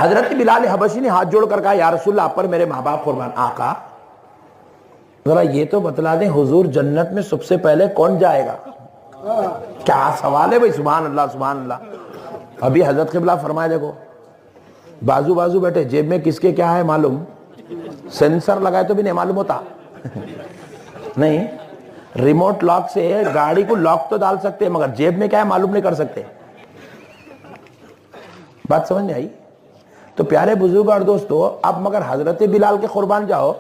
حضرت بلال حبشی نے ہاتھ جوڑ کر کہا یا رسول اللہ آپ پر میرے ماں باپ قربان. آقا ذرا یہ تو بتلا دیں حضور جنت میں سب سے پہلے کون جائے گا؟ کیا سوال ہے بھائی، سبحان اللہ سبحان اللہ. ابھی حضرت قبلہ فرمائے دیکھو بازو بازو بیٹھے، جیب میں کس کے کیا ہے معلوم؟ سینسر لگائے تو بھی نہیں معلوم ہوتا. نہیں، ریموٹ لاک سے گاڑی کو لاک تو ڈال سکتے ہیں مگر جیب میں کیا ہے معلوم نہیں کر سکتے. بات سمجھ نہیں آئی؟ تو پیارے بزرگ اور دوستو، اب مگر حضرت بلال کے قربان جاؤ،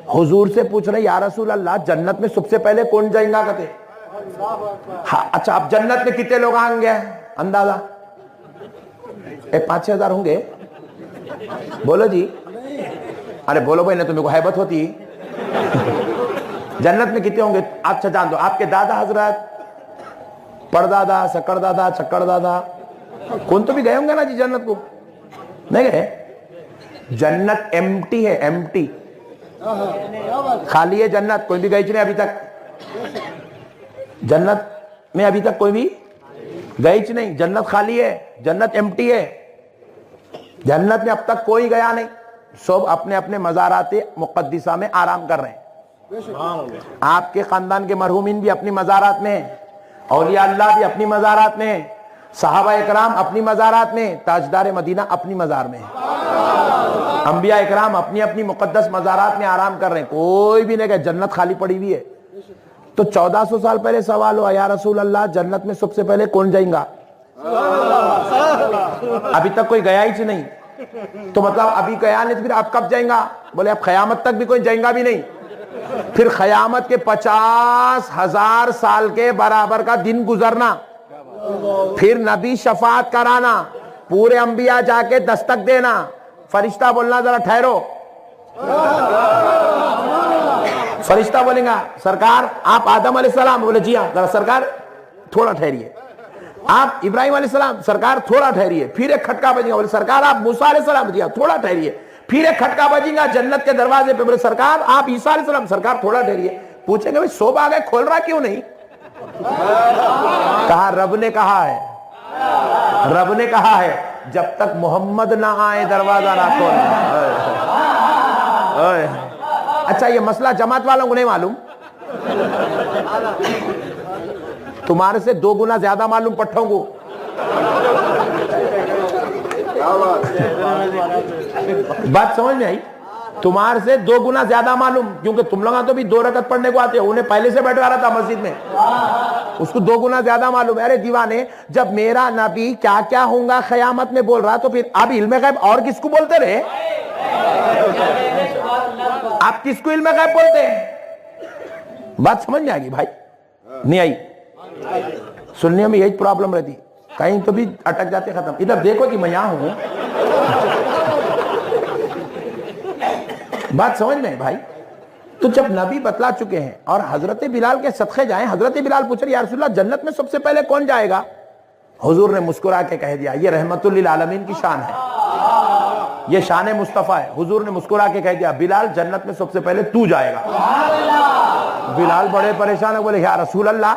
حضور سے پوچھ رہے یا رسول اللہ جنت میں سب سے پہلے کون جائیں گا کہتے؟ اچھا اب جنت میں کتنے لوگ آئیں گے اندازہ؟ 5-6 ہزار ہوں گے؟ بولو جی. ارے بولو بھائی، نہیں تو میرے کو حیبت ہوتی. جنت میں کتنے ہوں گے؟ اچھا جان دو، آپ کے دادا حضرت، پردادا، سکر دادا، چکر دادا، کون تو بھی گئے ہوں گے نا جی جنت کو؟ نہیں گئے؟ جنت ایمٹی ہے، ایمٹی، خالی ہے جنت. کوئی بھی گئی نہیں ابھی تک جنت میں، ابھی تک کوئی بھی گئی نہیں. جنت خالی ہے، جنت ایمٹی ہے. جنت میں اب تک کوئی گیا نہیں، سب اپنے اپنے مزارات مقدسہ میں آرام کر رہے ہیں. آپ کے خاندان کے مرحومین بھی اپنی مزارات میں ہیں، اولیاء اللہ بھی اپنی مزارات میں ہیں، صحابہ اکرام اپنی مزارات میں، تاجدار مدینہ اپنی مزار میں، انبیاء اکرام اپنی اپنی مقدس مزارات میں آرام کر رہے ہیں. کوئی بھی نہیں کہ جنت خالی پڑی ہوئی ہے. تو 1400 سال پہلے سوال ہوا یا رسول اللہ جنت میں سب سے پہلے کون جائیں گا؟ ابھی تک کوئی گیا ہی نہیں. تو مطلب ابھی گیا نہیں تو پھر آپ کب جائیں گا؟ بولے اب قیامت تک بھی کوئی جائیں گا بھی نہیں. پھر قیامت کے 50,000 سال کے برابر کا دن گزرنا، پھر نبی شفاعت کرانا، پورے انبیاء جا کے دستک دینا، فرشتہ بولنا ذرا ٹھہرو. فرشتہ بولیں گا سرکار آپ آدم علیہ السلام، بولے جی ہاں. ذرا سرکار تھوڑا ٹھہریے. آپ ابراہیم علیہ السلام، سرکار تھوڑا ٹھہریے. پھر ایک کھٹکا بجے گا، بولے سرکار آپ موسیٰ علیہ السلام، جی ہاں تھوڑا ٹھہریے. پھر ایک کھٹکا بجے گا جنت کے دروازے پہ، بولے سرکار آپ عیسیٰ علیہ السلام، سرکار تھوڑا ٹھہریے. پوچھیں گے بھائی صوب آ گئے، کھول رہا کیوں نہیں؟ کہا رب نے کہا ہے، رب نے کہا ہے جب تک محمد نہ آئے دروازہ نہ کھولنا. اچھا یہ مسئلہ جماعت والوں کو نہیں معلوم، تمہارے سے 2 گنا زیادہ معلوم پٹھوں کو. بات سمجھ میں آئی؟ تمہارے سے 2 گنا زیادہ معلوم، کیونکہ تم لوگاں تو بھی 2 رکعت پڑھنے کو آتے ہو، انہیں پہلے سے بیٹھا رہا تھا مسجد میں، اس کو 2 گنا زیادہ معلوم ہے. ارے دیوانے، جب میرا نبی کیا کیا ہوں گا قیامت میں بول رہا تو پھر آپ علم غیب اور کس کو بولتے رہے؟ آپ کس کو علم غیب بولتے ہیں؟ بات سمجھ میں آ گئی بھائی؟ نہیں آئی؟ سننے میں یہی پرابلم رہتی، کہیں تو بھی اٹک جاتے ختم. ادھر دیکھو کہ میں یہاں ہوں. بات سمجھ میں بھائی؟ تو جب نبی بتلا چکے ہیں اور حضرت بلال کے صدقے جائیں، حضرت بلال پوچھ رہے یا رسول اللہ جنت میں سب سے پہلے کون جائے گا؟ حضور نے مسکرا کے کہہ دیا، یہ رحمت للعالمین کی شان ہے، یہ شان مصطفیٰ ہے. حضور نے مسکرا کے کہہ دیا بلال جنت میں سب سے پہلے تو جائے گا. بلال بڑے پریشان ہو، بولے یا رسول اللہ،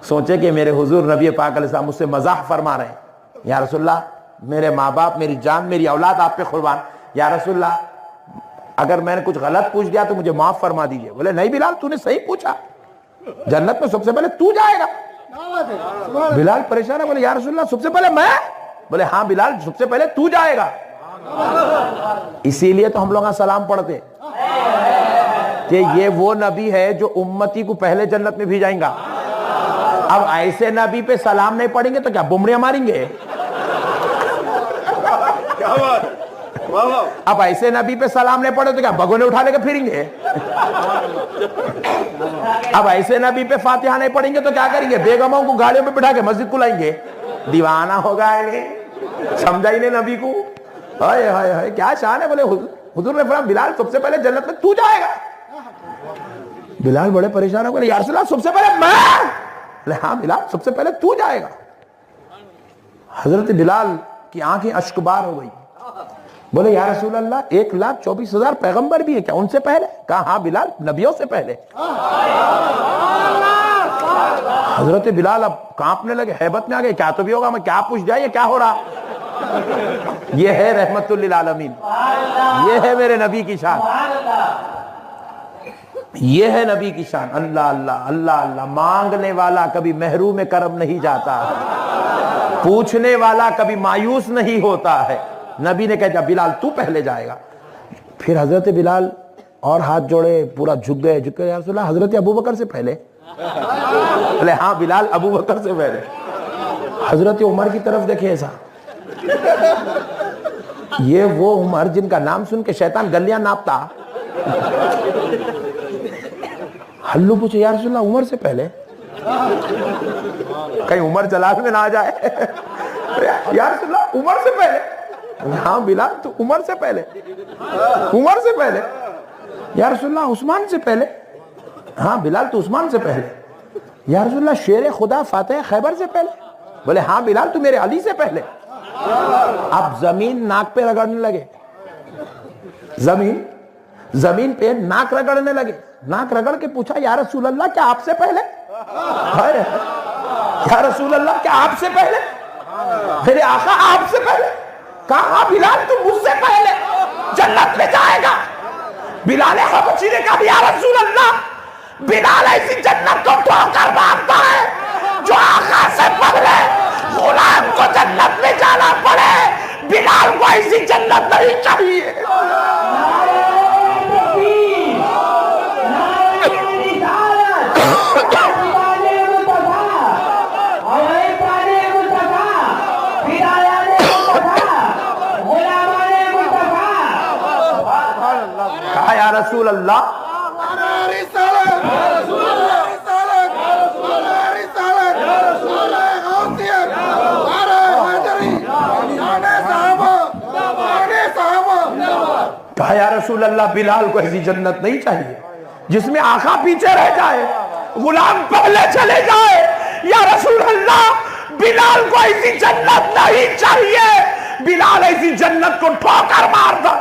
سوچے کہ میرے حضور نبی پاک علیہ السلام مجھ سے مزاح فرما رہے ہیں. یا رسول اللہ میرے ماں باپ، میری جان، میری اولاد آپ پہ قربان. یا رسول اللہ اگر میں نے کچھ غلط پوچھ دیا تو مجھے معاف فرما دیجئے. بولے نہیں بلال تو نے صحیح پوچھا، جنت میں سب سے پہلے تو جائے گا. بلال پریشان ہے، بولے یا رسول اللہ سب سے پہلے میں؟ بولے ہاں بلال سب سے پہلے تو جائے گا. اسی لیے تو ہم لوگ سلام پڑھتے کہ یہ وہ نبی ہے جو امتی کو پہلے جنت میں بھیجائیں گا. اب ایسے نبی پہ سلام نہیں پڑھیں گے تو کیا بمڑیاں ماریں گے؟ اب ایسے نبی پہ سلام نہیں پڑھے تو کیا بگونے اٹھا لے کے پھریں گے؟ اب ایسے نبی پہ فاتحہ نہیں پڑھیں گے تو کیا کریں گے؟ بیگموں کو گاڑیوں پہ بٹھا کے مسجد کو لائیں گے. دیوانہ ہوگا سمجھا ہی نہیں نبی کو. ہائے ہائے ہائے کیا شان ہے. بولے حضور نے فرمایا بلال سب سے پہلے جنت میں تو جائے گا. بلال بڑے پریشان ہو گئے، یا رسول اللہ سب سے پہلے میں؟ بولے ہاں بلال سب سے پہلے تو جائے گا. حضرت بلال کی آنکھیں اشکبار ہو گئی. بولے یا رسول اللہ 1,24,000 پیغمبر بھی ہیں کیا ان سے پہلے؟ کہا ہاں بلال نبیوں سے پہلے. حضرت بلال اب کانپنے لگے، ہیبت میں آ گئے، کیا تو بھی ہوگا، میں کیا پوچھ جائے، یہ کیا ہو رہا؟ یہ ہے رحمت للعالمین، یہ ہے میرے نبی کی شان، یہ ہے نبی کی شان۔ اللہ اللہ اللہ اللہ، مانگنے والا کبھی محروم کرم نہیں جاتا، پوچھنے والا کبھی مایوس نہیں ہوتا ہے۔ نبی نے کہا بلال تو پہلے جائے گا۔ پھر حضرت بلال اور ہاتھ جوڑے پورا جھک گئے، یا رسول اللہ حضرت ابوبکر سے پہلے؟ بولے ہاں بلال ابوبکر سے پہلے۔ حضرت عمر کی طرف دیکھیں ایسا، یہ وہ عمر جن کا نام سن کے شیطان گلیاں ناپتا۔ ہلو پوچھے یا رسول اللہ عمر سے پہلے؟ کہیں عمر جلال میں نہ آ جائے۔ یا رسول اللہ عمر سے پہلے؟ ہاں بلال تو عمر سے پہلے، عمر سے پہلے۔ یا رسول اللہ عثمان سے پہلے؟ ہاں بلال تو عثمان سے پہلے۔ یا رسول اللہ شیر خدا فاتح خیبر سے پہلے؟ بولے ہاں بلال تو میرے علی سے پہلے۔ اب زمین ناک پہ رگڑنے لگے، زمین پہ ناک رگڑنے لگے۔ ناک رگڑ کے پوچھا یا رسول اللہ کیا آپ سے پہلے؟ یا رسول اللہ کیا آپ سے پہلے؟ میرے آقا آپ سے پہلے؟ کہا بلال تو مجھ سے پہلے جنت میں جائے گا۔ بلال حبشی نے کہا یا رسول اللہ بلال ایسی جنت کو ٹھوکر مارتا ہے جو آقا سے پہلے غلام کو جنت میں جانا پڑے، بلال کو ایسی جنت نہیں چاہیے۔ کہا یا رسول اللہ کہا یا رسول اللہ بلال کو ایسی جنت نہیں چاہیے جس میں آقا پیچھے رہ جائے، غلام پہلے چلے جائے۔ یا رسول اللہ بلال کو ایسی جنت نہیں چاہیے، بلال ایسی جنت کو ٹھوکر مارتا۔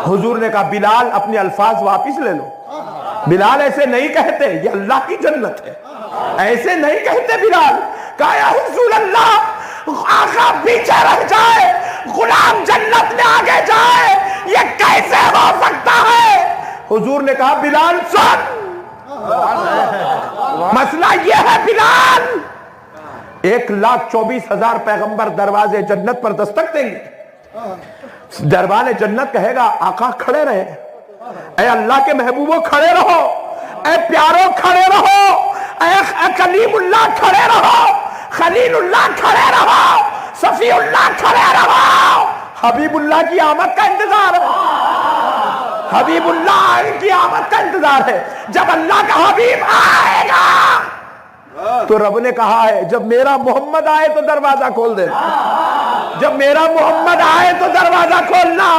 حضور نے کہا بلال اپنے الفاظ واپس لے لو، بلال ایسے نہیں کہتے، یہ اللہ کی جنت ہے، ایسے نہیں کہتے بلال۔ کہا یا رسول اللہ آقا پیچھے رہ جائے، غلام جنت میں آگے جائے، یہ کیسے ہو سکتا ہے؟ حضور نے کہا بلال سن، مسئلہ یہ ہے بلال، 1,24,000 پیغمبر دروازے جنت پر دستک دیں گے، دربان جنت کہے گا آقا کھڑے رہے، اے اللہ کے محبوبوں کھڑے رہو، اے پیاروں کھڑے رہو، اے کلیم اللہ کھڑے رہو، خلیل اللہ کھڑے رہو، صفی اللہ کھڑے رہو۔ حبیب اللہ کی آمد کا انتظار ہے، حبیب اللہ کی آمد کا انتظار ہے۔ جب اللہ کا حبیب آئے گا تو رب نے کہا ہے جب میرا محمد آئے تو دروازہ کھول دے، جب میرا محمد آئے تو دروازہ کھولنا۔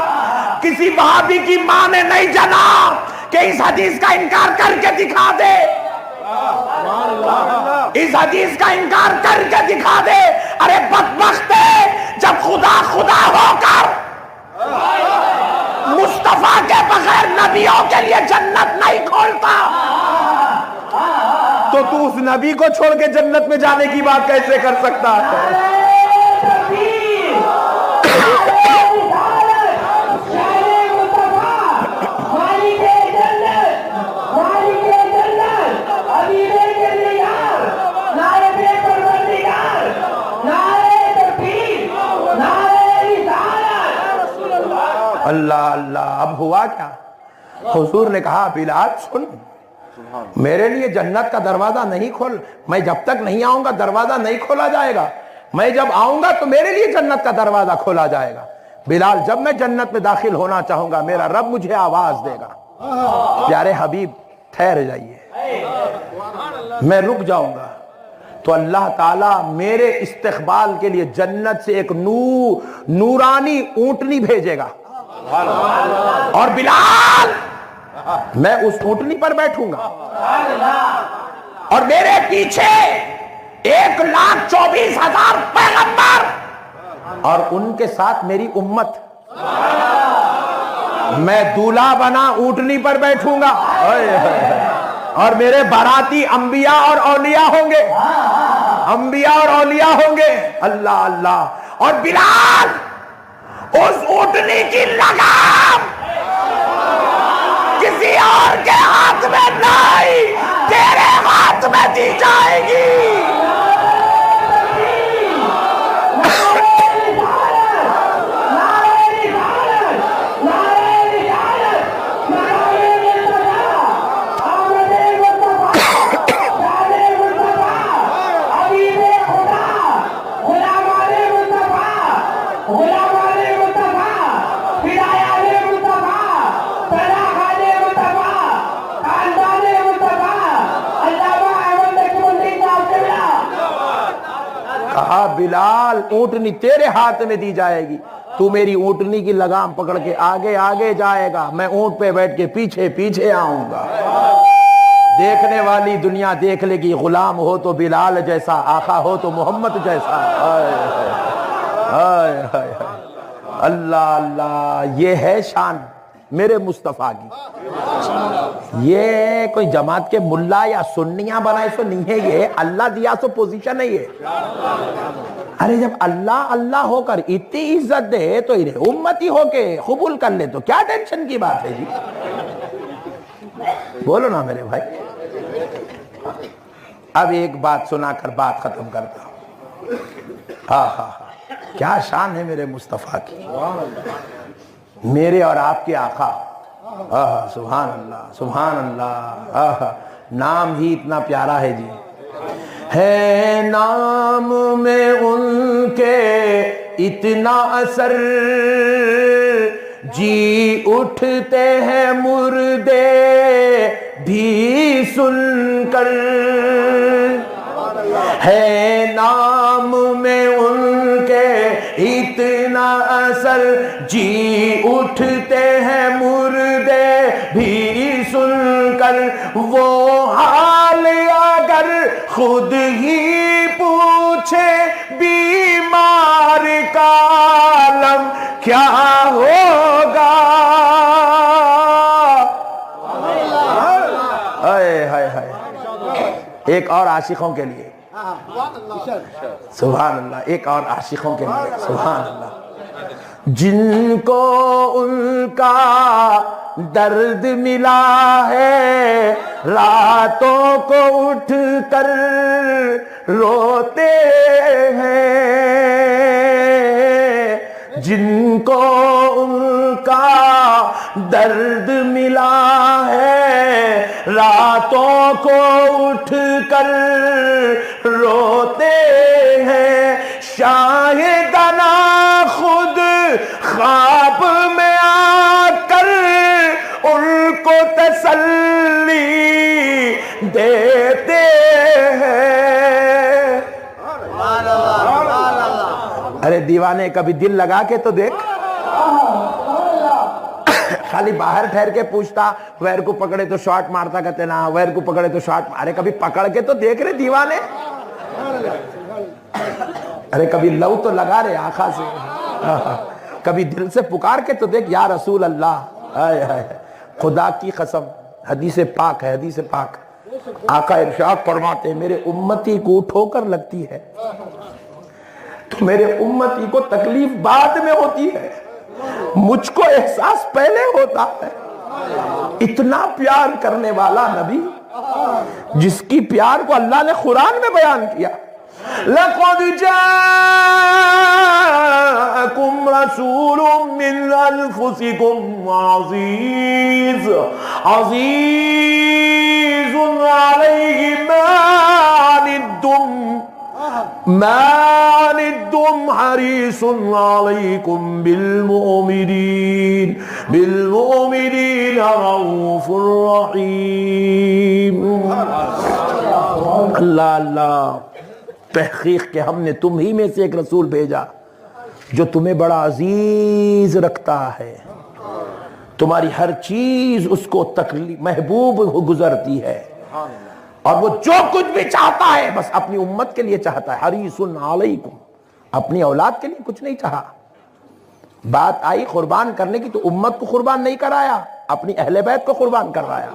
کسی وہابی کی ماں نے نہیں جنا کہ اس حدیث کا انکار کر کے دکھا دے، اس حدیث کا انکار کر کے دکھا دے۔ ارے بدبخت ہے جب خدا خدا ہو کر مصطفیٰ کے بغیر نبیوں کے لیے جنت نہیں کھولتا، تو اس نبی کو چھوڑ کے جنت میں جانے کی بات کیسے کر سکتا ہے؟ اللہ اللہ، اب ہوا کیا؟ حضور نے کہا بلال سن، میرے لیے جنت کا دروازہ نہیں کھول، میں جب تک نہیں آؤں گا دروازہ نہیں کھولا جائے گا، میں جب آؤں گا تو میرے لیے جنت کا دروازہ کھولا جائے گا۔ بلال جب میں جنت میں داخل ہونا چاہوں گا میرا رب مجھے آواز دے گا، پیارے حبیب ٹھہر جائیے، میں رک جاؤں گا تو اللہ تعالیٰ میرے استقبال کے لیے جنت سے ایک نورانی اونٹنی بھیجے گا، اور بلال میں اس اونٹنی پر بیٹھوں گا، اور میرے پیچھے 1,24,000 پیغمبر، اور ان کے ساتھ میری امت، میں دولہا بنا اونٹنی پر بیٹھوں گا، اور میرے باراتی انبیاء اور اولیاء ہوں گے، انبیاء اور اولیاء ہوں گے۔ اللہ اللہ، اور بلال اس اونٹنی کی لگام کسی اور کے ہاتھ میں نہیں، تیرے ہاتھ میں دی جائے گی۔ کہا بلال اونٹنی تیرے ہاتھ میں دی جائے گی، تو میری اونٹنی کی لگام پکڑ کے آگے آگے جائے گا، میں اونٹ پہ بیٹھ کے پیچھے پیچھے آؤں گا۔ دیکھنے والی دنیا دیکھ لے گی، غلام ہو تو بلال جیسا، آقا ہو تو محمد جیسا۔ اللہ اللہ، یہ ہے شان میرے مصطفیٰ کی۔ یہ کوئی جماعت کے ملا یا سنیاں بنائے سو نہیں ہے، یہ اللہ دیا سو پوزیشن ہے یہ۔ ارے جب اللہ اللہ ہو کر اتنی عزت دے تو انہیں امتی ہو کے قبول کر لے تو کیا ٹینشن کی بات ہے جی؟ بولو نا میرے بھائی۔ اب ایک بات سنا کر بات ختم کرتا ہوں۔ ہاں ہاں ہاں، کیا شان ہے میرے مصطفیٰ کی، میرے اور آپ کے آقا۔ سبحان اللہ سبحان اللہ، نام ہی اتنا پیارا ہے جی۔ ہے نام میں ان کے اتنا اثر، جی اٹھتے ہیں مردے بھی سن کر۔ ہے نام میں ان کے اتنا اثر، جی اٹھتے ہیں مردے بھی سن کر۔ وہ حال اگر خود ہی پوچھے بیمار کا عالم کیا ہوگا۔ ایک اور عاشقوں کے لیے، سبحان اللہ، ایک اور عاشقوں کے لیے، سبحان اللہ۔ جن کو ان کا درد ملا ہے، راتوں کو اٹھ کر روتے ہیں۔ جن کو ان کا درد ملا ہے، راتوں کو اٹھ کر روتے ہیں۔ شاہدنا خود خواب میں آ کر ان کو تسلی دیتے ہیں۔ ارے دیوانے کبھی دل لگا کے تو دیکھ، خالی باہر ٹھہر کے پوچھتا ویر کو پکڑے تو شاٹ مارتا کہتے نا، ویر کو پکڑے تو شاٹ، ارے کبھی پکڑ کے تو دیکھ رہے دیوانے، ارے کبھی لو تو لگا رہے آقا سے، کبھی دل سے پکار کے تو دیکھ یا رسول اللہ۔ خدا کی قسم، حدیث پاک ہے، حدیث پاک، آقا ارشاد فرماتے ہیں میرے امتی کو ٹھوکر لگتی ہے تو میرے امتی کو تکلیف بعد میں ہوتی ہے، مجھ کو احساس پہلے ہوتا ہے۔ اتنا پیار کرنے والا نبی جس کی پیار کو اللہ نے قرآن میں بیان کیا، لَقَدْ جَاءَكُمْ رَسُولٌ مِّنْ أَنفُسِكُمْ عَزِيزٌ عَلَيْهِ مَا عَنِتُّمْ حَرِيصٌ عَلَيْكُمْ بِالْمُؤْمِنِينَ رَءُوفٌ رَحِيمٌ۔ اللہ اللہ، تحقیق کہ ہم نے تم ہی میں سے ایک رسول بھیجا جو تمہیں بڑا عزیز رکھتا ہے، تمہاری ہر چیز اس کو تکلیف محبوب گزرتی ہے، اور وہ جو کچھ بھی چاہتا ہے بس اپنی امت کے لیے چاہتا ہے۔ حریص علیکم، اپنی اولاد کے لیے کچھ نہیں چاہا۔ بات آئی قربان کرنے کی تو امت کو قربان نہیں کرایا، اپنی اہل بیت کو قربان کرایا۔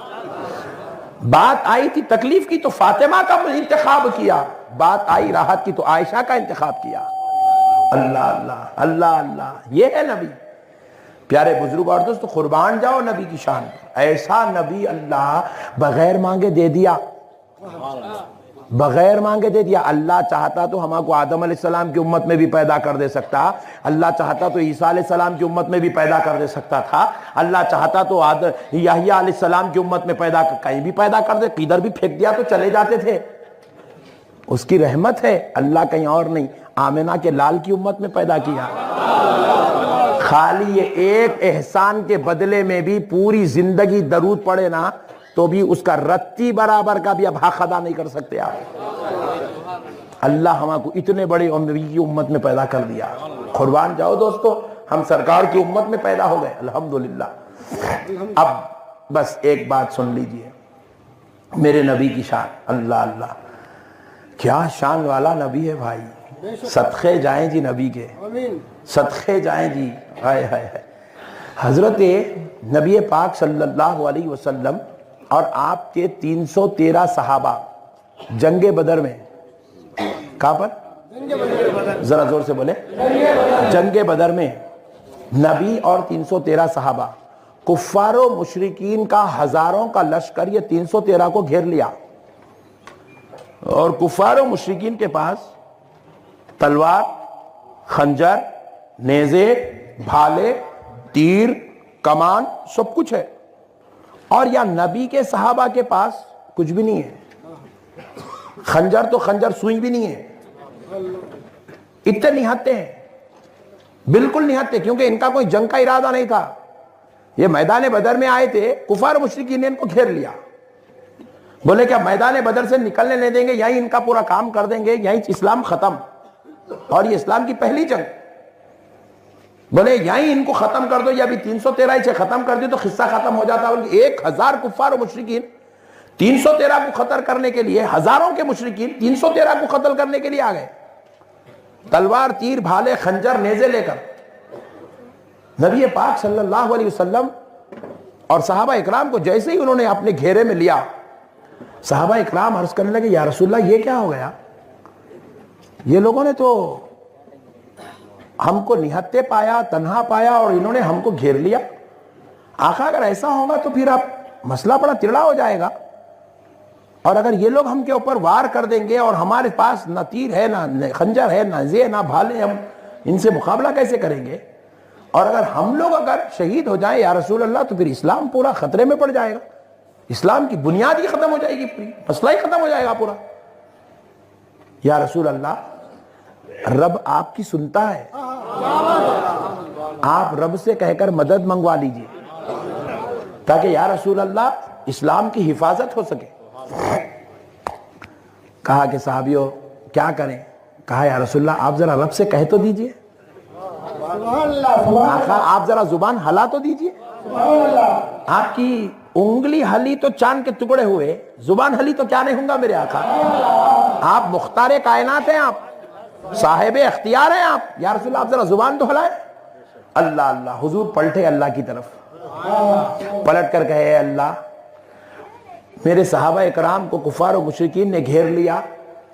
بات آئی تھی تکلیف کی تو فاطمہ کا انتخاب کیا، بات آئی راحت کی تو عائشہ کا انتخاب کیا۔ اللہ اللہ اللہ اللہ، یہ ہے نبی۔ پیارے بزرگ اور دوستو، قربان جاؤ نبی کی شان پر۔ ایسا نبی اللہ بغیر مانگے دے دیا، بغیر مانگے دے دیا۔ اللہ چاہتا تو ہمارے کو آدم علیہ السلام کی امت میں بھی پیدا کر دے سکتا، اللہ چاہتا تو عیسیٰ علیہ السلام کی امت میں بھی پیدا کر دے سکتا تھا، اللہ چاہتا تو یحییٰ علیہ السلام کی امت میں کہیں بھی پیدا کر دے، کدھر بھی پھینک دیا تو چلے جاتے تھے۔ اس کی رحمت ہے، اللہ کہیں اور نہیں، آمنہ کے لال کی امت میں پیدا کیا۔ خالی یہ ایک احسان کے بدلے میں بھی پوری زندگی درود پڑھے نا تو بھی اس کا رتی برابر کا بھی اب حق ادا نہیں کر سکتے آپ۔ اللہ ہمیں کو اتنے بڑے نبی کی امت میں پیدا کر دیا۔ قربان جاؤ دوستو، ہم سرکار کی امت میں پیدا ہو گئے، الحمدللہ۔ اب بس ایک بات سن لیجئے، میرے نبی کی شان، اللہ اللہ، کیا شان والا نبی ہے بھائی۔ صدقے جائیں جی نبی کے، صدقے جائیں جی، ہائے ہائے ہائے۔ حضرت نبی پاک صلی اللہ علیہ وسلم اور آپ کے 313 صحابہ جنگ بدر میں، کہاں پر؟ ذرا زور سے بولے۔ جنگ بدر میں نبی اور 313 صحابہ، کفار و مشرکین کا ہزاروں کا لشکر یہ 313 کو گھیر لیا، اور کفار و مشرکین کے پاس تلوار، خنجر، نیزے، بھالے، تیر، کمان سب کچھ ہے، اور یا نبی کے صحابہ کے پاس کچھ بھی نہیں ہے۔ خنجر تو خنجر، سوئی بھی نہیں ہے۔ اتنے نہتے ہیں، بالکل نہتے، کیونکہ ان کا کوئی جنگ کا ارادہ نہیں تھا۔ یہ میدان بدر میں آئے تھے، کفار مشرکین نے ان کو گھیر لیا، بولے کیا میدان بدر سے نکلنے نہیں دیں گے، یہیں ان کا پورا کام کر دیں گے، یہیں اسلام ختم، اور یہ اسلام کی پہلی جنگ، بولے یہیں ان کو ختم کر دو، یا ابھی 313 سے ختم کر دو تو قصہ ختم ہو جاتا۔ 1000 کفار و مشرکین 313 کو قتل کرنے کے لیے، ہزاروں کے مشرکین 313 کو قتل کرنے کے لیے آ گئے، تلوار، تیر، بھالے، خنجر، نیزے لے کر۔ نبی پاک صلی اللہ علیہ وسلم اور صحابہ اکرام کو جیسے ہی انہوں نے اپنے گھیرے میں لیا، صحابہ اکرام عرض کرنے لگے، یا رسول اللہ یہ کیا ہو گیا؟ یہ لوگوں نے تو ہم کو نہتے پایا، تنہا پایا، اور انہوں نے ہم کو گھیر لیا۔ آقا اگر ایسا ہوگا تو پھر اب مسئلہ بڑا تڑا ہو جائے گا، اور اگر یہ لوگ ہم کے اوپر وار کر دیں گے اور ہمارے پاس نہ تیر ہے، نہ خنجر ہے، نہ زے، نہ بھالے، ہم ان سے مقابلہ کیسے کریں گے؟ اور اگر ہم لوگ اگر شہید ہو جائیں یا رسول اللہ تو پھر اسلام پورا خطرے میں پڑ جائے گا، اسلام کی بنیاد ہی ختم ہو جائے گی، پوری مسئلہ ہی ختم ہو جائے گا پورا۔ یا رسول اللہ، رب آپ کی سنتا ہے، آپ رب سے کہہ کر مدد منگوا لیجئے تاکہ یا رسول اللہ اسلام کی حفاظت ہو سکے۔ کہا کہ صحابیوں کیا کریں؟ کہا یا رسول اللہ آپ ذرا رب سے کہہ تو دیجئے، آقا آپ ذرا زبان ہلا تو دیجئے۔ آپ کی انگلی ہلی تو چاند کے ٹکڑے ہوئے، زبان ہلی تو کیا نہیں ہوں گا میرے آقا؟ آپ مختار کائنات ہیں، آپ صاحب اختیار ہیں آپ، یا رسول اللہ آپ ذرا زبان تو ہلائیں۔ اللہ اللہ، حضور پلٹے اللہ کی طرف، پلٹ کر کہے اے اللہ، میرے صحابہ اکرام کو کفار و مشرکین نے گھیر لیا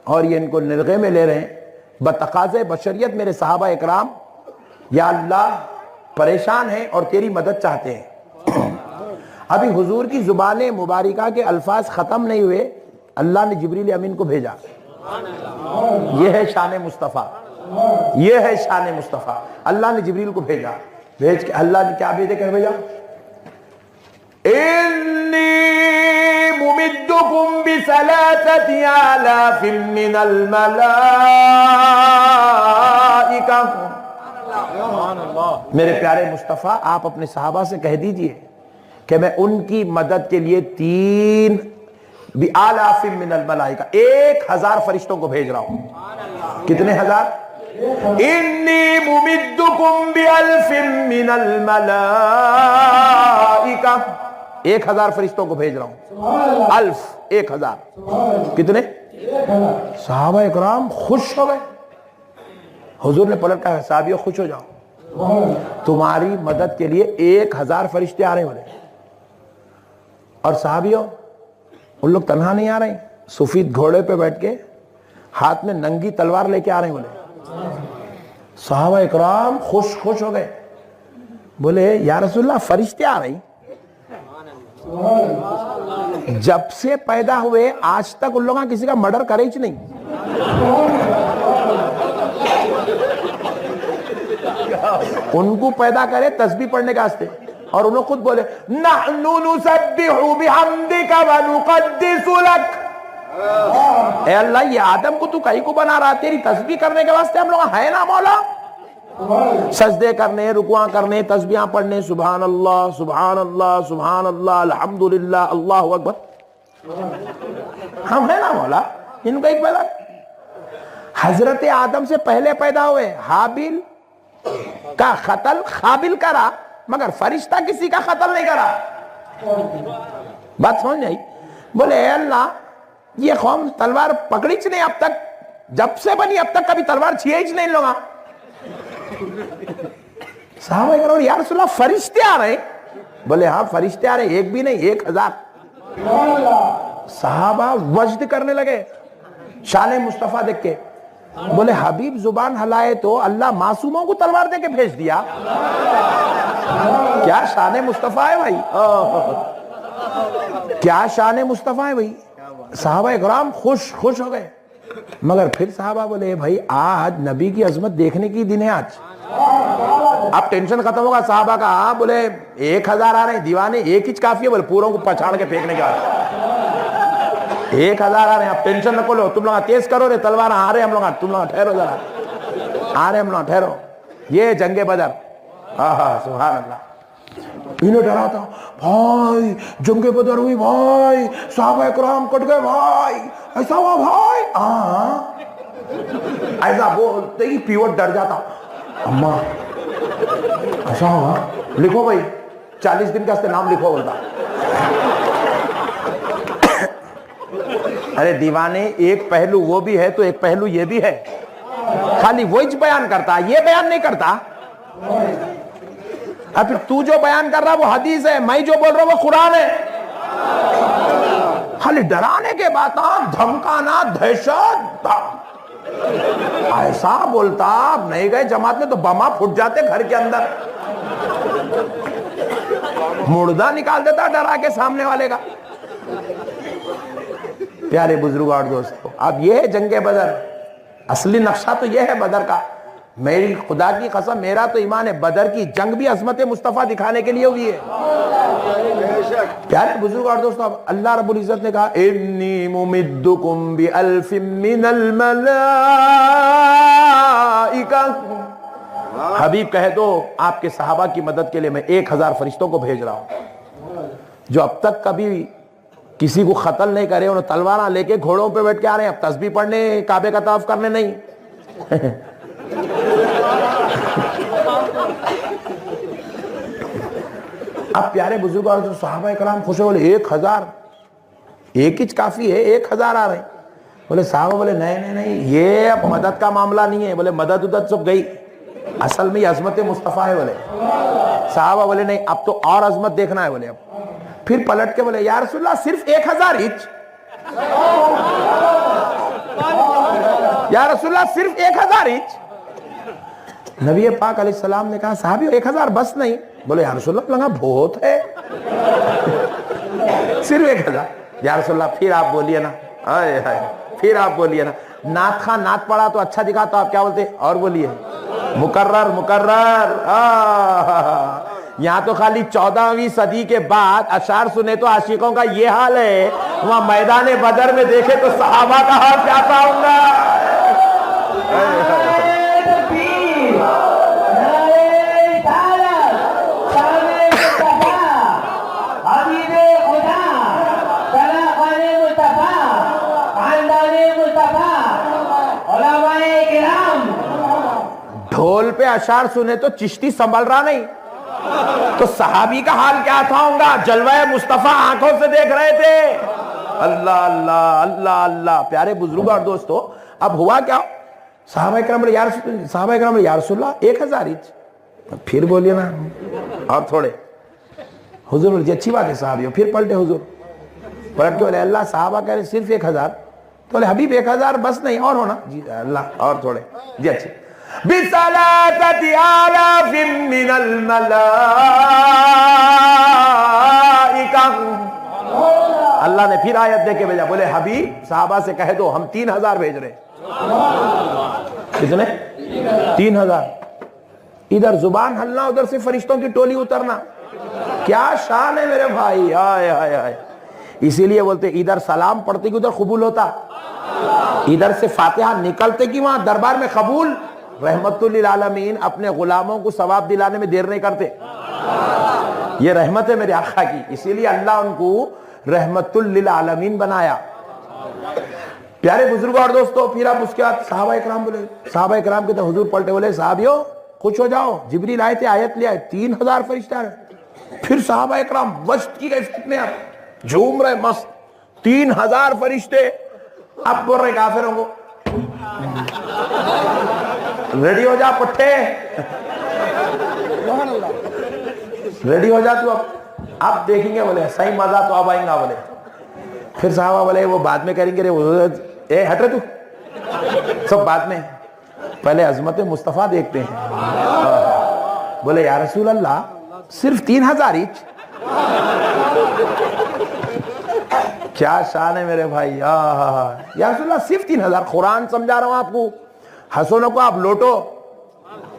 اور یہ ان کو نرغے میں لے رہے ہیں، بتقاضے بشریت میرے صحابہ اکرام یا اللہ پریشان ہیں اور تیری مدد چاہتے ہیں۔ ابھی حضور کی زبان مبارکہ کے الفاظ ختم نہیں ہوئے، اللہ نے جبریل امین کو بھیجا۔ یہ ہے شان مصطفیٰ، یہ ہے شان مصطفیٰ۔ اللہ نے جبریل کو بھیجا، بھیج کے اللہ نے کیا بھیجے، کہہ بھیجا انی ممدکم بثلاثۃ آلاف من الملائکہ۔ میرے پیارے مصطفیٰ آپ اپنے صحابہ سے کہہ دیجئے کہ میں ان کی مدد کے لیے 3 بآلاف من الملائکہ 1000 فرشتوں کو بھیج رہا ہوں۔ کتنے ہزار؟ انی ممدکم بألف من الملائکہ، 1000 فرشتوں کو بھیج رہا ہوں۔ الف 1000، کتنے؟ صحابہ اکرام خوش ہو گئے۔ حضور نے پلٹ کہا صحابیوں خوش ہو جاؤ، تمہاری مدد کے لیے 1000 فرشتے آ رہے والے۔ اور صحابیوں ان لوگ تنہا نہیں آ رہے ہیں، سفید گھوڑے پہ بیٹھ کے ہاتھ میں ننگی تلوار لے کے آ رہے ہیں بولے۔ صحابہ اکرام خوش ہو گئے, بولے یا رسول اللہ فرشتے آ رہے, جب سے پیدا ہوئے آج تک ان لوگوں کسی کا مرڈر کرے ہی نہیں. ان کو پیدا کرے تسبیح پڑھنے کا واسطے, اور انہوں خود بولے نحن نسبح بحمدک ونقدس لک, اے اللہ یہ آدم کو تو کہیں کو بنا رہا, تیری تسبیح کرنے کے واسطے ہم لوگ ہے نا مولا, سجدے کرنے, رکوع کرنے, تسبیحاں پڑھنے, سبحان اللہ سبحان اللہ سبحان اللہ الحمدللہ اللہ اکبر, ہم ہے نا مولا. ان کو ایک پیدا, حضرت آدم سے پہلے پیدا ہوئے, حابیل کا قتل قابل کرا, مگر فرشتہ کسی کا قتل نہیں کرا. بات سمجھ نہیں؟ بولے اے اللہ یہ قوم تلوار پکڑی چ نہیں اب تک, جب سے بنی اب تک کبھی تلوار چھیے ہی نہیں لوگا. صحابہ کرو یا رسول اللہ فرشتے آ رہے, بولے ہاں فرشتے آ رہے, ایک بھی نہیں 1000. صحابہ وجد کرنے لگے شان مصطفیٰ دیکھ کے, بولے حبیب زبان ہلائے تو اللہ معصوموں کو تلوار دے کے بھیج دیا. کیا شان مصطفیٰ ہے بھائی, کیا شان مصطفیٰ ہے بھائی. صحابہ اکرام خوش ہو گئے, مگر پھر صحابہ بولے بھائی آج نبی کی عظمت دیکھنے کی دن ہے آج. اب ٹینشن ختم ہوگا صحابہ کا, بولے 1000 آ رہے ہیں دیوانے, ایک ہی کافی ہے, بولے پوروں کو پچھاڑ کے پھینکنے کا. 1000 آ رہے ہیں, اب ٹینشن نہ لو, تم لوگ تیز کرو رے تلوار آ رہے ہم لوگ, تم لوگ ٹھہرو ذرا, آ رہے ہم لوگ ٹھہرو. یہ جنگ بدر, سبحان اللہ. انہیں ڈرا تھا بھائی جنگ بدر ہوئی بھائی, صحابہ اکرام کٹ گئے بھائی, ایسا ہوا بھائی. ایسا بولتے ہی پیوٹ ڈر جاتا, اماں ایسا ہوا, لکھو بھائی 40 دن کا نام لکھو بولتا. ارے دیوانے ایک پہلو وہ بھی ہے تو ایک پہلو یہ بھی ہے, خالی وہی بیان کرتا, یہ بیان نہیں کرتا. اب پھر تو جو بیان کر رہا وہ حدیث ہے, میں جو بول رہا ہوں وہ قرآن ہے. خالی ڈرانے کے بات, دھمکانا, دہشت, ایسا بولتا. اب نہیں گئے جماعت میں تو بما پھٹ جاتے گھر کے اندر, مردہ نکال دیتا ڈرا کے سامنے والے کا. پیارے بزرگ اور دوستو, اب یہ ہے جنگ بدر, اصلی نقشہ تو یہ ہے بدر کا. میری خدا کی قسم میرا تو ایمان ہے بدر کی جنگ بھی عظمت مصطفیٰ دکھانے کے لیے ہوئی ہے. پیارے بزرگ اور دوستو, اب اللہ رب العزت نے کہا انی ممدکم بألف من الملائکہ, حبیب کہہ دو آپ کے صحابہ کی مدد کے لیے میں 1000 فرشتوں کو بھیج رہا ہوں, جو اب تک کبھی کسی کو قتل نہیں کرے, انہوں تلواراں لے کے گھوڑوں پہ بیٹھ کے آ رہے ہیں, اب تسبیح پڑھنے, کعبے کا طواف کرنے نہیں. اب پیارے بزرگ اور صحابہ کرام خوش ہو, بولے 1000, ایک ہی کافی ہے, 1000 آ رہے ہیں. بولے صحابہ بولے نہیں یہ اب مدد کا معاملہ نہیں ہے, بولے مدد ادد سب گئی, اصل میں یہ عظمت مصطفیٰ ہے. بولے صحابہ بولے نہیں اب تو اور عظمت دیکھنا ہے. بولے اب پھر پلٹ کے بولے یا رسول اللہ صرف 1000 ہیچ, یا رسول اللہ صرف 1000 ہیچ. نبی پاک علیہ السلام نے کہا صحابی 1000 بس نہیں. بولے یا رسول اللہ لگا بہت ہے, صرف 1000. یا رسول اللہ پھر آپ بولیے نا, پھر آپ بولیے نا, نعت خان نعت پڑھا تو اچھا دکھا تو آپ کیا بولتے, اور بولیے مکرر. یہاں تو خالی 14ویں صدی کے بعد اشعار سنے تو عاشقوں کا یہ حال ہے, وہاں میدان بدر میں دیکھے تو صحابہ کا حال کیا تھا ہوگا. ڈھول پہ اشعار سنے تو چشتی سنبھل رہا نہیں, تو صحابی کا حال کیا تھا ہوگا, جلوہ مصطفیٰ آنکھوں سے دیکھ رہے تھے. اللہ اللہ اللہ اللہ. پیارے بزرگ اور دوستو, اب ہوا کیا, صحابہ کرام بولے یا رسول اللہ 1000 ہیچ. پھر بولیے نا اور تھوڑے. حضور بولے جی اچھی بات ہے صحابیوں. پھر پلٹے حضور, پلٹ کے بولے اللہ صحابہ کہہ رہے صرف 1000. تو بولے حبیب 1000 بس نہیں اور ہونا. جی اللہ اور تھوڑے. جی اچھے. بِثَلَاثَةِ آلَافٍ مِّنَ الْمَلَائِكَةِ. اللہ نے پھر آیت دے کے بھیجا، بولے حبیب صحابہ سے کہہ دو ہم 3000 بھیج رہے. کتنے؟ 3000. ادھر زبان ہلنا، ادھر سے فرشتوں کی ٹولی اترنا. کیا شان ہے میرے بھائی. آئے آئے آئے. اسی لیے بولتے ادھر سلام پڑھتے کہ ادھر قبول ہوتا، ادھر سے فاتحہ نکلتے کہ وہاں دربار میں قبول. رحمت للعالمین اپنے غلاموں کو ثواب دلانے میں دیر نہیں کرتے. یہ رحمت ہے میرے آقا کی، اسی لیے اللہ ان کو رحمت للعالمین بنایا. پیارے بزرگوں اور دوستو، پھر اب اس کے بعد صحابہ اکرام بولے، صحابہ اکرام کے تو حضور پلٹے بولے صحابیوں خوش ہو جاؤ، جبریل آئے تھے آیت لے آئے، 3000 فرشتہ رہے. پھر صحابہ اکرام وجد کی گئے فتنے، اب جھوم رہے مست. 3000 فرشتے. اب بول رہے کافروں کو ریڈی ہو جا پٹھے، ریڈی ہو جا تو اب دیکھیں گے. بولے صحیح مزہ تو اب آئیں گا. بولے پھر صحابہ بولے وہ بعد میں کریں گے، اے ہٹ رہے تو سب بعد میں، پہلے عظمت مصطفیٰ دیکھتے ہیں. بولے یا رسول اللہ صرف 3000 ایچ. کیا شان ہے میرے بھائی. یا رسول اللہ صرف 3000. قرآن سمجھا رہا ہوں آپ کو، حسنوں کو آپ لوٹو.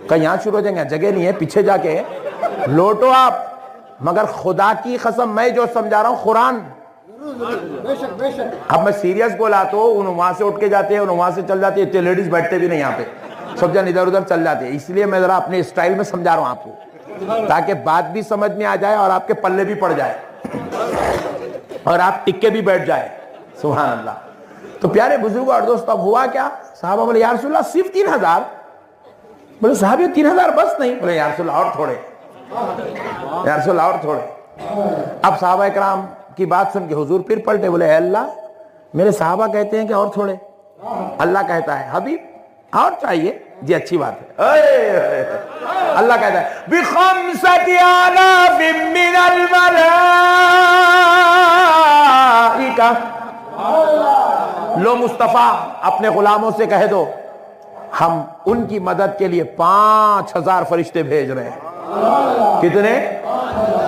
کہیں یہاں شروع ہو جائیں گے، جگہ نہیں ہے، پیچھے جا کے لوٹو آپ. مگر خدا کی قسم میں جو سمجھا رہا ہوں قرآن. اب میں سیریس بولا تو وہاں سے اٹھ کے جاتے ہیں، وہاں سے چل جاتے ہیں. اتنے لیڈیز بیٹھتے بھی نہیں یہاں پہ، سب جن ادھر ادھر چل جاتے ہیں. اس لیے میں ذرا اپنے اسٹائل میں سمجھا رہا ہوں آپ کو، تاکہ بات بھی سمجھ میں آ جائے اور آپ کے پلے بھی پڑ جائے اور آپ ٹکے بھی بیٹھ جائے. سبحان اللہ. تو پیارے بزرگوں اور دوستو، اب ہوا کیا؟ صحابہ بولے یا رسول اللہ صرف 3000. بولے صحابی 3000 بس نہیں. بولے یا رسول اللہ اور تھوڑے، یا رسول اللہ اور تھوڑے. اب صحابہ اکرام کی بات سن کے حضور پھر پلٹے، بولے اے اللہ میرے صحابہ کہتے ہیں کہ اور تھوڑے. اللہ کہتا ہے حبیب اور چاہیے جی، اچھی بات ہے. اللہ کہتا ہے بِخَمْسَةِ آلَافٍ مِّنَ الْمَلَائِكَةِ. لو مصطفیٰ اپنے غلاموں سے کہہ دو ہم ان کی مدد کے لیے 5000 فرشتے بھیج رہے ہیں. کتنے؟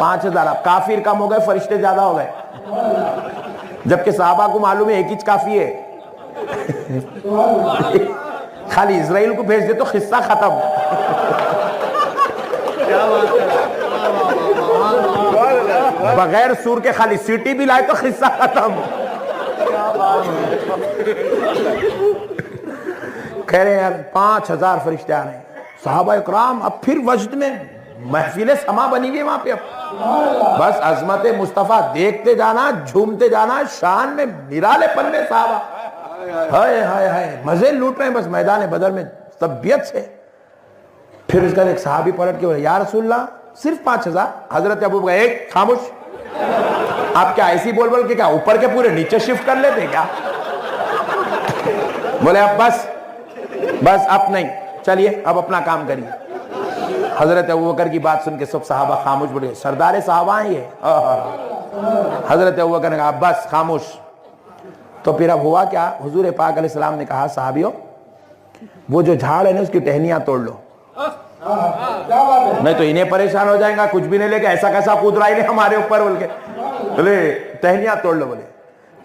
5000. اب کافر کم ہو گئے، فرشتے زیادہ ہو گئے. جبکہ صحابہ کو معلوم ہے ایک ہی کافی ہے. خالی اسرائیل کو بھیج دے تو قصہ ختم. بغیر سور کے خالی سیٹی بھی لائے تو قصہ ختم. کہہ رہے ہیں یار 5000 فرشتے آ رہے ہیں. صحابہ اکرام اب پھر وجد میں محفل سما بنی ہوئی وہاں پہ. اب بس عظمت مصطفیٰ دیکھتے جانا، جھومتے جانا، شان میں نرالے پن میں صحابہ ہائے ہائے ہائے مزے لوٹ رہے ہیں بس میدان بدر میں طبیعت سے. پھر اس کا ایک صحابی پلٹ کے بولے یا رسول اللہ صرف 5000. حضرت ابو بکر ایک خاموش. آپ کیا ایسی بول بول کے کیا اوپر کے پورے نیچے شفٹ کر لیتے کیا؟ بولے اب بس اب نہیں، چلیے اب اپنا کام کریے. حضرت ابوبکر کی بات سن کے سب صحابہ خاموش بڑھے. سردار صحابہ ہیں یہ. حضرت ابوبکر نے کہا بس خاموش. تو پھر اب ہوا کیا؟ حضور پاک علیہ السلام نے کہا صحابیوں وہ جو جھاڑ ہے نا اس کی ٹہنیاں توڑ لو، نہیں تو انہیں پریشان ہو جائیں گا. کچھ بھی نہیں لے کے ایسا کیسا کود رہا ہے ہمارے اوپر بول کے. بولے ٹہنیاں توڑ لو. بولے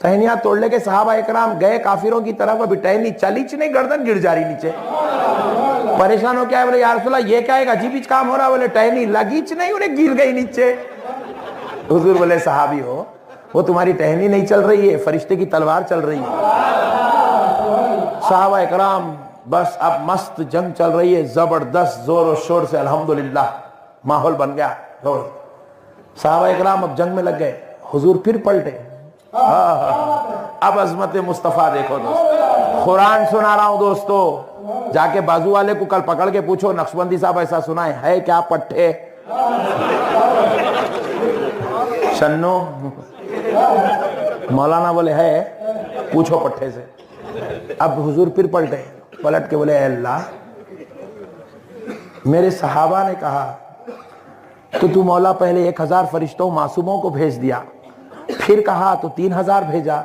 ٹہنیاں توڑ لے کے صحابہ اکرام گئے کافروں کی طرف. ابھی ٹہنی چلی نہیں، گردن گر جا رہی نیچے. پریشان ہو کیا ہے؟ بولے یا رسول اللہ یہ کیا ہے؟ عجیب کام ہو رہا ہے. بولے ٹہنی لگی نہیں، انہیں گر گئی نیچے. حضور بولے صحابی ہو وہ تمہاری ٹہنی نہیں چل رہی ہے، فرشتے کی تلوار چل رہی ہے. صحابہ اکرام بس اب مست جنگ چل رہی ہے زبردست زور و شور سے. الحمدللہ ماحول بن گیا. صحابہ اکرام اب جنگ میں لگ گئے. حضور پھر پلٹے. اب عظمت مصطفیٰ دیکھو دوست. قرآن سنا رہا ہوں دوستو، جا کے بازو والے کو کل پکڑ کے پوچھو نقشبندی صاحب ایسا سنائے ہے کیا پٹھے؟ شنو مولانا بولے ہے، پوچھو پٹھے سے. اب حضور پھر پلٹ کے بولے اے اللہ میرے صحابہ نے کہا تو مولا پہلے 1000 فرشتوں معصوموں کو بھیج دیا، پھر کہا تو 3000 بھیجا،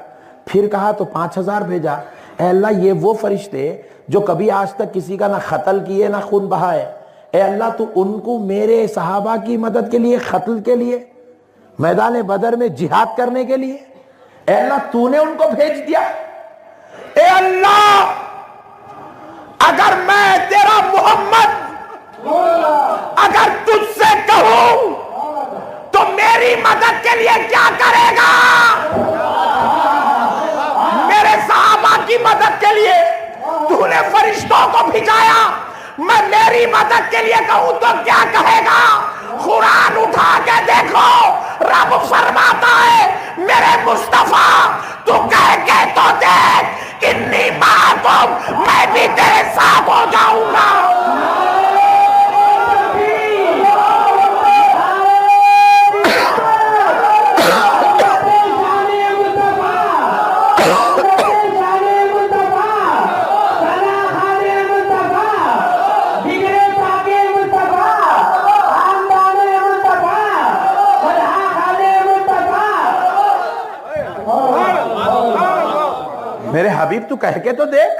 پھر کہا تو 5000 بھیجا. اے اللہ یہ وہ فرشتے جو کبھی آج تک کسی کا نہ قتل کیے نہ خون بہائے، اے اللہ تو ان کو میرے صحابہ کی مدد کے لیے، قتل کے لیے، میدان بدر میں جہاد کرنے کے لیے، اے اللہ تو نے ان کو بھیج دیا۔ اے اللہ اگر میں تیرا محمد اگر تجھ سے کہوں تو میری مدد کے لیے کیا کرے گا؟ میرے صحابہ کی مدد کے لیے تو نے فرشتوں کو بھیجایا، میں میری مدد کے لیے کہوں تو کیا کہے گا؟ قرآن اٹھا کے دیکھو، رب فرماتا ہے میرے مصطفیٰ تو کہہ کے تو دیکھ، انی معکم، میں بھی تیرے ساتھ ہو جاؤں گا۔ میرے حبیب تو کہہ کے تو دیکھ،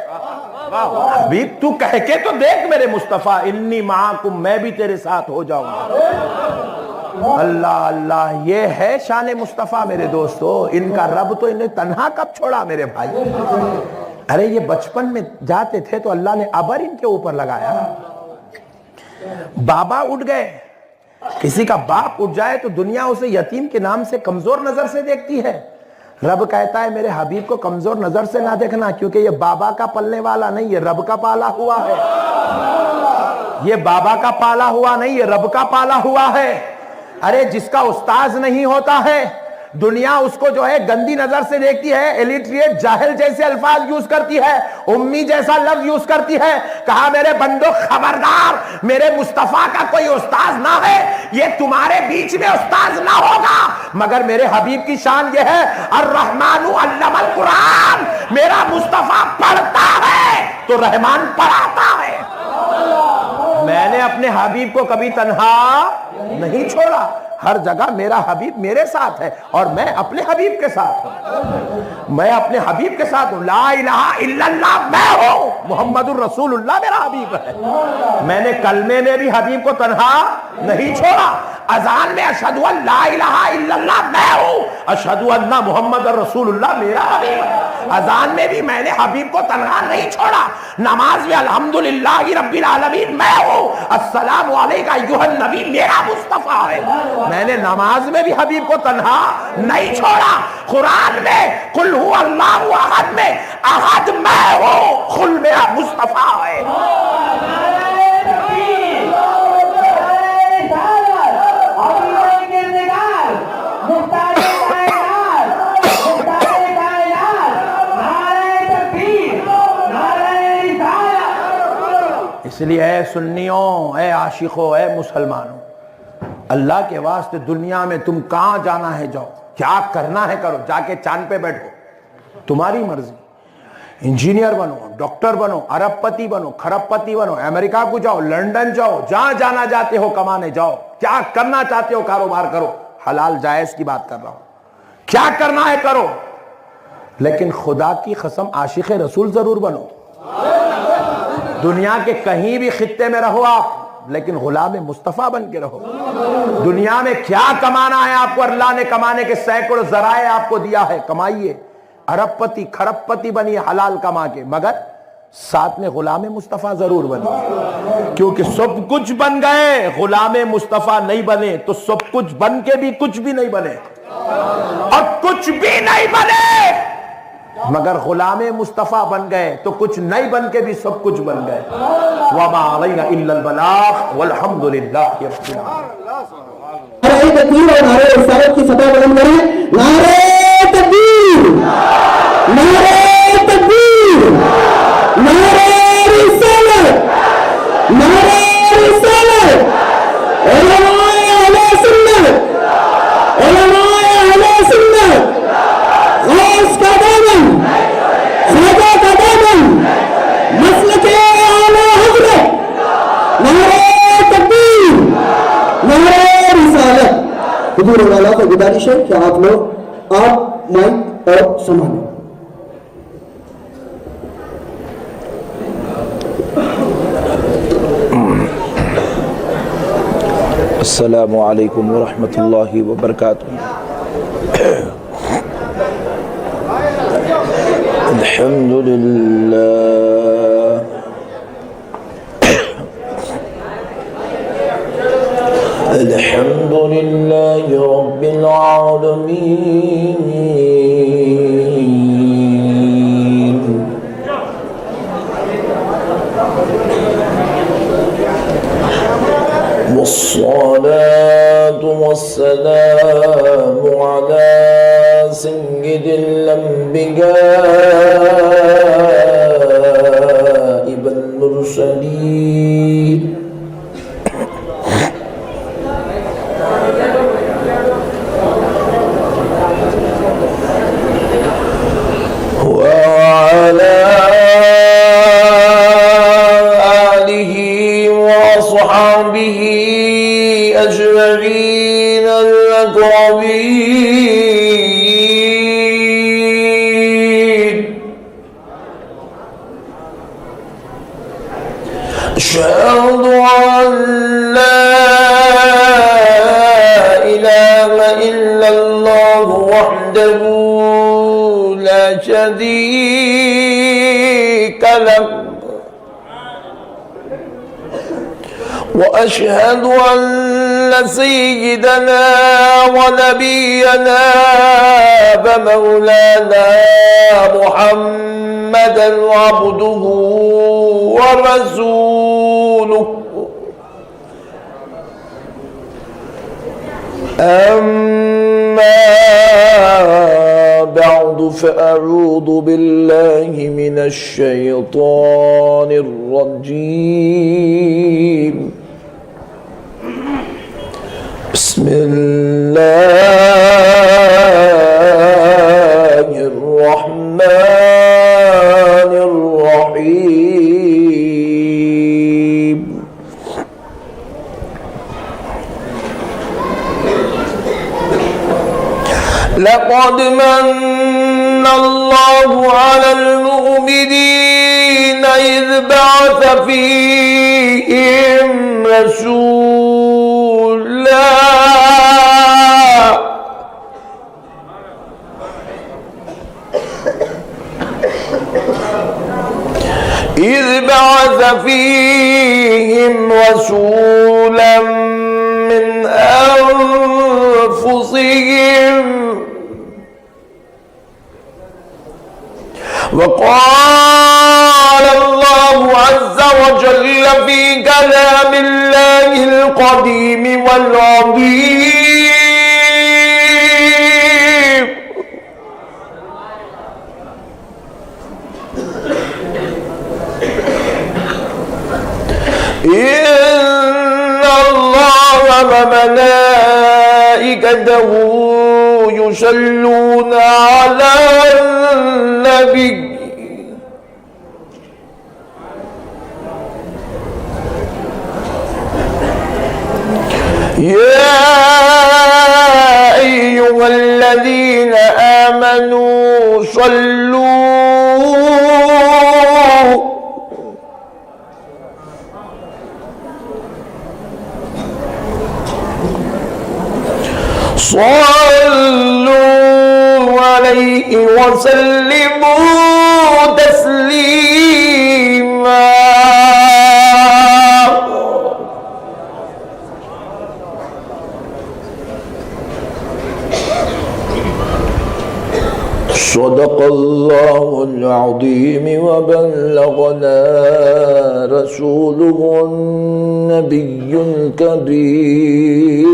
حبیب تو کہہ کے تو دیکھ میرے مصطفیٰ، انی معاکم، میں بھی تیرے ساتھ ہو جاؤں گا۔ اللہ اللہ، یہ ہے شان مصطفیٰ میرے دوستو۔ ان کا رب تو انہیں تنہا کب چھوڑا میرے بھائی؟ ارے یہ بچپن میں جاتے تھے تو اللہ نے ابر ان کے اوپر لگایا، بابا اٹھ گئے، کسی کا باپ اٹھ جائے تو دنیا اسے یتیم کے نام سے کمزور نظر سے دیکھتی ہے۔ رب کہتا ہے میرے حبیب کو کمزور نظر سے نہ دیکھنا، کیونکہ یہ بابا کا پلنے والا نہیں، یہ رب کا پالا ہوا ہے۔ یہ بابا کا پالا ہوا نہیں، یہ رب کا پالا ہوا ہے۔ ارے جس کا استاذ نہیں ہوتا ہے، دنیا اس کو جو ہے گندی نظر سے دیکھتی ہے، ایلیٹریٹ جاہل جیسے الفاظ یوز کرتی ہے، امی جیسا لفظ یوز کرتی ہے۔ کہا میرے بندو خبردار، میرے مصطفیٰ کا کوئی استاذ نہ ہے، یہ تمہارے بیچ میں استاذ نہ ہوگا، مگر میرے حبیب کی شان یہ ہے الرحمن علم القرآن، میرا مصطفیٰ پڑھتا ہے تو رحمان پڑھاتا ہے۔ میں نے اپنے حبیب کو کبھی تنہا نہیں چھوڑا، ہر جگہ میرا حبیب میرے ساتھ ہے اور میں اپنے حبیب کے ساتھ ہوں، میں اپنے حبیب کے ساتھ ہوں۔ لا الہ الا اللہ میں ہوں، محمد الرسول اللہ میرا حبیب ہے۔ میں نے کلمے میں بھی حبیب کو تنہا نہیں چھوڑا، اذان میں اشہد ان لا الہ الا اللہ میں ہوں، اشہد ان محمد الرسول اللہ میرا حبیب ہے۔ اذان میں بھی میں نے حبیب کو تنہا نہیں چھوڑا، نماز میں الحمدللہ رب العالمین میں ہوں، السلام علیکہ ایھا النبی میرا مصطفیٰ ہے۔ میں نے نماز میں بھی حبیب کو تنہا نہیں چھوڑا، قرآن میں قل هو اللہ احد میں احد میں ہوں، قل میرا مصطفیٰ ہے۔ اس لیے اے سنیوں، اے عاشقوں، اے مسلمانوں، اللہ کے واسطے دنیا میں تم کہاں جانا ہے جاؤ، کیا کرنا ہے کرو، جا کے چاند پہ بیٹھو، تمہاری مرضی، انجینئر بنو، ڈاکٹر بنو، ارب پتی بنو، کھرب پتی بنو، امریکہ کو جاؤ، لنڈن جاؤ، جہاں جانا چاہتے ہو کمانے جاؤ، کیا کرنا چاہتے ہو کاروبار کرو، حلال جائز کی بات کر رہا ہوں، کیا کرنا ہے کرو، لیکن خدا کی قسم عاشق رسول ضرور بنو۔ دنیا کے کہیں بھی خطے میں رہو آپ، لیکن غلام مصطفیٰ بن کے رہو۔ دنیا میں کیا کمانا ہے آپ کو، اللہ نے کمانے کے سینکڑوں ذرائع آپ کو دیا ہے، کمائیے، ارب پتی کھرب پتی بنیے حلال کما کے، مگر ساتھ میں غلام مصطفیٰ ضرور بنیے، کیونکہ سب کچھ بن گئے، غلام مصطفیٰ نہیں بنے تو سب کچھ بن کے بھی کچھ بھی نہیں بنے، اور کچھ بھی نہیں بنے مگر غلام مصطفیٰ بن گئے تو کچھ نہیں بن کے بھی سب کچھ بن گئے۔ وما علینا الا البلاغ والحمد للہ رب العالمین۔ نعرہ تکبیر اور نعرہ رسالت کی فتح بلند کریں، نعرہ تکبیر، نعرہ تکبیر، نعرہ رسالت، نعرہ رسالت، علماء اہل سنت، علماء اہل سنت، غوث کا دامن، خواجہ کا دامن، مسلک اعلیٰ حضرت، نعرہ تکبیر، نعرہ رسالت۔ حضور والا کو گزارش ہے کہ آپ لوگ آپ مائک اور سنبھالیں۔ السلام علیکم ورحمۃ اللہ وبرکاتہ. الحمد للہ الحمد للہ رب العالمین والصلاة والسلام على سيد الأنبياء والمرسلين وعلى آله وأصحابه أجمعين الأكرمين. أشهد أن لا إله إلا الله وحده لا شريك له وأشهد أن سيدنا ونبينا ومولانا محمدا عبده ورسوله. أما بعد فأعوذ بالله من الشيطان الرجيم. بسم الله الرحمن الرحيم. لقد من الله على المؤمنين إذ بعث فيهم رسولا من أنفسهم وقال الله عز وجل في كلام الله القديم والعظيم: إن الله وملائكته يصلون على النبي يا أيها الذين آمنوا صلوا عليه وسلموا تسليما. صدق الله العظيم وبلغنا رسوله النبي الكريم،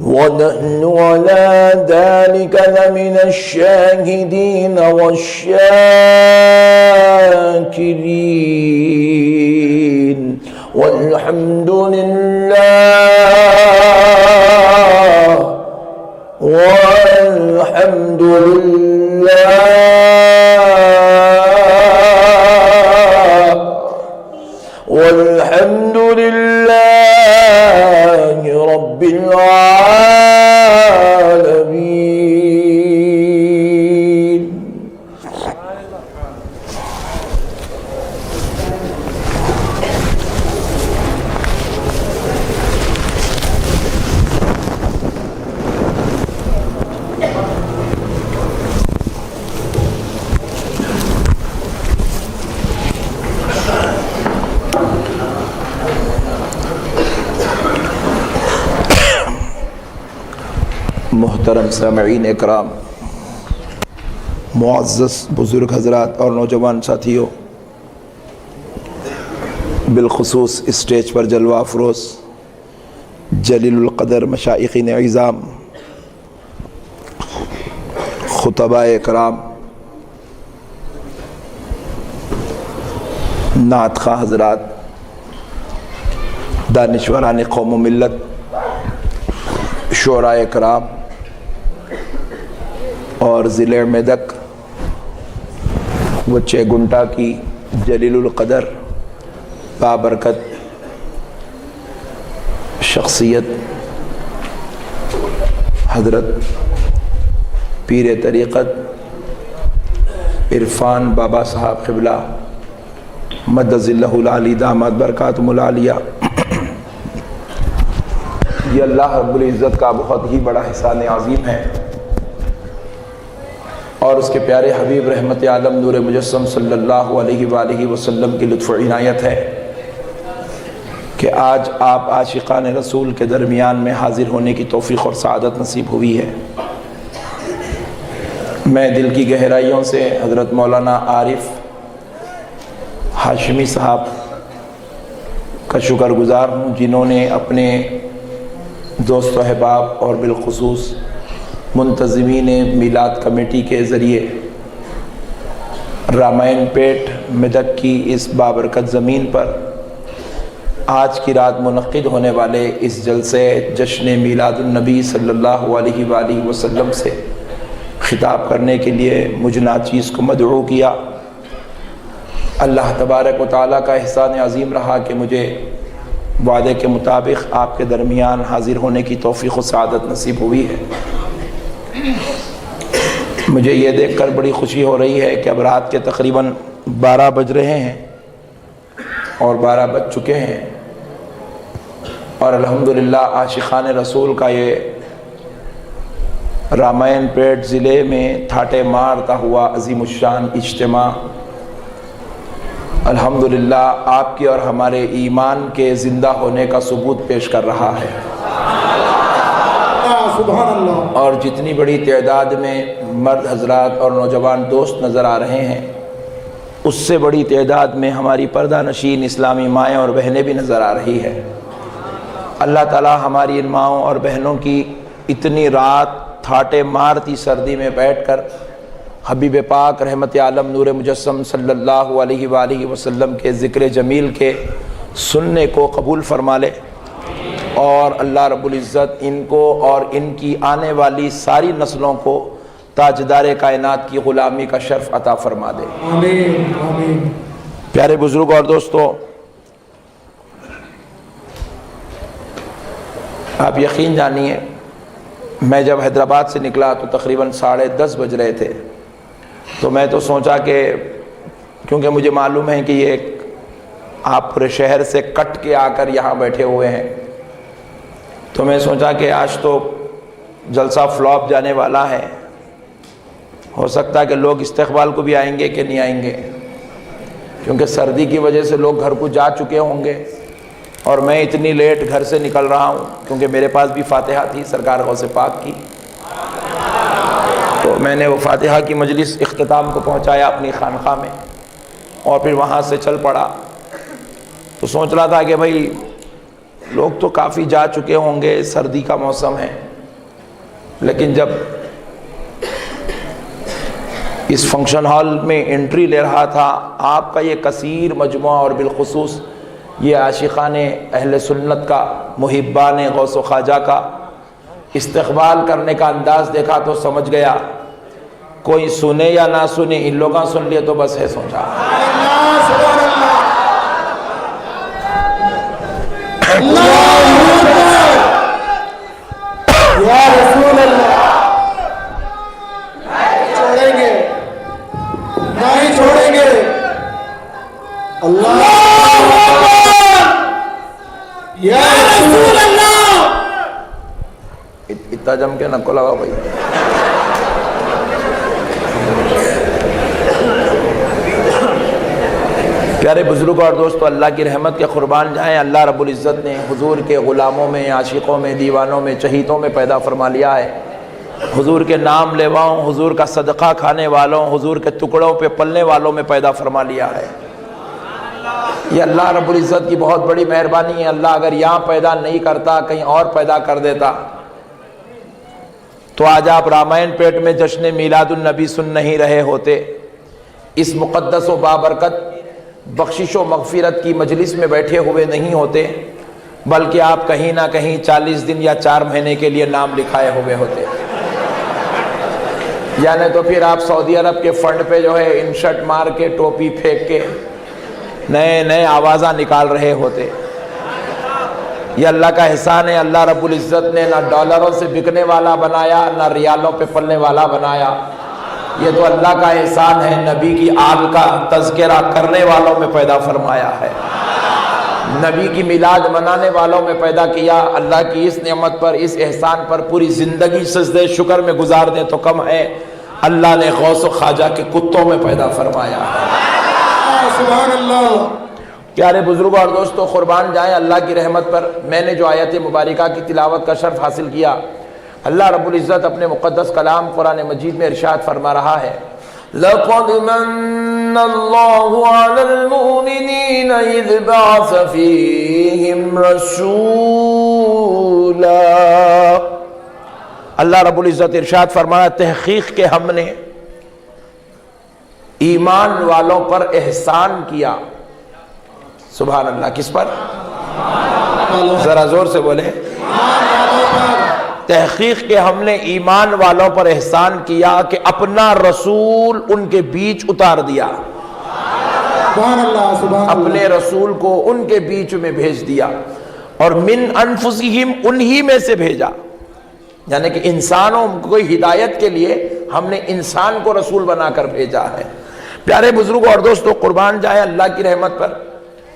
ونحن على ذلك لمن الشاهدين والشاكرين، والحمد لله والحمد لله والحمد لله رب العالمين. محترم سامعین اکرام، معزز بزرگ حضرات اور نوجوان ساتھیوں، بالخصوص اسٹیج پر جلوہ افروز جلیل القدر مشائخین اعظام، خطباء اکرام، نعت خواں حضرات، دانشوران قوم و ملت، شعراء اکرام اور ضلع میدک و چھ گنٹا کی جلیل القدر بابرکت شخصیت حضرت پیر طریقت عرفان بابا صاحب قبلہ مدد اللہ العالی دامت برکاتہم العالیہ، یہ اللہ رب العزت کا بہت ہی بڑا احسان عظیم ہے، اور اس کے پیارے حبیب رحمت عالم نور مجسم صلی اللہ علیہ وآلہ وسلم کی لطف و عنایت ہے کہ آج آپ عاشقان رسول کے درمیان میں حاضر ہونے کی توفیق اور سعادت نصیب ہوئی ہے۔ میں دل کی گہرائیوں سے حضرت مولانا عارف ہاشمی صاحب کا شکر گزار ہوں، جنہوں نے اپنے دوست و احباب اور بالخصوص منتظمین میلاد کمیٹی کے ذریعے رامائن پیٹ میدک کی اس بابرکت زمین پر آج کی رات منعقد ہونے والے اس جلسے جشن میلاد النبی صلی اللہ علیہ وآلہ وسلم سے خطاب کرنے کے لیے مجھ ناچیز کو مدعو کیا۔ اللہ تبارک و تعالیٰ کا احسان عظیم رہا کہ مجھے وعدے کے مطابق آپ کے درمیان حاضر ہونے کی توفیق و سعادت نصیب ہوئی ہے۔ مجھے یہ دیکھ کر بڑی خوشی ہو رہی ہے کہ اب رات کے تقریباً 12 بج رہے ہیں اور 12 بج چکے ہیں، اور الحمدللہ عاشقان رسول کا یہ رامائن پیٹ ضلع میں تھاٹے مارتا ہوا عظیم الشان اجتماع الحمدللہ آپ کی اور ہمارے ایمان کے زندہ ہونے کا ثبوت پیش کر رہا ہے، سبحان اللہ۔ اور جتنی بڑی تعداد میں مرد حضرات اور نوجوان دوست نظر آ رہے ہیں، اس سے بڑی تعداد میں ہماری پردہ نشین اسلامی مائیں اور بہنیں بھی نظر آ رہی ہے۔ اللہ تعالی ہماری ان ماؤں اور بہنوں کی اتنی رات تھاٹے مارتی سردی میں بیٹھ کر حبیب پاک رحمت عالم نور مجسم صلی اللہ علیہ وآلہ وسلم کے ذکر جمیل کے سننے کو قبول فرما لے، اور اللہ رب العزت ان کو اور ان کی آنے والی ساری نسلوں کو تاجدار کائنات کی غلامی کا شرف عطا فرما دے، آمین آمین۔ پیارے بزرگ اور دوستو، آپ یقین جانیے میں جب حیدرآباد سے نکلا تو تقریباً 10:30 بج رہے تھے، تو میں تو سوچا کہ کیونکہ مجھے معلوم ہے کہ یہ آپ پورے شہر سے کٹ کے آ کر یہاں بیٹھے ہوئے ہیں، تو میں سوچا کہ آج تو جلسہ فلاپ جانے والا ہے، ہو سکتا ہے کہ لوگ استقبال کو بھی آئیں گے کہ نہیں آئیں گے، کیونکہ سردی کی وجہ سے لوگ گھر کو جا چکے ہوں گے، اور میں اتنی لیٹ گھر سے نکل رہا ہوں کیونکہ میرے پاس بھی فاتحہ تھی سرکار غوث پاک کی، تو میں نے وہ فاتحہ کی مجلس اختتام کو پہنچایا اپنی خانقاہ میں، اور پھر وہاں سے چل پڑا۔ تو سوچ رہا تھا کہ بھائی لوگ تو کافی جا چکے ہوں گے، سردی کا موسم ہے، لیکن جب اس فنکشن ہال میں انٹری لے رہا تھا، آپ کا یہ کثیر مجموعہ اور بالخصوص یہ عاشقان اہل سنت کا، محبان غوث و خواجہ کا استقبال کرنے کا انداز دیکھا تو سمجھ گیا کوئی سنے یا نہ سنے، ان لوگاں سن لیے تو بس ہے، سوچا یا رسول اللہ، چھوڑیں گے نہیں چھوڑیں گے، اللہ یا رسول اللہ۔ اتنا جم کے نہ کو لگا بھائی۔ پیارے بزرگ اور دوستو، اللہ کی رحمت کے قربان جائیں، اللہ رب العزت نے حضور کے غلاموں میں، عاشقوں میں، دیوانوں میں، چہیتوں میں پیدا فرما لیا ہے، حضور کے نام لیواؤں، حضور کا صدقہ کھانے والوں، حضور کے ٹکڑوں پہ پلنے والوں میں پیدا فرما لیا ہے۔ یہ اللہ رب العزت کی بہت بڑی مہربانی ہے۔ اللہ اگر یہاں پیدا نہیں کرتا، کہیں اور پیدا کر دیتا تو آج آپ رامائن پیٹ میں جشن میلاد النبی سن نہیں رہے ہوتے، اس مقدس و بابرکت بخشش و مغفرت کی مجلس میں بیٹھے ہوئے نہیں ہوتے، بلکہ آپ کہیں نہ کہیں 40 دن یا 4 مہینے کے لیے نام لکھائے ہوئے ہوتے، یعنی تو پھر آپ سعودی عرب کے فنڈ پہ جو ہے انشرٹ مار کے ٹوپی پھینک کے نئے نئے آوازاں نکال رہے ہوتے۔ یہ اللہ کا احسان ہے، اللہ رب العزت نے نہ ڈالروں سے بکنے والا بنایا، نہ ریالوں پہ پلنے والا بنایا۔ یہ تو اللہ کا احسان ہے، نبی کی آل کا تذکرہ کرنے والوں میں پیدا فرمایا ہے، نبی کی میلاد منانے والوں میں پیدا کیا۔ اللہ کی اس نعمت پر، اس احسان پر پوری زندگی سجدے شکر میں گزار دیں تو کم ہے۔ اللہ نے غوث و خواجہ کے کتوں میں پیدا فرمایا ہے۔ سبحان اللہ۔ پیارے بزرگوں اور دوستوں، قربان جائیں اللہ کی رحمت پر، میں نے جو آیت مبارکہ کی تلاوت کا شرف حاصل کیا، اللہ رب العزت اپنے مقدس کلام قرآن مجید میں ارشاد فرما رہا ہے، لَقَدْ مَنَّ اللَّهُ عَلَى الْمُؤْمِنِينَ إِذْ بَعَثَ فِيهِمْ رَسُولًا۔ اللہ رب العزت ارشاد فرمایا، تحقیق کہ ہم نے ایمان والوں پر احسان کیا۔ سبحان اللہ، کس پر؟ ذرا زور سے بولے۔ تحقیق کہ ہم نے ایمان والوں پر احسان کیا کہ اپنا رسول ان کے بیچ اتار دیا، سبحان اللہ، سبحان اللہ۔ اپنے رسول کو ان کے بیچ میں بھیج دیا، اور من انفسہم، انہی میں سے بھیجا، یعنی کہ انسانوں کو ہدایت کے لیے ہم نے انسان کو رسول بنا کر بھیجا ہے۔ پیارے بزرگوں اور دوستوں، قربان جائے اللہ کی رحمت پر،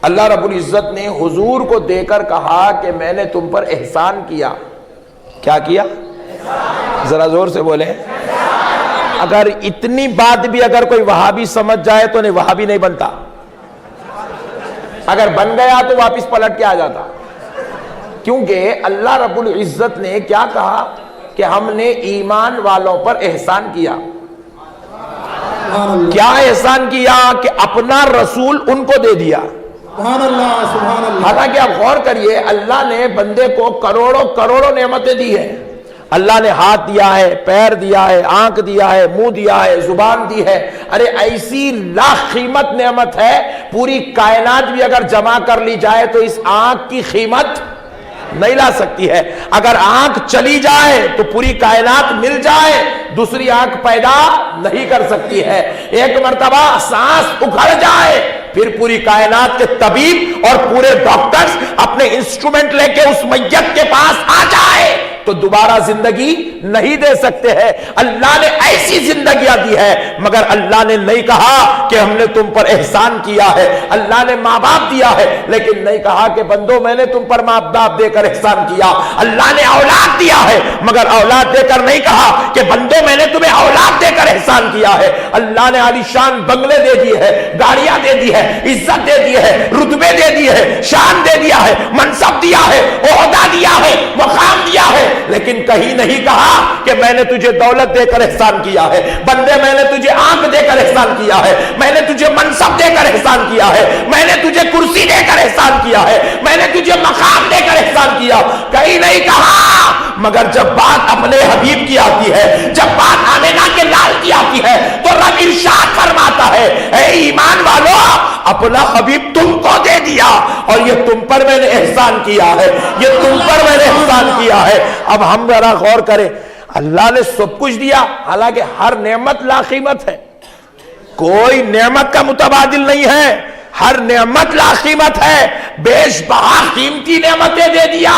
اللہ رب العزت نے حضور کو دے کر کہا کہ میں نے تم پر احسان کیا۔ کیا کیا؟ ذرا زور سے بولیں۔ اگر اتنی بات بھی اگر کوئی وہابی سمجھ جائے تو نہیں، وہابی نہیں بنتا، اگر بن گیا تو واپس پلٹ کے آ جاتا، کیونکہ اللہ رب العزت نے کیا کہا کہ ہم نے ایمان والوں پر احسان کیا۔ کیا احسان کیا؟ کہ اپنا رسول ان کو دے دیا۔ سبحان اللہ، سبحان اللہ۔ حالانکہ آپ غور کریے، اللہ نے بندے کو کروڑوں کروڑوں نعمتیں دی ہیں۔ اللہ نے ہاتھ دیا ہے، پیر دیا ہے، آنکھ دیا ہے، منہ دیا ہے، زبان دی ہے۔ ارے ایسی لاکھ قیمت نعمت ہے، پوری کائنات بھی اگر جمع کر لی جائے تو اس آنکھ کی قیمت نہیں لا سکتی ہے۔ اگر آنکھ چلی جائے تو پوری کائنات مل جائے، دوسری آنکھ پیدا نہیں کر سکتی ہے۔ ایک مرتبہ سانس اکھڑ جائے، پھر پوری کائنات کے طبیب اور پورے ڈاکٹرز اپنے انسٹرومنٹ لے کے اس میت کے پاس آ جائے تو دوبارہ زندگی نہیں دے سکتے ہیں۔ اللہ نے ایسی زندگیاں دی ہے، مگر اللہ نے نہیں کہا کہ ہم نے تم پر احسان کیا ہے۔ اللہ نے ماں باپ دیا ہے، لیکن نہیں کہا کہ بندو میں نے تم پر ماں باپ دے کر احسان کیا۔ اللہ نے اولاد دیا ہے، مگر اولاد دے کر نہیں کہا کہ بندو میں نے تمہیں اولاد دے کر احسان کیا ہے۔ اللہ نے عالیشان بنگلے دے دیے ہے، گاڑیاں دے دی ہے، عزت دے دی ہے، رتبے دے دیے ہے، شان دے دیا ہے، منصب دیا ہے، عہدہ دیا ہے، مقام دیا ہے، لیکن کہیں نہیں کہا کہ میں نے تجھے دولت دے کر احسان کیا ہے۔ بندے میں نے تجھے آنکھ دے کر احسان کیا ہے، میں نے تجھے منصب دے کر احسان کیا ہے، میں نے تجھے کرسی دے کر احسان کیا ہے، میں نے تجھے مقام دے کر احسان کیا، کہیں نہیں کہا۔ مگر جب بات اپنے حبیب کی آتی ہے، جب بات آمینہ کے لال کی آتی ہے تو رب ارشاد فرماتا ہے، اے ایمان والو، اپنا حبیب تم کو دے دیا اور یہ تم پر میں نے احسان کیا ہے، یہ تم پر میں نے احسان کیا ہے۔ اب ہم ذرا غور کریں، اللہ نے سب کچھ دیا، حالانکہ ہر نعمت لا قیمت ہے، کوئی نعمت کا متبادل نہیں ہے، ہر نعمت لا قیمت ہے، بیش بہا قیمتی نعمتیں دے دیا،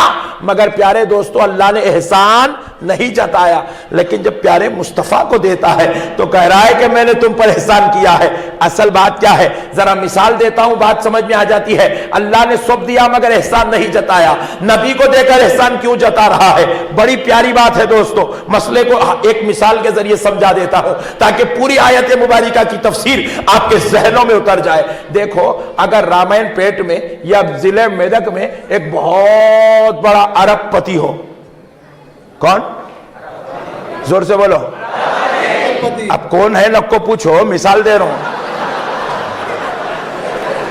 مگر پیارے دوستو اللہ نے احسان نہیں جتایا۔ لیکن جب پیارے مصطفیٰ کو دیتا ہے تو کہہ رہا ہے کہ میں نے تم پر احسان کیا ہے۔ اصل بات کیا ہے؟ ذرا مثال دیتا ہوں، بات سمجھ میں آ جاتی ہے۔ اللہ نے سب دیا مگر احسان نہیں جتایا، نبی کو دے کر احسان کیوں جتا رہا ہے؟ بڑی پیاری بات ہے دوستو، مسئلے کو ایک مثال کے ذریعے سمجھا دیتا ہوں تاکہ پوری آیت مبارکہ کی تفسیر آپ کے ذہنوں میں اتر جائے۔ دیکھو، اگر رامائن پیٹ میں یا ضلع میدک میں ایک بہت بڑا ارب پتی ہو، کون؟ زور سے بولو. اب کون ہے نک کو پوچھو, مثال دے رہا ہوں.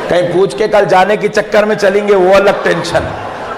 کہیں پوچھ کے کل جانے کی چکر میں چلیں گے وہ الگ ٹینشن.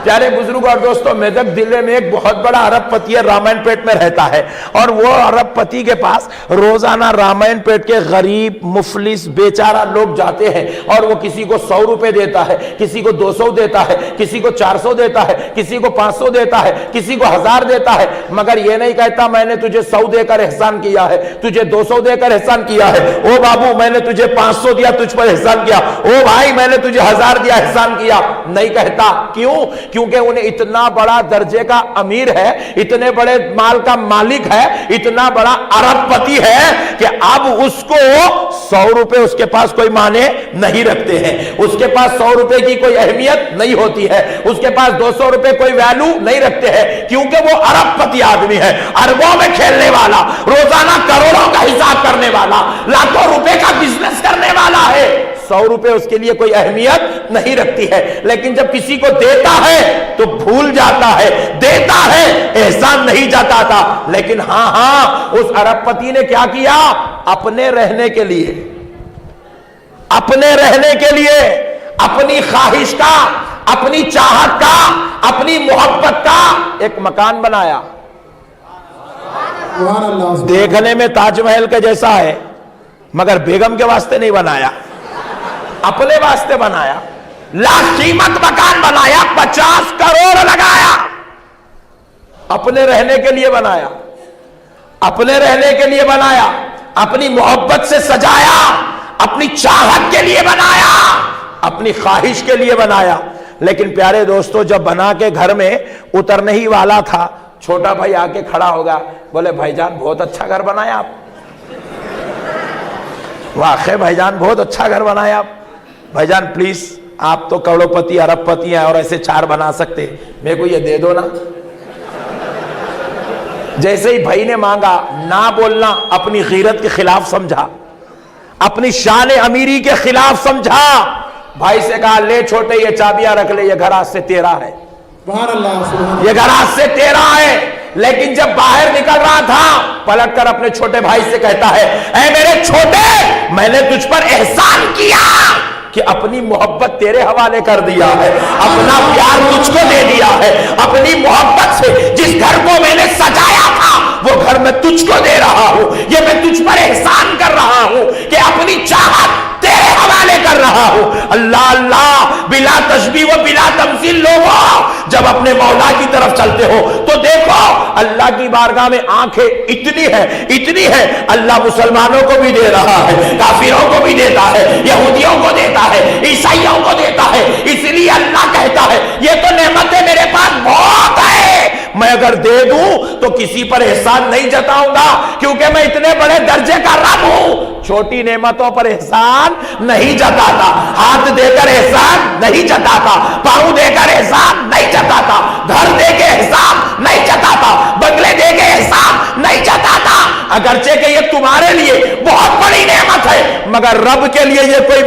پیارے بزرگ اور دوستوں, میدک ضلع میں ایک بہت بڑا ارب پتی ہے, رامائن پیٹ میں رہتا ہے, اور وہ ارب پتی کے پاس روزانہ رامائن پیٹ کے غریب مفلس بیچارہ لوگ جاتے ہیں, اور وہ کسی کو 100 روپے دیتا ہے, کسی کو 200 دیتا ہے, کسی کو 400 دیتا ہے, کسی کو 500 دیتا ہے, کسی کو 1000 دیتا ہے, مگر یہ نہیں کہتا میں نے تجھے 100 دے کر احسان کیا ہے, تجھے 200 دے کر احسان کیا ہے, او بابو میں نے تجھے 500 دیا تجھ پر احسان کیا, او بھائی میں نے تجھے 1000 دیا احسان کیا. نہیں کہتا. کیوں؟ کیونکہ انہیں اتنا بڑا درجے کا امیر ہے, اتنے بڑے مال کا مالک ہے, اتنا بڑا ارب پتی ہے کہ اب اس کو 100 روپے اس کے پاس کوئی معنی نہیں رکھتے ہیں, اس کے پاس 100 روپے کی کوئی اہمیت نہیں ہوتی ہے, اس کے پاس 200 روپے کوئی ویلو نہیں رکھتے ہیں, کیونکہ وہ ارب پتی آدمی ہے, اربوں میں کھیلنے والا, روزانہ کروڑوں کا حساب کرنے والا, لاکھوں روپے کا بزنس کرنے والا ہے. 100 روپے اس کے لیے کوئی اہمیت نہیں رکھتی ہے. لیکن جب کسی کو دیتا ہے تو بھول جاتا ہے, دیتا ہے احسان نہیں جاتا تھا. لیکن ہاں اس ارب پتی نے کیا کیا؟ اپنے رہنے کے لیے, اپنے رہنے کے لیے اپنی خواہش کا, اپنی چاہت کا, اپنی محبت کا ایک مکان بنایا. دیکھنے میں تاج محل کے جیسا ہے, مگر بیگم کے واسطے نہیں بنایا, اپنے واسطے بنایا. لاکھ قیمت مکان بنایا, 50 کروڑ لگایا, اپنے رہنے کے لیے بنایا, اپنے رہنے کے لیے بنایا, اپنی محبت سے سجایا, اپنی چاہت کے لیے بنایا, اپنی خواہش کے لیے بنایا. لیکن پیارے دوستو, جب بنا کے گھر میں اترنے ہی والا تھا, چھوٹا بھائی آ کے کھڑا ہوگا, بولے بھائی جان بہت اچھا گھر بنایا آپ. واقعی بھائی جان بہت اچھا گھر بنایا آپ. بھائی جان پلیز, آپ تو کروڑ پتی ارب پتی ہیں اور ایسے 4 بنا سکتے, میرے کو یہ دے دو نا. جیسے ہی بھائی نے مانگا, نہ بولنا اپنی غیرت کے خلاف سمجھا, اپنی شان امیری کے خلاف سمجھا. بھائی سے کہا لے چھوٹے یہ چابیاں رکھ لے, یہ گھر آج سے تیرا ہے, یہ گھر آج سے تیرا ہے. لیکن جب باہر نکل رہا تھا, پلٹ کر اپنے چھوٹے بھائی سے کہتا ہے, اے میرے چھوٹے, میں نے تجھ پر احسان کیا کہ اپنی محبت تیرے حوالے کر دیا ہے, اپنا پیار تجھ کو دے دیا ہے, اپنی محبت سے جس گھر کو میں نے سجایا تھا وہ گھر میں تجھ کو دے رہا ہوں. یہ میں تجھ پر احسان کر رہا ہوں کہ اپنی چاہت تیرے حوالے کر رہا ہوں. اللہ اللہ, بلا تشبیہ و بلا تمثیل لوگوں, جب اپنے مولا کی طرف چلتے ہو تو دیکھو اللہ کی بارگاہ میں آنکھیں اتنی ہے, اللہ مسلمانوں کو بھی دے رہا ہے, کافروں کو بھی دیتا ہے, یہودیوں کو دیتا ہے, عیسائیوں کو دیتا ہے. اس لیے اللہ کہتا ہے یہ تو نعمتیں میرے پاس بہت ہے, میں اگر دے دوں تو کسی پر احسان نہیں جتاؤں گا, کیونکہ میں اتنے بڑے درجے کا رب ہوں. چھوٹی نعمتوں پر احسان نہیں جتاتا, ہاتھ دے کر احسان نہیں جتاتا, پاؤں دے کر احسان نہیں جتاتا, گھر دے کے احسان نہیں جتاتا, بنگلے دے کے احسان نہیں جتاتا. اگرچہ کہ یہ تمہارے لیے بہت بڑی نعمت ہے, مگر رب کے لیے یہ کوئی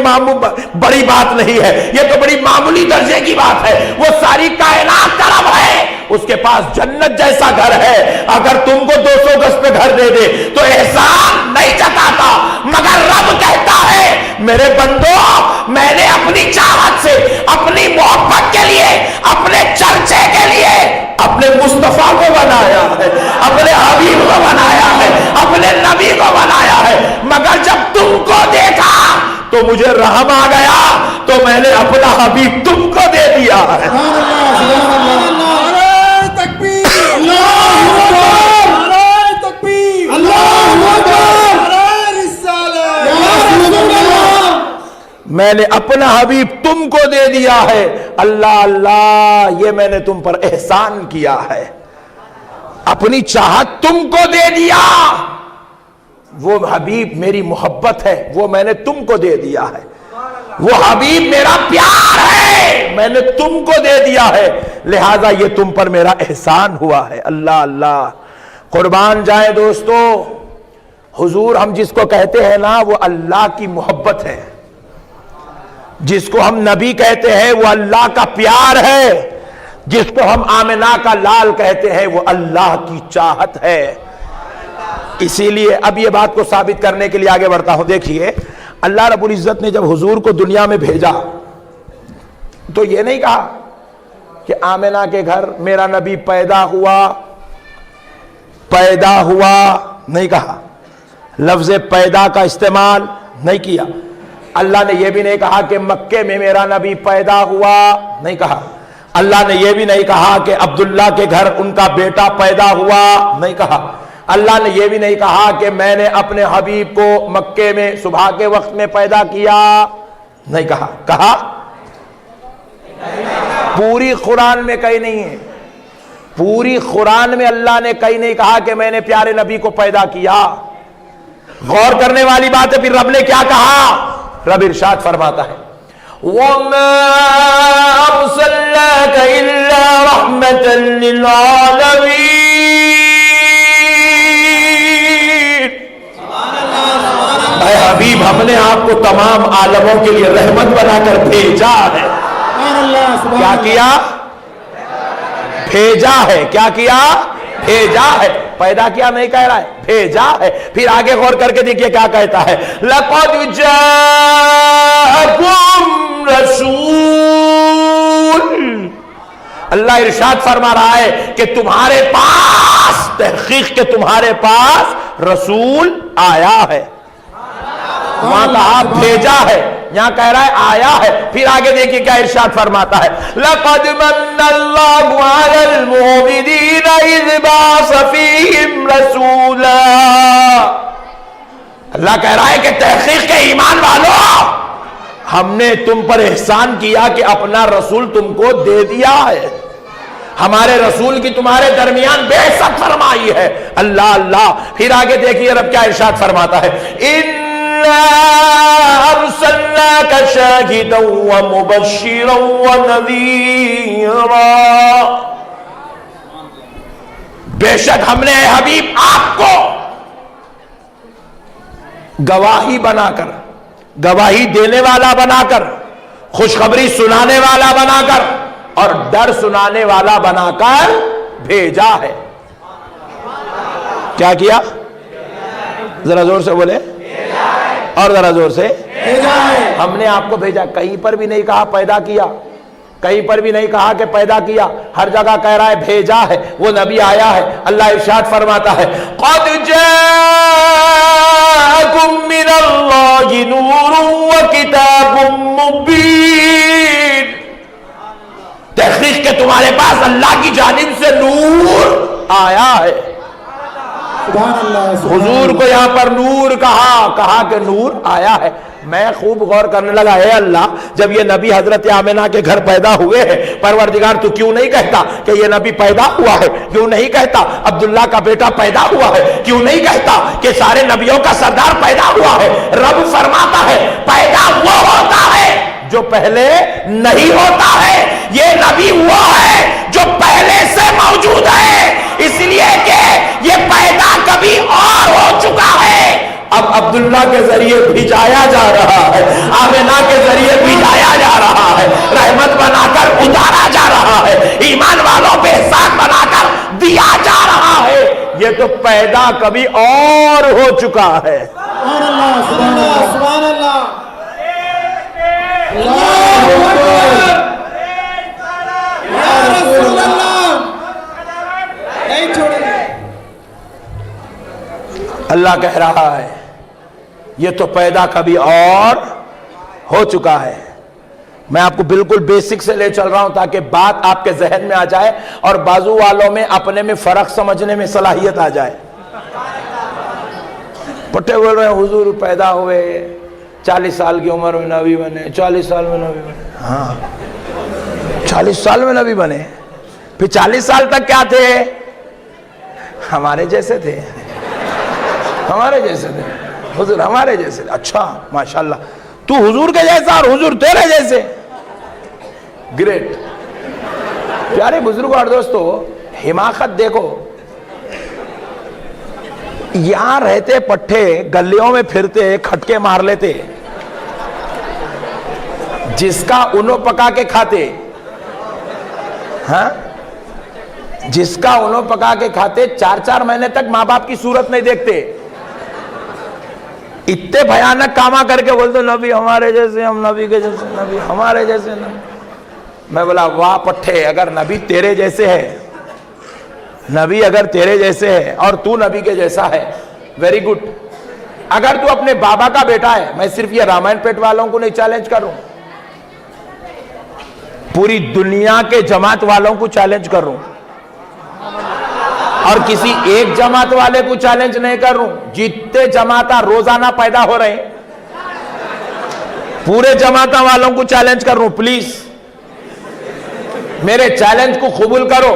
بڑی بات نہیں ہے, یہ تو بڑی معمولی درجے کی بات ہے. وہ ساری کائنات کا رب ہے, اس کے پاس جنت جیسا گھر ہے. اگر تم کو 200 گز پہ گھر دے دے تو احسان نہیں جتاتا, مگر رب کہتا ہے میرے بندو, میں نے اپنی چاہت سے, اپنی محبت کے لیے, اپنے چرچے کے لیے اپنے مصطفیٰ کو بنایا ہے, اپنے حبیب کو بنایا ہے, اپنے نبی کو بنایا ہے. مگر جب تم کو دیکھا تو مجھے رحم آ گیا, تو میں نے اپنا حبیب تم کو دے دیا ہے. میں نے اپنا حبیب تم کو دے دیا ہے. اللہ اللہ, یہ میں نے تم پر احسان کیا ہے, اپنی چاہت تم کو دے دیا. وہ حبیب میری محبت ہے, وہ میں نے تم کو دے دیا ہے. وہ حبیب میرا پیار ہے, میں نے تم کو دے دیا ہے, لہذا یہ تم پر میرا احسان ہوا ہے. اللہ اللہ, قربان جائیں دوستو, حضور ہم جس کو کہتے ہیں نا وہ اللہ کی محبت ہے, جس کو ہم نبی کہتے ہیں وہ اللہ کا پیار ہے, جس کو ہم آمنہ کا لال کہتے ہیں وہ اللہ کی چاہت ہے. اسی لیے اب یہ بات کو ثابت کرنے کے لیے آگے بڑھتا ہوں. دیکھیے اللہ رب العزت نے جب حضور کو دنیا میں بھیجا تو یہ نہیں کہا کہ آمنہ کے گھر میرا نبی پیدا ہوا نہیں کہا. لفظ پیدا کا استعمال نہیں کیا. اللہ نے یہ بھی نہیں کہا کہ مکے میں میرا نبی پیدا ہوا نہیں کہا. اللہ نے یہ بھی نہیں کہا کہ عبداللہ کے گھر ان کا بیٹا پیدا ہوا نہیں کہا. اللہ نے یہ بھی نہیں کہا کہ میں نے اپنے حبیب کو مکے میں صبح کے وقت میں پیدا کیا نہیں کہا. کہا پوری قرآن میں کہیں نہیں ہے. پوری قرآن میں اللہ نے کہیں نہیں کہا کہ میں نے پیارے نبی کو پیدا کیا. غور کرنے والی بات ہے. پھر رب نے کیا کہا؟ رب ارشاد فرماتا ہے وَمَا أَرْسَلْنَاكَ إِلَّا رَحْمَةً لِلْعَالَمِينَ. اے حبیب ہم نے آپ کو تمام عالموں کے لیے رحمت بنا کر بھیجا ہے. کیا کیا؟ بھیجا ہے. کیا کیا؟ بھیجا ہے. پیدا کیا نہیں کہہ رہا ہے, بھیجا ہے. پھر آگے غور کر کے دیکھیے کیا کہتا ہے لَقَدْ جَاءَكُمْ رَسُولٌ. اللہ ارشاد فرما رہا ہے کہ تمہارے پاس, تحقیق کہ تمہارے پاس رسول آیا ہے. وہاں کہا بھیجا ہے, یہاں کہہ رہا ہے آیا ہے. پھر آگے دیکھیے کیا ارشاد فرماتا ہے لَقَدْ مَنَّ اللَّهُ عَلَى الْمُؤْمِنِينَ إِذْ بَعَثَ فِيهِمْ رَسُولًا. اللہ کہہ رہا ہے کہ تحقیق کے ایمان والوں ہم نے تم پر احسان کیا کہ اپنا رسول تم کو دے دیا ہے. ہمارے رسول کی تمہارے درمیان بعثت فرمائی ہے. اللہ اللہ. پھر آگے دیکھیے رب کیا ارشاد فرماتا ہے أرسلناك شاهدا ومبشرا ونذيرا. بے شک ہم نے اے حبیب آپ کو گواہی بنا کر, گواہی دینے والا بنا کر, خوشخبری سنانے والا بنا کر اور ڈر سنانے والا بنا کر بھیجا ہے. کیا کیا؟ ذرا زور سے بولے اور ذرا زور سے. ہم نے آپ کو بھیجا. کہیں پر بھی نہیں کہا پیدا کیا, کہیں پر بھی نہیں کہا کہ پیدا کیا. ہر جگہ کہہ رہا ہے بھیجا ہے, وہ نبی آیا ہے. اللہ ارشاد فرماتا ہے قَدْ جَاءَكُم مِّنَ اللَّهِ نُورٌ وَكِتَابٌ مُّبِينٌ. تحقیق کہ تمہارے پاس اللہ کی جانب سے نور آیا ہے. حضور کو یہاں پر نور کہا کہ نور آیا ہے. میں خوب غور کرنے لگا اے اللہ جب یہ نبی حضرت آمنہ کے گھر پیدا ہوئے ہیں پروردگار تو کیوں نہیں کہتا کہ یہ نبی پیدا ہوا ہے؟ کیوں نہیں کہتا عبداللہ کا بیٹا پیدا ہوا ہے؟ کیوں نہیں کہتا کہ سارے نبیوں کا سردار پیدا ہوا ہے؟ رب فرماتا ہے پیدا وہ ہوتا ہے جو پہلے نہیں ہوتا ہے. یہ نبی وہ ہے جو پہلے سے موجود ہے, اس لیے کہ یہ پیدا کبھی اور ہو چکا ہے. اب عبداللہ کے ذریعے بھیجایا جا رہا ہے, آمنہ کے ذریعے بھیجایا جا رہا ہے, رحمت بنا کر اتارا جا رہا ہے, ایمان والوں پہ احسان بنا کر دیا جا رہا ہے. یہ تو پیدا کبھی اور ہو چکا ہے. سبحان اللہ سبحان اللہ سبحان اللہ. اللہ کہہ رہا ہے یہ تو پیدا کبھی اور ہو چکا ہے. میں آپ کو بالکل بیسک سے لے چل رہا ہوں تاکہ بات آپ کے ذہن میں آ جائے اور بازو والوں میں اپنے میں فرق سمجھنے میں صلاحیت آ جائے. پٹھے بول رہے ہیں حضور پیدا ہوئے 40 سال کی عمر میں نبی بنے, 40 سال میں نبی بنے. ہاں 40 سال میں نبی بنے. پھر 40 سال تک کیا تھے؟ ہمارے جیسے تھے, ہمارے جیسے تھے حضور, ہمارے جیسے. اچھا ماشاءاللہ, تو حضور کے جیسا اور حضور تیرے جیسے. گریٹ. پیارے بزرگوں اور دوستو حماقت دیکھو. یہاں رہتے پٹھے گلیوں میں پھرتے کھٹکے مار لیتے, جس کا انہوں پکا کے کھاتے. ہاں جس کا انہوں پکا کے کھاتے 4 مہینے تک ماں باپ کی صورت نہیں دیکھتے. اتنے بھیانک کاما کر کے بولتے نبی ہمارے جیسے, ہم نبی کے جیسے, نبی ہمارے جیسے. میں بولا واہ پٹھے, اگر نبی تیرے جیسے ہے, نبی اگر تیرے جیسے ہے اور تو نبی کے جیسا ہے, ویری گڈ. اگر تو اپنے بابا کا بیٹا ہے, میں صرف یہ رامائن پیٹ والوں کو نہیں چیلنج کر رہا ہوں, پوری دنیا کے جماعت والوں کو چیلنج کر رہا ہوں, اور کسی ایک جماعت والے کو چیلنج نہیں کر رہا ہوں. جتنے جماعتیں روزانہ پیدا ہو رہے ہیں پورے جماعت والوں کو چیلنج کر رہا ہوں, پلیز میرے چیلنج کو قبول کرو.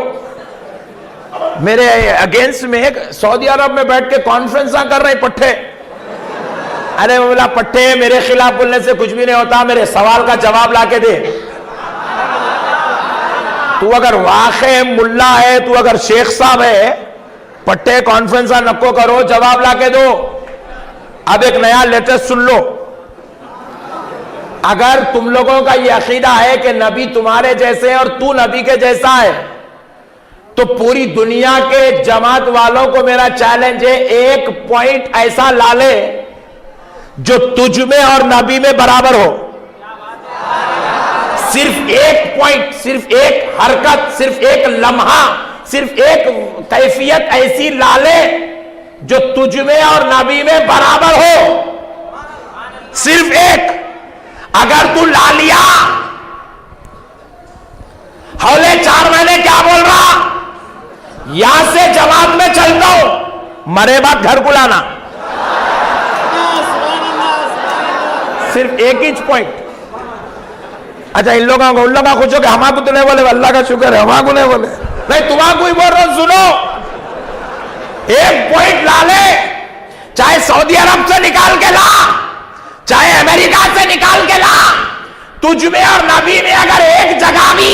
میرے اگینسٹ میں ایک سعودی عرب میں بیٹھ کے کانفرنساں کر رہے پٹھے. ارے بولا پٹھے میرے خلاف بولنے سے کچھ بھی نہیں ہوتا, میرے سوال کا جواب لا کے دے. تو اگر واقع ملا ہے, تو اگر شیخ صاحب ہے, پٹھے کانفرنساں نکو کرو, جواب لا کے دو. اب ایک نیا لیٹسٹ سن لو. اگر تم لوگوں کا یہ عقیدہ ہے کہ نبی تمہارے جیسے اور تو نبی کے جیسا ہے, تو پوری دنیا کے جماعت والوں کو میرا چیلنج ہے, ایک پوائنٹ ایسا لا لے جو تجھ میں اور نبی میں برابر ہو. صرف ایک پوائنٹ, صرف ایک حرکت, صرف ایک لمحہ, صرف ایک کیفیت ایسی لا لے جو تجھ میں اور نبی میں برابر ہو. صرف ایک. اگر تو لا لیا, حولے 4 مہینے کیا بول رہا, یہاں سے جماعت میں چلتا ہوں, مرے بعد گھر کو لانا. صرف ایک انچ پوائنٹ. اچھا ان لوگوں کو, ان لوگوں کو کچھ ہو کہ ہمارا کو تو نہیں بولے, اللہ کا شکر ہے ہمارا کو نہیں بولے. نہیں تمہارا کوئی بول رہا ہوں, سنو. ایک پوائنٹ لا لے, چاہے سعودی عرب سے نکال کے لا, چاہے امریکہ سے نکال کے لا, تجھ میں اور نبی میں اگر ایک جگہ بھی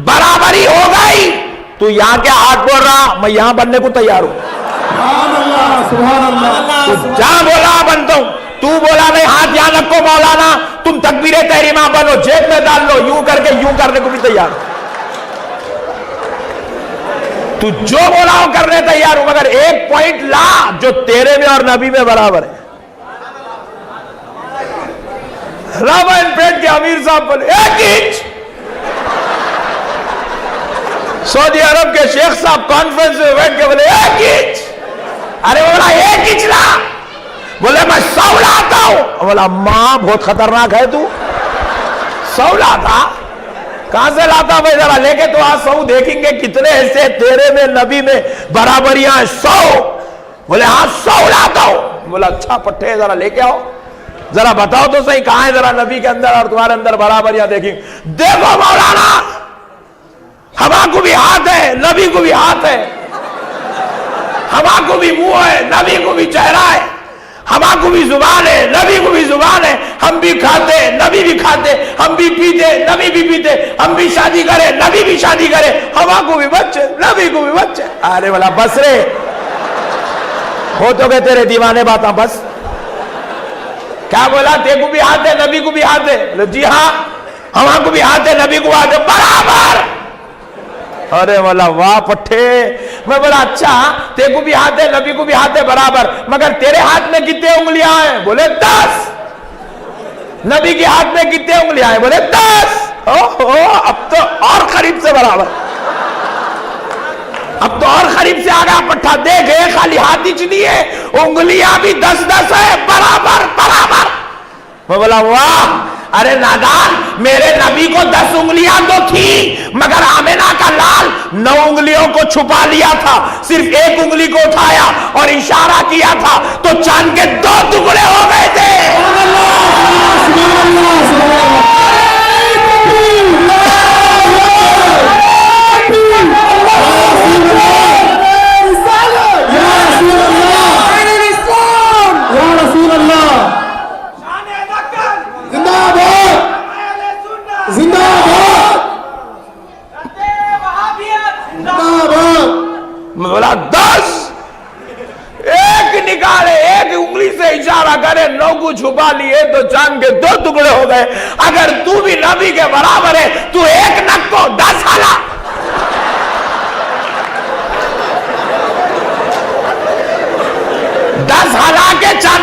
برابری ہو گئی, تو یہاں کیا ہاتھ بول رہا, میں یہاں بننے کو تیار ہوں. سبحان اللہ, سبحان اللہ. تو جہاں بولا بنتا ہوں. تو بولا نہیں ہاتھ یہاں رکھو مولانا, تم تکبیر تحریمہ بنو, جیب میں ڈال لو, یوں کر کے یوں کرنے کو بھی تیار ہوں. تو جو بولا ہوں کرنے تیار ہوں, مگر ایک پوائنٹ لا جو تیرے میں اور نبی میں برابر ہے. رامائن پیٹ کے امیر صاحب بولے ایک انچ. سعودی عرب کے شیخ صاحب کانفرنس میں بیٹھ کے بولے ایک انچ. ارے بولا ایک انچ لا, بولے میں 100 لاتا ہوں. بولا ماں بہت خطرناک ہے تو, 100 لاتا, کہاں سے لاتا بھائی, ذرا لے کے تو 100 دیکھیں گے کتنے ایسے تیرے میں نبی میں برابریاں ہیں. 100. بولے ہاں 100 لاتا ہوں. بولا اچھا پٹھے ذرا لے کے آؤ, ذرا بتاؤ تو صحیح کہاں ہے ذرا نبی کے اندر اور تمہارے اندر برابریاں دیکھیں. دیکھو مولانا, ہما کو بھی ہاتھ ہے, نبی کو بھی ہاتھ ہے, ہما کو بھی منہ ہے, نبی کو بھی چہرہ ہے, ہما کو بھی زبان ہے, نبی کو بھی زبان ہے, ہم بھی کھاتے, نبی بھی کھاتے, ہم بھی پیتے, نبی بھی پیتے, ہم بھی شادی کرے, نبی بھی شادی کرے, ہما کو بھی بچے, نبی کو بھی بچے. ارے والا بس رے, ہو تو گئے تیرے دیوانے باتاں بس. کیا بولا, تیرے کو بھی ہاتھ ہے, نبی کو بھی ہاتھ ہے. جی ہاں, ہما کو بھی ہاتھ ہے, نبی کو ہاتھ ہے, برابر. ارے والا واہ پٹھے. میں بولا اچھا تیرے کو بھی ہاتھ ہے, نبی کو بھی ہاتھ ہے, برابر, مگر تیرے ہاتھ میں کتنے انگلیاں ہیں؟ بولے 10. نبی کے ہاتھ میں کتنے انگلیاں ہیں؟ بولے 10. اب تو اور قریب سے برابر, اب تو اور قریب سے آ گیا پٹھا. دیکھے خالی ہاتھ ہی نہیں ہے, انگلیاں بھی 10 ہے, برابر برابر. میں بولا واہ. ارے نادان, میرے نبی کو 10 انگلیاں تو تھی, مگر آمینہ کا لال 9 انگلیوں کو چھپا لیا تھا, صرف ایک انگلی کو اٹھایا اور اشارہ کیا تھا تو چاند کے 2 ٹکڑے ہو گئے تھے. میں بولا 10. ایک نکالے, ایک انگلی سے اشارہ کرے, 9 کو چھپا لیے تو چاند کے 2 ٹکڑے ہو گئے. اگر تو بھی نبی کے برابر ہے, تو ایک نک کو 10 حالا.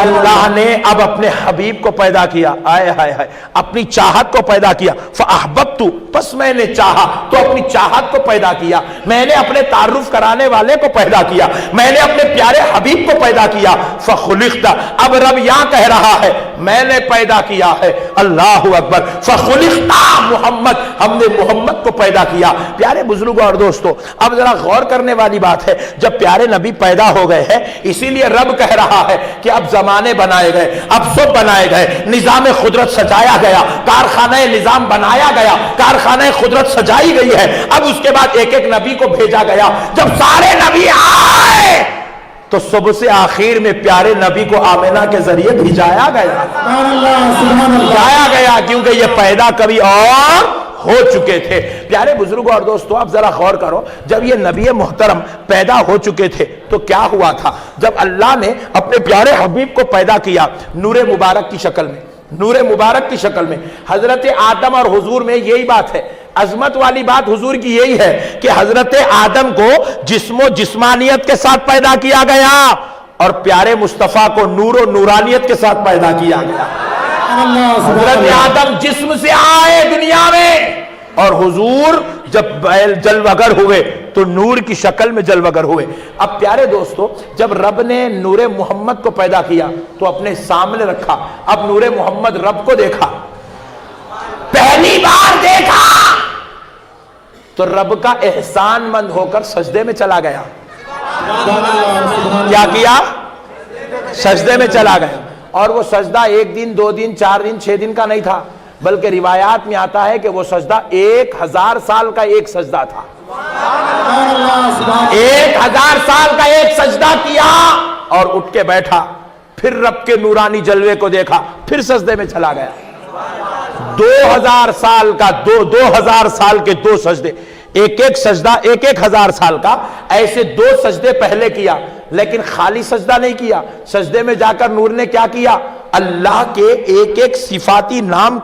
اللہ نے اب اپنے حبیب کو پیدا کیا، آئے ہائے ہائے، اپنی چاہت کو پیدا کیا، فاحببت، پس میں نے چاہا تو اپنی چاہت کو پیدا کیا، میں نے اپنے تعارف کرانے والے کو پیدا کیا، میں نے اپنے پیارے حبیب کو پیدا کیا، فخلقت، اب رب یہاں کہہ رہا ہے میں نے پیدا کیا ہے، اللہ اکبر، فخلقت محمد، ہم نے محمد کو پیدا کیا۔ پیارے بزرگوں اور دوستو، اب ذرا غور کرنے والی بات ہے، جب پیارے نبی پیدا ہو گئے ہیں، اسی لیے رب کہہ رہا ہے کہ اب زمانے بنائے گئے، اب سب بنائے گئے، نظام قدرت سجایا گیا، کارخانہ نظام بنایا گیا، کارخانہ قدرت سجائی گئی ہے، اب اس کے بعد ایک ایک نبی کو بھیجا گیا۔ جب سارے نبی آئے تو صبح سے آخر میں پیارے نبی کو آمنہ کے ذریعے بھیجایا گیا، بھیجایا گیا، کیونکہ یہ پیدا کبھی اور ہو چکے تھے۔ پیارے بزرگوں اور دوستو، اب ذرا غور کرو، جب یہ نبی محترم پیدا ہو چکے تھے تو کیا ہوا تھا؟ جب اللہ نے اپنے پیارے حبیب کو پیدا کیا نور مبارک کی شکل میں، نور مبارک کی شکل میں، حضرت آدم اور حضور میں یہی بات ہے، عظمت والی بات حضور کی یہی ہے کہ حضرت آدم کو جسم و جسمانیت کے ساتھ پیدا کیا گیا اور پیارے مصطفیٰ کو نور و نورانیت کے ساتھ پیدا کیا گیا۔ حضرت آدم جسم سے آئے دنیا میں اور حضور جب جلوگر ہوئے تو نور کی شکل میں جلوگر ہوئے۔ اب پیارے دوستو، جب رب نے نور محمد کو پیدا کیا تو اپنے سامنے رکھا، اب نور محمد رب کو دیکھا، پہلی بار دیکھا تو رب کا احسان مند ہو کر سجدے میں چلا گیا۔ کیا کیا؟ سجدے میں چلا گیا، اور وہ سجدہ ایک دن، دو دن، چار دن، 6 دن کا نہیں تھا، بلکہ روایات میں آتا ہے کہ وہ سجدہ 1000 سال کا ایک سجدہ تھا۔ 1000 سال کا ایک سجدہ کیا اور اٹھ کے بیٹھا، پھر رب کے نورانی جلوے کو دیکھا، پھر سجدے میں چلا گیا۔ 2000 سال کا 2000 سال کے 2 سجدے، ایک ایک سجدہ 1000 سال کا، ایسے 2 سجدے پہلے کیا، لیکن خالی سجدہ نہیں کیا۔ سجدے میں جا کر نور نے کیا کیا؟ اللہ کے ایک ایک صفاتی نام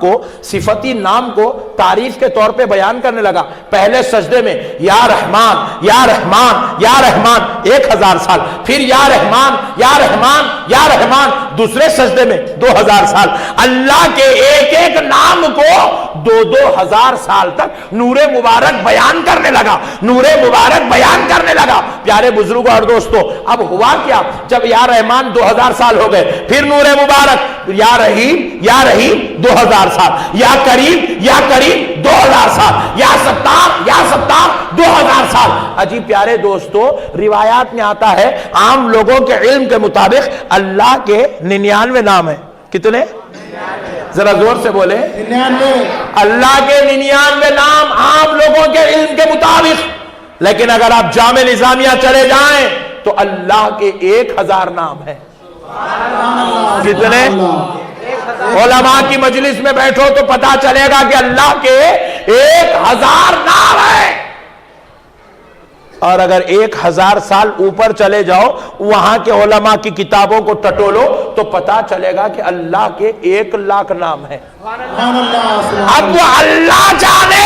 کو تعریف کے طور پہ بیان کرنے لگا۔ پہلے سجدے میں یا رحمان یا رحمان یا رحمان 1000 سال، پھر یا رحمان یا رحمان یا رحمان دوسرے سجدے میں 2000 سال، اللہ کے ایک ایک نام کو 2000 سال تک نور مبارک بیان کرنے لگا، نور مبارک بیان کرنے لگا۔ پیارے بزرگوں اور دوستو، اب ہوا کیا؟ جب یا رحمان 2000 سال ہو گئے، پھر نور مبارک یا رحیم 2000 سال، یا کریم 2000 سال، یا ستار 2000 سال۔ عجیب پیارے دوستو، روایات میں آتا ہے عام لوگوں کے علم کے مطابق اللہ کے 99 نام ہیں۔ کتنے؟ ذرا زور سے بولے۔ 99۔ اللہ کے 99 نام عام لوگوں کے علم کے مطابق، لیکن اگر آپ جامع نظامیہ چلے جائیں تو اللہ کے 1000 نام ہیں۔ کتنے؟ علماء کی مجلس میں بیٹھو تو پتا چلے گا کہ اللہ کے 1000 نام ہیں، اور اگر 1000 سال اوپر چلے جاؤ، وہاں کے علماء کی کتابوں کو ٹٹولو تو پتا چلے گا کہ اللہ کے 1,00,000 نام ہیں۔ اب وہ اللہ جانے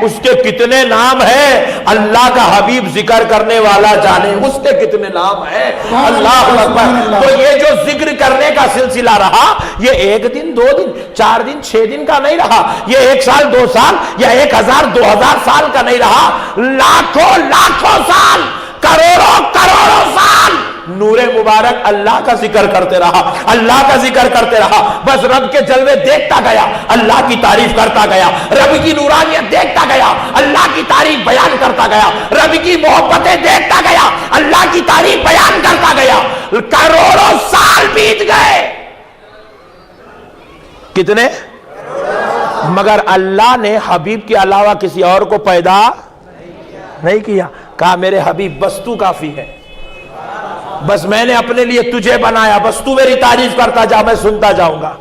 اس کے کتنے نام ہیں، اللہ کا حبیب ذکر کرنے والا جانے اس کے کتنے نام ہیں۔ اللہ اکبر۔ تو یہ جو ذکر کرنے کا سلسلہ رہا، یہ 1 دن، 2 دن، 4 دن، 6 دن کا نہیں رہا، یہ 1 سال، 2 سال یا 1000، 2000 سال کا نہیں رہا، لاکھوں سال، کروڑوں سال نور مبارک اللہ کا ذکر کرتے رہا، اللہ کا ذکر کرتے رہا، بس رب کے جلوے دیکھتا گیا، اللہ کی تعریف کرتا گیا، رب کی نورانیت دیکھتا گیا، اللہ کی تعریف بیان کرتا گیا، رب کی محبتیں دیکھتا گیا، اللہ کی تعریف بیان کرتا گیا۔ کروڑوں سال بیت گئے، کتنے؟ مگر اللہ نے حبیب کے علاوہ کسی اور کو پیدا نہیں کیا۔ کہا میرے حبیب بس تو کافی ہے، بس میں نے اپنے لیے تجھے بنایا، بس تو میری تعریف کرتا جا، میں سنتا جاؤں گا،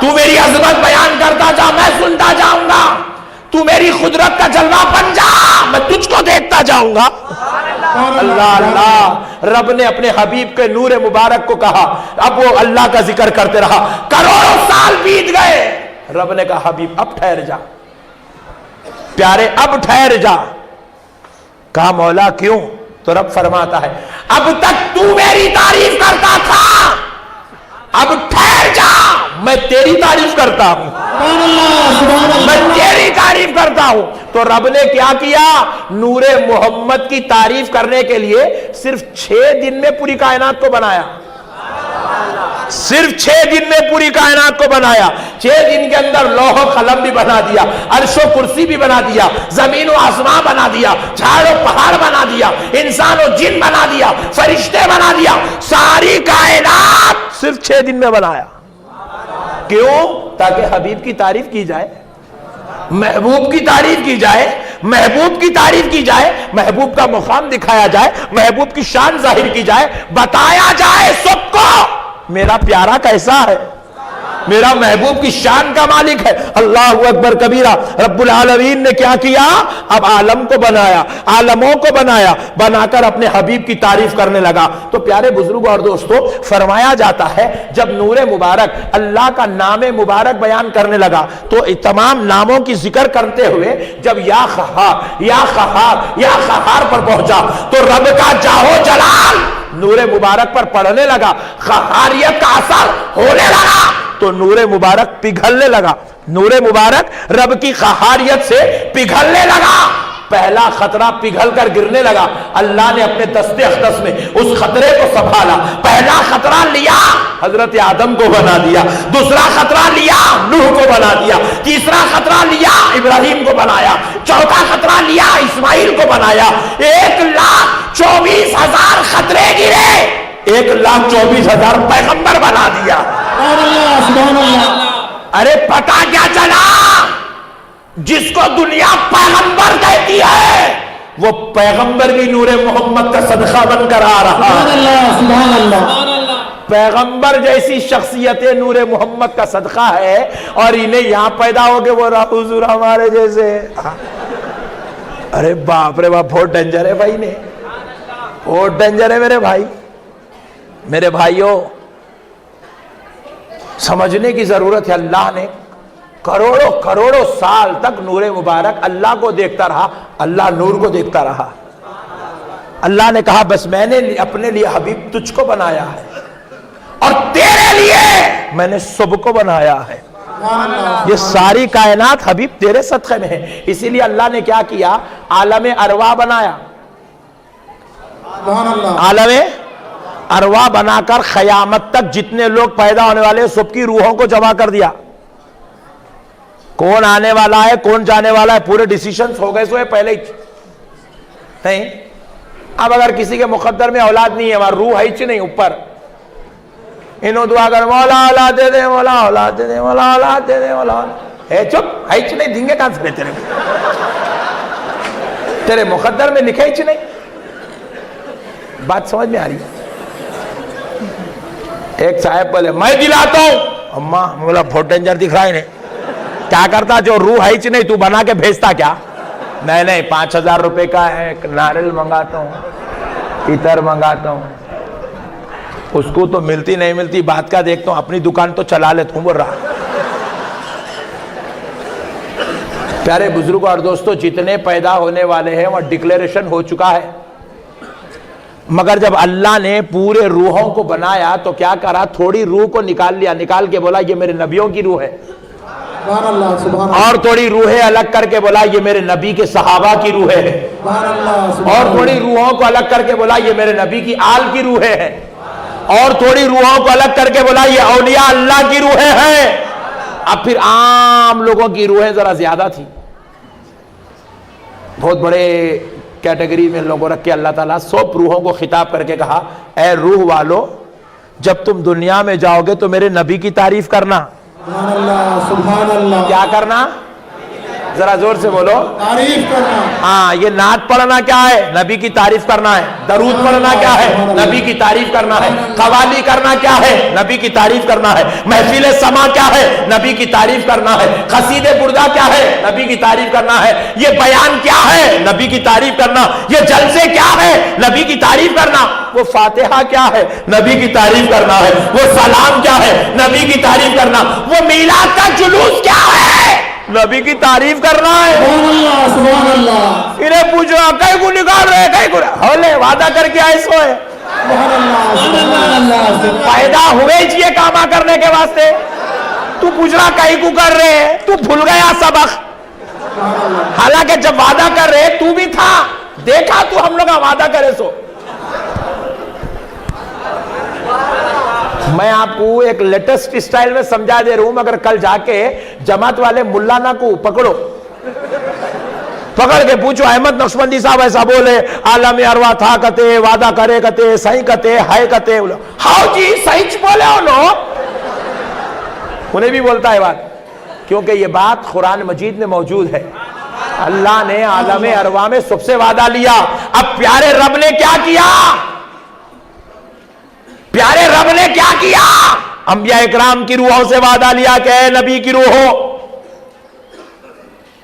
تو میری عظمت بیان کرتا جا، میں سنتا جاؤں گا، تو میری قدرت کا جلوہ بن جا، میں تجھ کو دیکھتا جاؤں گا۔ اللہ اللہ، رب نے اپنے حبیب کے نور مبارک کو کہا، اب وہ اللہ کا ذکر کرتے رہا، کروڑوں سال بیت گئے، رب نے کہا حبیب اب ٹھہر جا، پیارے اب ٹھہر جا۔ کہا مولا کیوں؟ تو تو رب فرماتا ہے اب تک تو میری تعریف کرتا تھا، اب ٹھہر جا، میں تیری تعریف کرتا ہوں، سبحان اللہ سبحان میں اللہ تیری تعریف کرتا ہوں۔ تو رب نے کیا کیا؟ نور محمد کی تعریف کرنے کے لیے صرف 6 دن میں پوری کائنات کو بنایا، صرف 6 دن میں پوری کائنات کو بنایا۔ 6 دن کے اندر لوح و قلم بھی بنا دیا، عرش و کرسی بھی بنا دیا، زمین و آسمان بنا دیا، جھاڑ و پہاڑ بنا دیا، انسان و جن بنا دیا، فرشتے بنا دیا، ساری کائنات صرف 6 دن میں بنایا۔ کیوں؟ تاکہ حبیب کی تعریف کی جائے، محبوب کی تعریف کی جائے، محبوب کی تعریف کی جائے، محبوب کا مقام دکھایا جائے، محبوب کی شان ظاہر کی جائے، بتایا جائے سب کو میرا پیارا کیسا ہے، میرا محبوب کی شان کا مالک ہے۔ اللہ اکبر کبیرہ۔ رب العالمین نے کیا کیا؟ اب عالم کو بنایا، عالموں کو بنایا، بنا کر اپنے حبیب کی تعریف کرنے لگا۔ تو پیارے بزرگوں اور دوستوں، فرمایا جاتا ہے جب نور مبارک اللہ کا نام مبارک بیان کرنے لگا تو تمام ناموں کی ذکر کرتے ہوئے جب یا قہار یا قہار یا قہار پر پہنچا تو رب کا جاہو جلال نور مبارک پر پڑھنے لگا، قہاریت کا اثر ہونے لگا تو نور مبارک پگھلنے لگا، نور مبارک رب کی قہاریت سے پگھلنے لگا، پہلا خطرہ پگھل کر گرنے لگا۔ اللہ نے اپنے دست اقدس میں اس خطرے کو سنبھالا، پہلا خطرہ لیا حضرت آدم کو بنا دیا، دوسرا خطرہ لیا نوح کو بنا دیا، تیسرا خطرہ لیا ابراہیم کو بنایا، چوتھا خطرہ لیا اسماعیل کو بنایا۔ 1,24,000 خطرے گرے، 1,24,000 پیغمبر بنا دیا۔ سبحان اللہ سبحان اللہ۔ ارے پتا کیا چلا؟ جس کو دنیا پیغمبر کہتی ہے وہ پیغمبر بھی نور محمد کا صدقہ بن کر آ رہا سبحان ہے۔ اللہ سبحان اللہ۔ پیغمبر جیسی شخصیت نور محمد کا صدقہ ہے اور انہیں یہاں پیدا ہو کے وہ حضور ہمارے جیسے۔ ارے باپ رے باپ، بہت ڈینجر ہے بھائی، نے بہت ڈینجر ہے میرے بھائی، میرے بھائیوں، سمجھنے کی ضرورت ہے۔ اللہ نے کروڑوں کروڑوں سال تک نور مبارک اللہ کو دیکھتا رہا، اللہ نور کو دیکھتا رہا۔ اللہ نے کہا بس میں نے اپنے لیے حبیب تجھ کو بنایا ہے اور تیرے لیے میں نے سب کو بنایا ہے، یہ ساری کائنات حبیب تیرے صدقے میں ہے۔ اسی لیے اللہ نے کیا کیا؟ عالم ارواح بنایا، سبحان اللہ۔ عالم ارواح بنا کر قیامت تک جتنے لوگ پیدا ہونے والے سب کی روحوں کو جمع کر دیا۔ کون آنے والا ہے، کون جانے والا ہے، پورے ڈیسیشنز ہو گئے سو پہلے ہی نہیں۔ اب اگر کسی کے مقدر میں اولاد نہیں ہے، وہاں روح ہے ہی نہیں اوپر، انہوں دعا کر مولا اولاد دے دے، مولا اولاد دے دے، مولا اولاد دے دے، مولا ہے چپ ہے ہی نہیں، دیں گے کہاں سے تیرے کو؟ تیرے مقدر میں لکھے ہی نہیں۔ بات سمجھ میں آ رہی ہے؟ ایک صاحب بولے میں دلاتا ہوں، اماں مولا بہت ڈینجر دکھ رہا ہے انہیں، کیا کرتا؟ جو روح ہے ہی نہیں تو بنا کے بھیجتا کیا؟ نہیں 5,000 روپے کا ایک ناریل منگاتا ہوں، عطر منگاتا ہوں، اس کو تو ملتی نہیں ملتی بات کا دیکھتا ہوں، اپنی دکان تو چلا لیتا ہوں، بول رہا۔ پیارے بزرگوں اور دوستوں، جتنے پیدا ہونے والے ہیں وہ ڈکلیریشن ہو چکا ہے، مگر جب اللہ نے پورے روحوں کو بنایا تو کیا کرا؟ تھوڑی روح کو نکال لیا، نکال کے بولا یہ میرے نبیوں کی روح ہے، سبحان اللہ سبحان اللہ۔ اور تھوڑی روحیں الگ کر کے بولا یہ میرے نبی کے صحابہ کی روحیں ہیں، سبحان اللہ سبحان اور اللہ۔ تھوڑی روحوں کو الگ کر کے بولا یہ میرے نبی کی آل کی روحیں ہیں، اور تھوڑی روحوں کو الگ کر کے بولا یہ اولیاء اللہ کی روحیں ہیں۔ اب پھر عام لوگوں کی روحیں ذرا زیادہ تھی، بہت بڑے کیٹیگری میں لوگوں رکھ کے اللہ تعالیٰ 100 روحوں کو خطاب کر کے کہا اے روح والو، جب تم دنیا میں جاؤ گے تو میرے نبی کی تعریف کرنا۔ سبحان اللہ سبحان اللہ۔ کیا کرنا؟ ذرا زور سے بولو۔ تعریف کرنا۔ ہاں، یہ نعت پڑھنا کیا ہے؟ نبی کی تعریف کرنا ہے۔ درود پڑھنا کیا ہے؟ نبی کی تعریف کرنا ہے۔ قوالی کرنا کیا ہے؟ نبی کی تعریف کرنا ہے۔ محفل سما کیا ہے؟ نبی کی تعریف کرنا ہے۔ قصید بردہ کیا ہے؟ نبی کی تعریف کرنا ہے۔ یہ بیان کیا ہے؟ نبی کی تعریف کرنا۔ یہ جلسے کیا ہے؟ نبی کی تعریف کرنا۔ وہ فاتحہ کیا ہے؟ نبی کی تعریف کرنا ہے۔ وہ سلام کیا ہے؟ نبی کی تعریف کرنا۔ وہ میلاد کا جلوس کیا ہے؟ نبی کی تعریف کرنا ہے. سبحان اللہ انہیں پوچھو کئی کو نکال رہے کئی کو ہولے وعدہ کر کے آئے سو ہے. سبحان اللہ پیدا ہوئے چاہیے کاما کرنے کے واسطے. تو پوچھ رہا کئی کو کر رہے ہیں, تو بھول گیا سبق. حالانکہ جب وعدہ کر رہے تو بھی تھا, دیکھا تو ہم لوگ وعدہ کرے سو. میں آپ کو ایک لیٹسٹ اسٹائل میں سمجھا دے رہا ہوں, مگر کل جا کے جماعت والے مولانا کو پکڑو, پکڑ کے پوچھو احمد نقشبندی صاحب ایسا بولے, عالم ارواح تھا کتے, وعدہ کرے کتے, صحیح کتے, ہائے کتے. ہاؤ جی صحیح بولے انہیں بھی بولتا ہے بات, کیونکہ یہ بات قرآن مجید میں موجود ہے. اللہ نے عالم ارواح میں سب سے وعدہ لیا. اب پیارے رب نے کیا کیا, پیارے رب نے کیا کیا, انبیاء اکرام کی روحوں سے وعدہ لیا کہ اے نبی کی روحوں,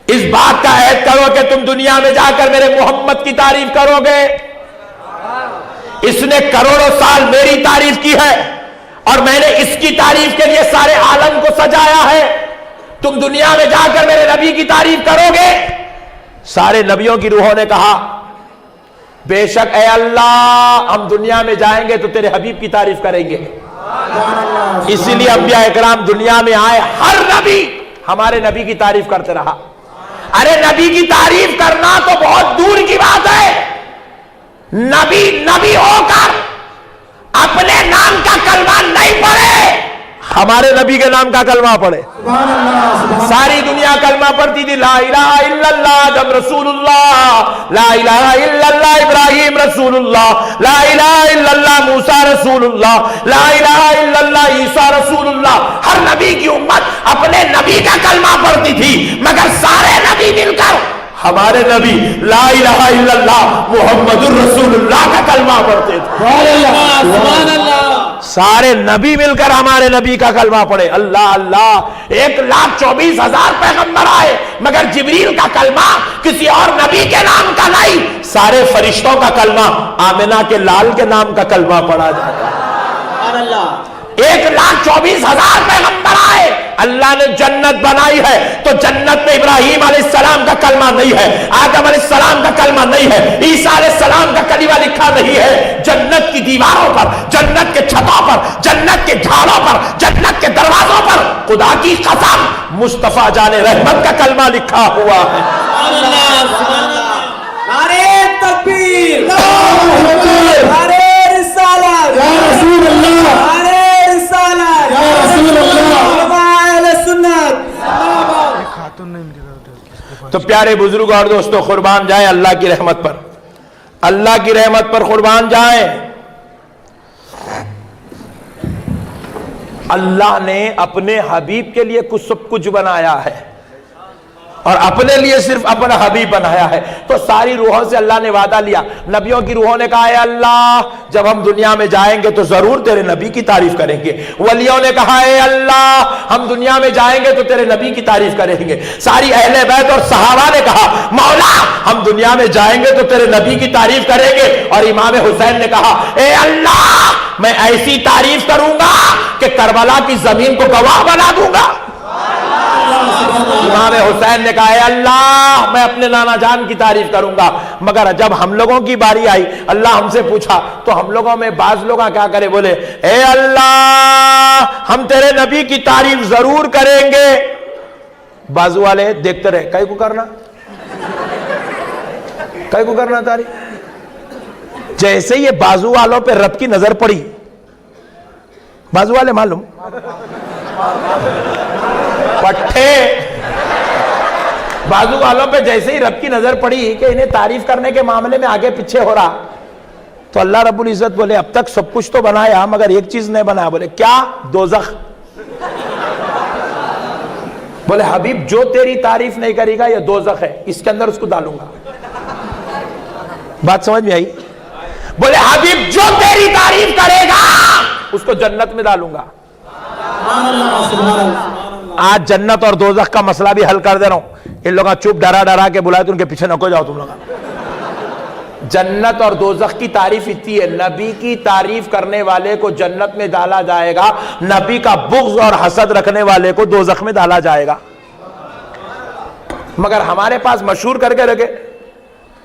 اس بات کا عہد کرو کہ تم دنیا میں جا کر میرے محمد کی تعریف کرو گے. اس نے کروڑوں سال میری تعریف کی ہے اور میں نے اس کی تعریف کے لیے سارے عالم کو سجایا ہے. تم دنیا میں جا کر میرے نبی کی تعریف کرو گے. سارے نبیوں کی روحوں نے کہا بے شک اے اللہ, ہم دنیا میں جائیں گے تو تیرے حبیب کی تعریف کریں گے. اسی لیے انبیاء اکرام دنیا میں آئے, ہر نبی ہمارے نبی کی تعریف کرتے رہا. ارے نبی کی تعریف کرنا تو بہت دور کی بات ہے. نبی ہو کر اپنے نام کا کلمہ نہیں پڑھے, ہمارے نبی کے نام کا کلمہ پڑھے. ساری دنیا کلمہ پڑھتی تھی, لا الہ الا اللہ آدم رسول اللہ, لا الہ الا اللہ ابراہیم رسول اللہ, لا الہ الا اللہ موسیٰ رسول اللہ, لا الہ الا اللہ عیسیٰ رسول اللہ. ہر نبی کی امت اپنے نبی کا کلمہ پڑھتی تھی, مگر سارے نبی مل کر ہمارے نبی لا الہ الا اللہ محمد الرسول اللہ کا کلمہ پڑھتے تھے. سارے نبی مل کر ہمارے نبی کا کلمہ پڑھے. اللہ اللہ, 1,24,000 پیغمبر آئے, مگر جبریل کا کلمہ کسی اور نبی کے نام کا نہیں, سارے فرشتوں کا کلمہ آمنہ کے لال کے نام کا کلمہ پڑھا جاتا ہے. 1,24,000 پیغمبر آئے, اللہ نے جنت بنائی ہے تو جنت میں ابراہیم علیہ السلام کا کلمہ نہیں ہے, آدم علیہ السلام کا کلمہ نہیں ہے, عیسیٰ علیہ السلام کا کلمہ لکھا نہیں ہے. جنت کی دیواروں پر, جنت کے چھتوں پر, جنت کے جھاڑوں پر, جنت کے دروازوں پر خدا کی قسم مصطفیٰ جان رحمت کا کلمہ لکھا ہوا ہے. نعرہ تکبیر, نعرہ رسالت, یا رسول اللہ, نعرہ رسالت, یا رسول اللہ. علماء اہل سنت. تو پیارے بزرگ اور دوستو, قربان جائیں اللہ کی رحمت پر, اللہ کی رحمت پر قربان جائیں. اللہ نے اپنے حبیب کے لیے سب کچھ بنایا ہے اور اپنے لیے صرف اپنا حبیب بنایا ہے. تو ساری روحوں سے اللہ نے وعدہ لیا. نبیوں کی روحوں نے کہا اے اللہ, جب ہم دنیا میں جائیں گے تو ضرور تیرے نبی کی تعریف کریں گے. ولیوں نے کہا اے اللہ, ہم دنیا میں جائیں گے تو تیرے نبی کی تعریف کریں گے. ساری اہل بیت اور صحابہ نے کہا مولا, ہم دنیا میں جائیں گے تو تیرے نبی کی تعریف کریں گے. اور امام حسین نے کہا اے اللہ, میں ایسی تعریف کروں گا کہ کربلا کی زمین کو گواہ بنا دوں گا. امام حسین نے کہا اے اللہ, میں اپنے نانا جان کی تعریف کروں گا. مگر جب ہم لوگوں کی باری آئی, اللہ ہم سے پوچھا, تو ہم لوگوں میں بعض لوگ کیا کرے, بولے اے اللہ, ہم تیرے نبی کی تعریف ضرور کریں گے. بازو والے دیکھتے رہے, کئی کو کرنا, کئی کو کرنا تعریف. جیسے یہ بازو والوں پہ رب کی نظر پڑی, بازو والے معلوم پٹھے, بازو والوں پہ جیسے ہی رب کی نظر پڑی کہ انہیں تعریف کرنے کے معاملے میں آگے پیچھے ہو رہا, تو اللہ رب العزت بولے اب تک سب کچھ تو بنایا مگر ایک چیز نہیں بنایا. بولے کیا؟ دوزخ. بولے حبیب جو تیری تعریف نہیں کرے گا یہ دوزخ ہے, اس کے اندر اس کو ڈالوں گا. بات سمجھ میں آئی؟ بولے حبیب جو تیری تعریف کرے گا اس کو جنت میں ڈالوں گا. آج جنت اور دوزخ کا مسئلہ بھی حل کر دے رہا ہوں. ان لوگوں چپ ڈرا ڈرا کے بلائے تو ان کے پیچھے نہ کو جاؤ تم لوگ. جنت اور دوزخ کی تعریف اتنی ہے, نبی کی تعریف کرنے والے کو جنت میں ڈالا جائے گا, نبی کا بغض اور حسد رکھنے والے کو دوزخ میں ڈالا جائے گا. مگر ہمارے پاس مشہور کر کے رکھے.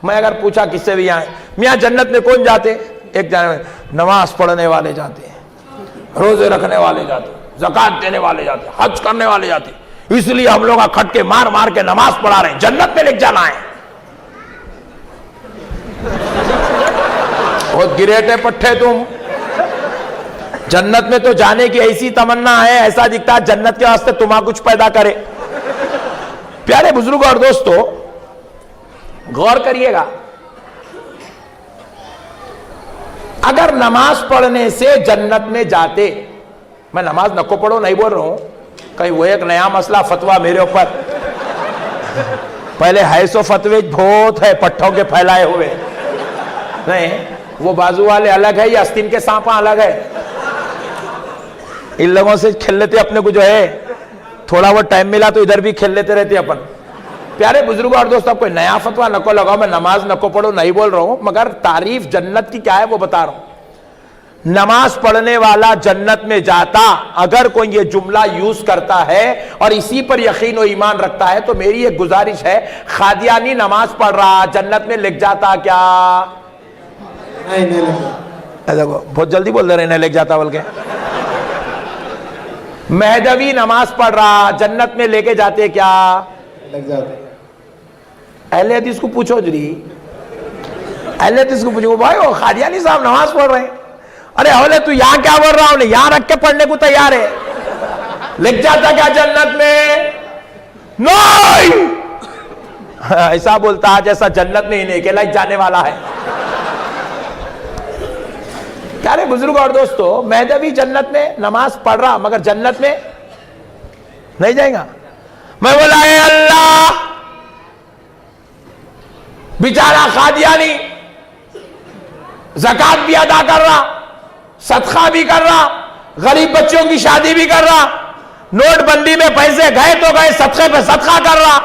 میں اگر پوچھا کس سے بھی یہاں میاں جنت میں کون جاتے, ایک جانے نماز پڑھنے والے جاتے ہیں, روزے رکھنے والے جاتے ہیں, زکات دینے والے جاتے ہیں, حج کرنے والے جاتے ہیں, اس لیے ہم لوگ کھٹ کے مار مار کے نماز پڑھا رہے ہیں, جنت میں لے جانا ہے. بہت گریٹے پٹھے تم. جنت میں تو جانے کی ایسی تمنا ہے, ایسا دکھتا ہے جنت کے واسطے تمہاں کچھ پیدا کرے. پیارے بزرگ اور دوستو غور کریے گا, اگر نماز پڑھنے سے جنت میں جاتے, میں نماز نکو پڑھو نہیں بول رہا ہوں, کہیں وہ ایک نیا مسئلہ فتویٰ میرے اوپر, پہلے ہے سو فتوے بہت ہے پٹھوں کے پھیلائے ہوئے, نہیں وہ بازو والے الگ ہے یا آستین کے سانپاں الگ ہے, ان لوگوں سے کھیل لیتے اپنے کو جو ہے, تھوڑا وہ ٹائم ملا تو ادھر بھی کھیل لیتے رہتے اپن. پیارے بزرگوں اور دوستوں, کوئی نیا فتویٰ نکو لگاؤ, میں نماز نکو پڑھو نہیں بول رہا ہوں, مگر تعریف جنت کی کیا ہے وہ بتا رہا ہوں. نماز پڑھنے والا جنت میں جاتا, اگر کوئی یہ جملہ یوز کرتا ہے اور اسی پر یقین و ایمان رکھتا ہے, تو میری ایک گزارش ہے, قادیانی نماز پڑھ رہا جنت میں لکھ جاتا کیا؟ نہیں لگا. دیکھو بہت جلدی بول دے رہے ہیں لکھ جاتا بول کے. مہدوی نماز پڑھ رہا جنت میں لے کے جاتے کیا؟ لگ جاتے. اہل حدیث کو پوچھو جی, اہل حدیث کو پوچھو, بھائی وہ قادیانی صاحب نماز پڑھ رہے ہیں, ارے اولے تو یہاں کیا بول رہا ہوں, یہاں رکھ کے پڑھنے کو تیار ہے, لکھ جاتا کیا جنت میں؟ نہیں, ایسا بولتا جیسا جنت میں ہی اکیلا ہی جانے والا ہے. پیارے بزرگ اور دوستو, مہدوی جنت میں نماز پڑھ رہا مگر جنت میں نہیں جائے گا. میں بولا اے اللہ, بیچارہ قادیانی زکات بھی ادا کر رہا, صدقہ بھی کر رہا, غریب بچوں کی شادی بھی کر رہا, نوٹ بندی میں پیسے گئے تو گئے, صدقے پہ صدقہ کر رہا,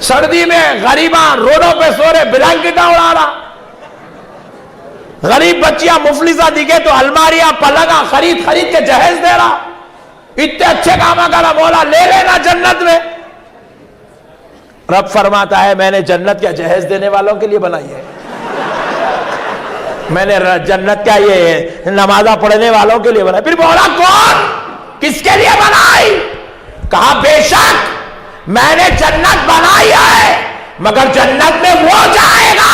سردی میں غریباں روڈوں پہ سو رہے بلینکٹاں اڑا رہا, غریب بچیاں مفلسہ دکھے تو الماریاں پلنگاں خرید کے جہیز دے رہا. اتنے اچھے کام کرا, مولا لے لینا جنت میں. رب فرماتا ہے میں نے جنت کیا جہیز دینے والوں کے لیے بنائی ہے, میں نے جنت کیا یہ نمازہ پڑھنے والوں کے لیے بنائی. پھر بولا کون, کس کے لیے بنائی؟ کہا بے شک میں نے جنت بنائی ہے, مگر جنت میں وہ جائے گا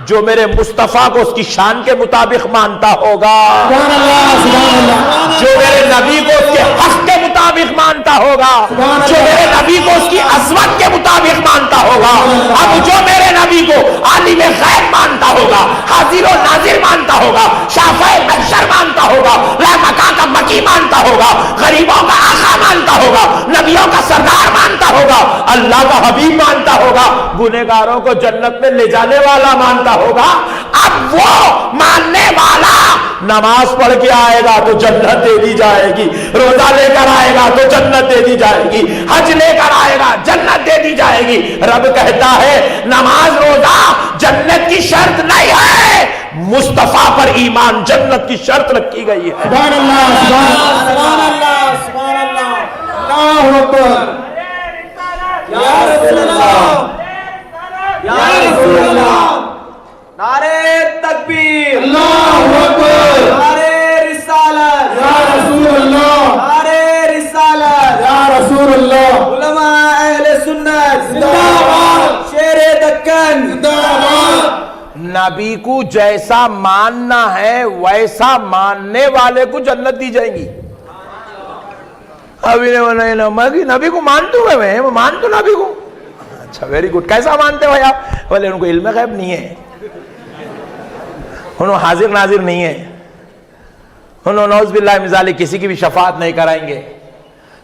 جو میرے مصطفیٰ کو اس کی شان کے مطابق مانتا ہوگا, سبحان اللہ, سبحان اللہ. جو میرے نبی کو اس کے حق کے مطابق مانتا ہوگا, جو میرے نبی کو اس کی عظمت کے مطابق مانتا ہوگا. اب جو میرے نبی کو عالم غیب مانتا ہوگا, حاضر و ناظر مانتا ہوگا, شافع محشر مانتا ہوگا, لا مکان کا مکی مانتا ہوگا, غریبوں کا آقا مانتا ہوگا, نبیوں کا سردار مانتا ہوگا, اللہ کا حبیب مانتا ہوگا, گنہگاروں کو جنت میں لے جانے والا مانتا ہوگا. اب وہ ماننے والا نماز پڑھ کے آئے گا تو جنت دے دی جائے گی, روزہ لے کر آئے گا تو جنت دے دی جائے گی, حج لے کر آئے گا جنت دے دی جائے گی. رب کہتا ہے نماز روزہ جنت کی شرط نہیں ہے, مصطفیٰ پر ایمان جنت کی شرط رکھی گئی ہے. سبحان اللہ, سبحان اللہ, سبحان اللہ, اللہ اکبر. یا رسول اللہ, یا رسول اللہ. نعرے تکبیر, اللہ اکبر. نعرے رسالت, یا رسول اللہ, نعرے رسالت. یا رسول اللہ. علماء اہل سنت زندہ باد, شیر دکن زندہ باد. نبی کو جیسا ماننا ہے ویسا ماننے والے کو جنت دی جائیں گی. ابھی نے نبی کو مانتا ہوں, میں مانتا ہوں نبی کو. اچھا ویری گڈ, کیسا مانتے ہو آپ؟ بولے ان کو علم غیب نہیں ہے, انہوں حاضر ناظر نہیں ہے, انہوں نعوذ باللہ من ذالک کسی کی بھی شفاعت نہیں کرائیں گے,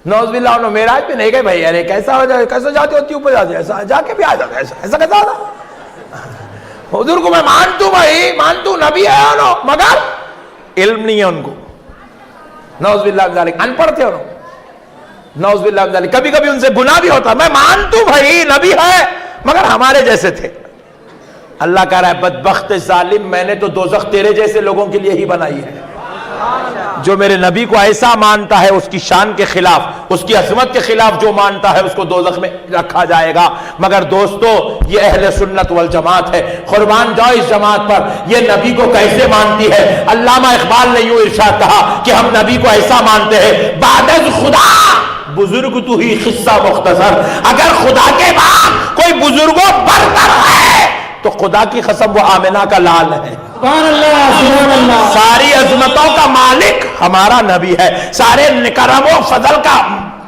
نعوذ باللہ انہوں معراج پہ نہیں گئے. بھائی ارے کیسا ہو جائے, کیسے جاتے ہوتی اوپر جاتے, ایسا جا کے بھی آ جاتا, ایسا کیسا ہوتا؟ حضور کو میں مانتا ہوں, بھائی مانتا ہوں, نبی ہے انہوں, مگر علم نہیں ہے ان کو. نعوذ باللہ من ذالک ان پڑھ تھے انہوں, نعوذ باللہ من ذالک کبھی کبھی ان سے گناہ بھی ہوتا. میں مانتا ہوں بھائی نبی ہے مگر ہمارے جیسے تھے. اللہ کہہ رہا ہے بدبخت ظالم, میں نے تو دوزخ تیرے جیسے لوگوں کے لیے ہی بنائی ہے. جو میرے نبی کو ایسا مانتا ہے اس کی شان کے خلاف، اس کی عظمت کے خلاف جو مانتا ہے اس کو دوزخ میں رکھا جائے گا۔ مگر دوستو یہ اہل سنت والجماعت ہے، قربان جاؤ اس جماعت پر، یہ نبی کو کیسے مانتی ہے۔ علامہ اقبال نے یوں ارشاد کہا کہ ہم نبی کو ایسا مانتے ہیں، بعد از خدا بزرگ تو ہی قصہ مختصر، اگر خدا کے بعد کوئی بزرگوں برتر ہے تو خدا کی قسم وہ آمنہ کا لال ہے۔ سبحان اللہ، سبحان اللہ۔ ساری عظمتوں کا مالک ہمارا نبی ہے، سارے کرم و فضل کا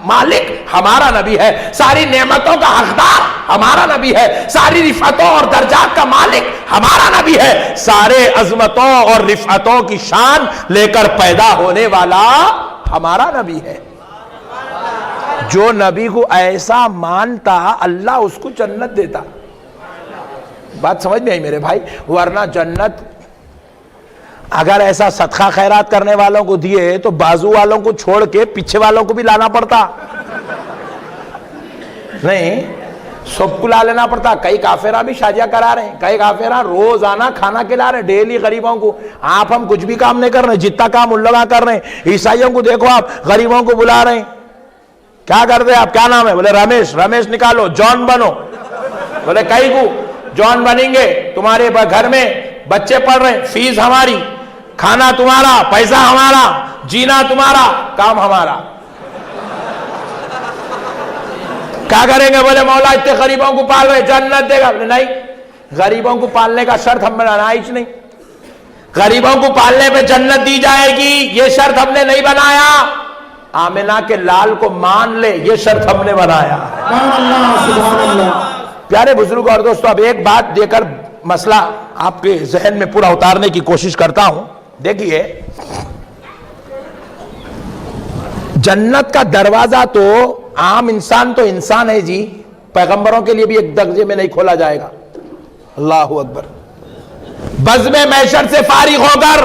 مالک ہمارا نبی ہے، ساری نعمتوں کا حقدار ہمارا نبی ہے، ساری رفعتوں اور درجات کا مالک ہمارا نبی ہے، سارے عظمتوں اور رفعتوں کی شان لے کر پیدا ہونے والا ہمارا نبی ہے۔ جو نبی کو ایسا مانتا اللہ اس کو جنت دیتا۔ بات سمجھ میں آئی میرے بھائی؟ ورنہ جنت اگر ایسا صدقہ خیرات کرنے والوں کو دیے تو بازو والوں کو چھوڑ کے پیچھے والوں کو بھی لانا پڑتا، نہیں سب کو لا لینا پڑتا۔ کئی کافرہ بھی شادیاں کرا رہے ہیں، کئی کافرہ روزانہ کھانا کھلا رہے ہیں ڈیلی غریبوں کو۔ آپ ہم کچھ بھی کام نہیں کر رہے، جتنا کام ان لوگ کر رہے ہیں۔ عیسائیوں کو دیکھو آپ غریبوں کو بلا رہے ہیں، کیا کرتے آپ؟ کیا نام ہے؟ بولے رمیش، رمیش نکالو، جان بنو۔ بولے کئی کو جان بنیں گے، تمہارے گھر میں بچے پڑھ رہے ہیں، فیس ہماری، کھانا تمہارا، پیسہ ہمارا، جینا تمہارا، کام ہمارا۔ کیا کریں گے؟ بولے مولا اتنے غریبوں کو پال رہے، جنت دے گا۔ بولے نہیں، غریبوں کو پالنے کا شرط ہم نے بنایا ہی نہیں، غریبوں کو پالنے پہ جنت دی جائے گی یہ شرط ہم نے نہیں بنایا۔ آمنہ کے لال کو مان لے یہ شرط ہم نے بنایا۔ سبحان اللہ، سبحان اللہ۔ پیارے بزرگ اور دوستو، اب ایک بات دے کر مسئلہ آپ کے ذہن میں پورا اتارنے کی کوشش کرتا ہوں۔ دیکھیے، جنت کا دروازہ تو عام انسان تو انسان ہے جی، پیغمبروں کے لیے بھی ایک درجے میں نہیں کھولا جائے گا۔ اللہ اکبر۔ بزم محشر سے فارغ ہو کر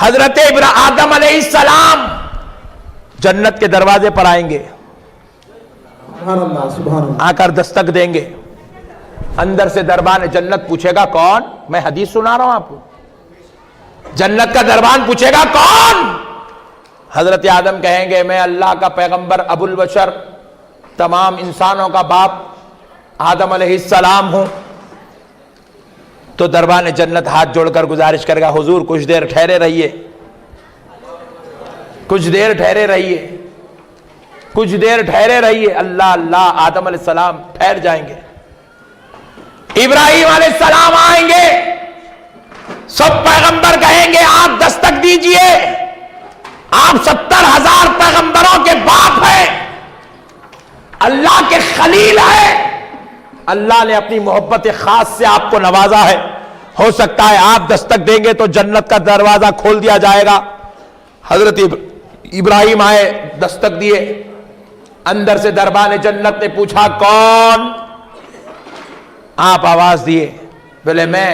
حضرت آدم علیہ السلام جنت کے دروازے پر آئیں گے، سبحان اللہ، سبحان اللہ۔ آ کر دستک دیں گے۔ اندر سے دربان جنت پوچھے گا کون؟ میں حدیث سنا رہا ہوں آپ کو۔ جنت کا دربان پوچھے گا کون؟ حضرت آدم کہیں گے میں اللہ کا پیغمبر ابو البشر، تمام انسانوں کا باپ آدم علیہ السلام ہوں۔ تو دربان جنت ہاتھ جوڑ کر گزارش کرے گا حضور کچھ دیر ٹھہرے رہیے، کچھ دیر ٹھہرے رہیے، کچھ دیر ٹھہرے رہیے۔ اللہ اللہ، آدم علیہ السلام ٹھہر جائیں گے، ابراہیم علیہ السلام آئیں گے، سب پیغمبر کہیں گے آپ دستک دیجئے، آپ 70,000 پیغمبروں کے باپ ہیں، اللہ کے خلیل ہیں، اللہ نے اپنی محبت خاص سے آپ کو نوازا ہے، ہو سکتا ہے آپ دستک دیں گے تو جنت کا دروازہ کھول دیا جائے گا۔ حضرت ابراہیم آئے، دستک دیے، اندر سے دربان جنت نے پوچھا کون؟ آپ آواز دیے، بولے میں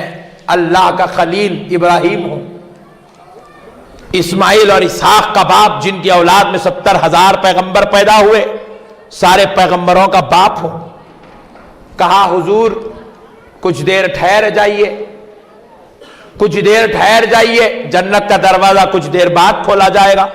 اللہ کا خلیل ابراہیم ہوں، اسماعیل اور اسحاق کا باپ، جن کی اولاد میں 70,000 پیغمبر پیدا ہوئے، سارے پیغمبروں کا باپ ہوں۔ کہا حضور کچھ دیر ٹھہر جائیے، کچھ دیر ٹھہر جائیے، جنت کا دروازہ کچھ دیر بعد کھولا جائے گا۔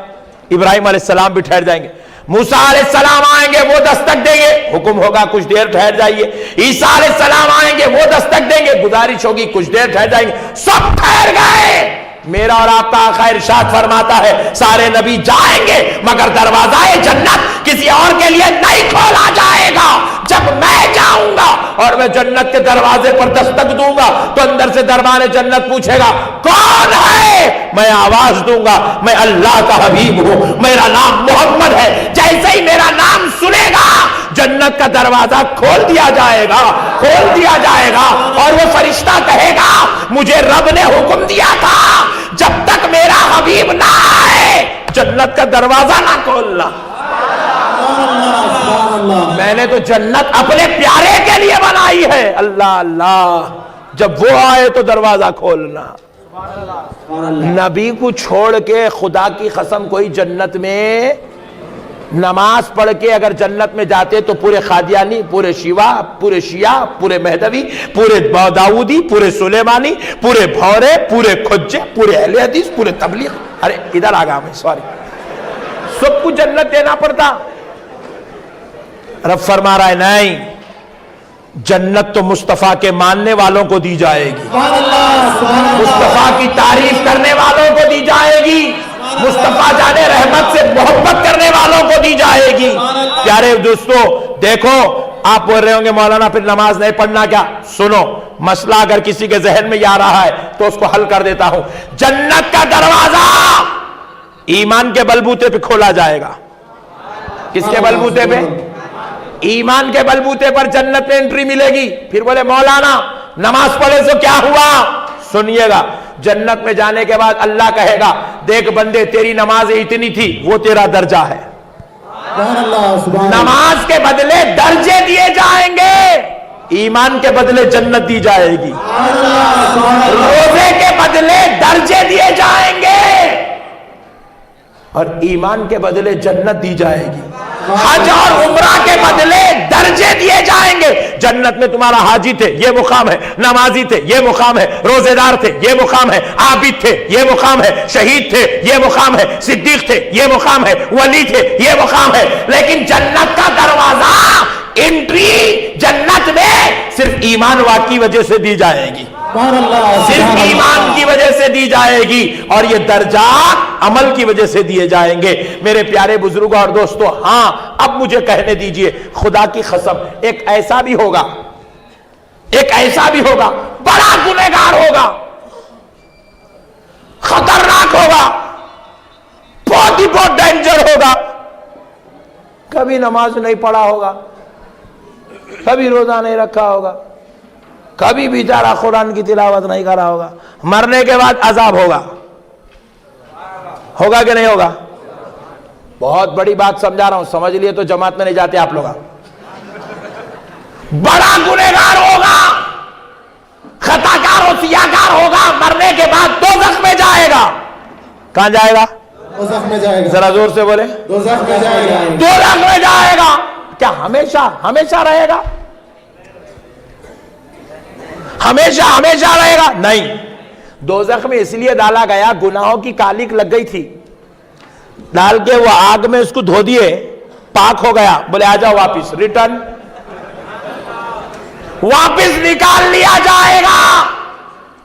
ابراہیم علیہ السلام بھی ٹھہر جائیں گے، موسیٰ علیہ السلام آئیں گے، وہ دستک دیں گے، حکم ہوگا کچھ دیر ٹھہر جائیے۔ عیسیٰ علیہ السلام آئیں گے، وہ دستک دیں گے، گزارش ہوگی کچھ دیر ٹھہر جائیں گے۔ سب ٹھہر گئے۔ میرا اور آپ کا آقا ارشاد فرماتا ہے سارے نبی جائیں گے مگر دروازہ جنت کسی اور کے لیے نہیں کھولا جائے گا۔ جب میں جاؤں گا اور میں جنت کے دروازے پر دستک دوں گا تو اندر سے دربان جنت پوچھے گا کون ہے؟ میں آواز دوں گا میں اللہ کا حبیب ہوں، میرا نام محمد ہے۔ جیسے ہی میرا نام سنے گا جنت کا دروازہ کھول دیا جائے گا، کھول دیا جائے گا، اور وہ فرشتہ کہے گا مجھے رب نے حکم دیا تھا جب تک میرا حبیب نہ آئے جنت کا دروازہ نہ کھولنا۔ میں نے تو جنت اپنے پیارے کے لیے بنائی ہے، اللہ اللہ، جب وہ آئے تو دروازہ کھولنا۔ نبی کو چھوڑ کے خدا کی قسم کوئی جنت میں نماز پڑھ کے اگر جنت میں جاتے تو پورے قادیانی، پورے شیوا، پورے شیعہ، پورے مہدوی، پورے داؤدی، پورے سلیمانی، پورے بھورے، پورے کھجے، پورے اہل حدیث، پورے تبلیغ، ارے ادھر آ گیا میں سوری، سب کو جنت دینا پڑتا۔ رب فرما رہا ہے نہیں، جنت تو مصطفیٰ کے ماننے والوں کو دی جائے گی، مصطفیٰ کی تعریف کرنے والوں کو دی جائے گی، مصطفیٰ جانے رحمت سے محبت کرنے والوں کو دی جائے گی۔ پیارے دوستو دیکھو، آپ بول رہے ہوں گے مولانا پھر نماز نہیں پڑھنا کیا؟ سنو، مسئلہ اگر کسی کے ذہن میں آ رہا ہے تو اس کو حل کر دیتا ہوں۔ جنت کا دروازہ ایمان کے بلبوتے پہ کھولا جائے گا۔ کس کے بلبوتے پہ؟ ایمان کے بلبوتے پر جنت میں انٹری ملے گی۔ پھر بولے مولانا نماز پڑھے تو کیا ہوا؟ سنیے گا، جنت میں جانے کے بعد اللہ کہے گا دیکھ بندے تیری نماز اتنی تھی، وہ تیرا درجہ ہے۔ نماز کے بدلے درجے دیے جائیں گے، ایمان کے بدلے جنت دی جائے گی، روزے کے بدلے درجے دیے جائیں گے اور ایمان کے بدلے جنت دی جائے گی، حج اور عمرہ کے بدلے درجے دیے جائیں گے۔ جنت میں تمہارا حاجی تھے یہ مقام ہے، نمازی تھے یہ مقام ہے، روزے دار تھے یہ مقام ہے، عابد تھے یہ مقام ہے، شہید تھے یہ مقام ہے، صدیق تھے یہ مقام ہے، ولی تھے یہ مقام ہے۔ لیکن جنت کا دروازہ، انٹری جنت میں صرف ایمان کی وجہ سے دی جائے گی، صرف ایمان کی وجہ سے دی جائے گی، اور یہ درجات عمل کی وجہ سے دیے جائیں گے۔ میرے پیارے بزرگوں اور دوستو، ہاں اب مجھے کہنے دیجئے، خدا کی قسم ایک ایسا بھی ہوگا بڑا گنہگار ہوگا، خطرناک ہوگا، بہت ہی بہت ڈینجر ہوگا، کبھی نماز نہیں پڑھا ہوگا، کبھی روزہ نہیں رکھا ہوگا، کبھی بیچارہ قرآن کی تلاوت نہیں کرا ہوگا، مرنے کے بعد عذاب ہوگا کہ نہیں ہوگا؟ بہت بڑی بات سمجھا رہا ہوں، سمجھ لیے تو جماعت میں نہیں جاتے آپ لوگ۔ بڑا گنہگار ہوگا، خطاکار و سیاہکار ہوگا، مرنے کے بعد دوزخ میں جائے گا۔ کہاں جائے گا؟ دوزخ میں جائے گا۔ ذرا زور سے بولے۔ دوزخ میں جائے گا۔ دوزخ میں جائے گا۔ کیا ہمیشہ رہے گا؟ ہمیشہ رہے گا؟ نہیں، دوزخ میں اس لیے ڈالا گیا، گناہوں کی کالک لگ گئی تھی، ڈال کے وہ آگ میں اس کو دھو دیے، پاک ہو گیا، بولے آ جاؤ واپس، ریٹرن واپس نکال لیا جائے گا۔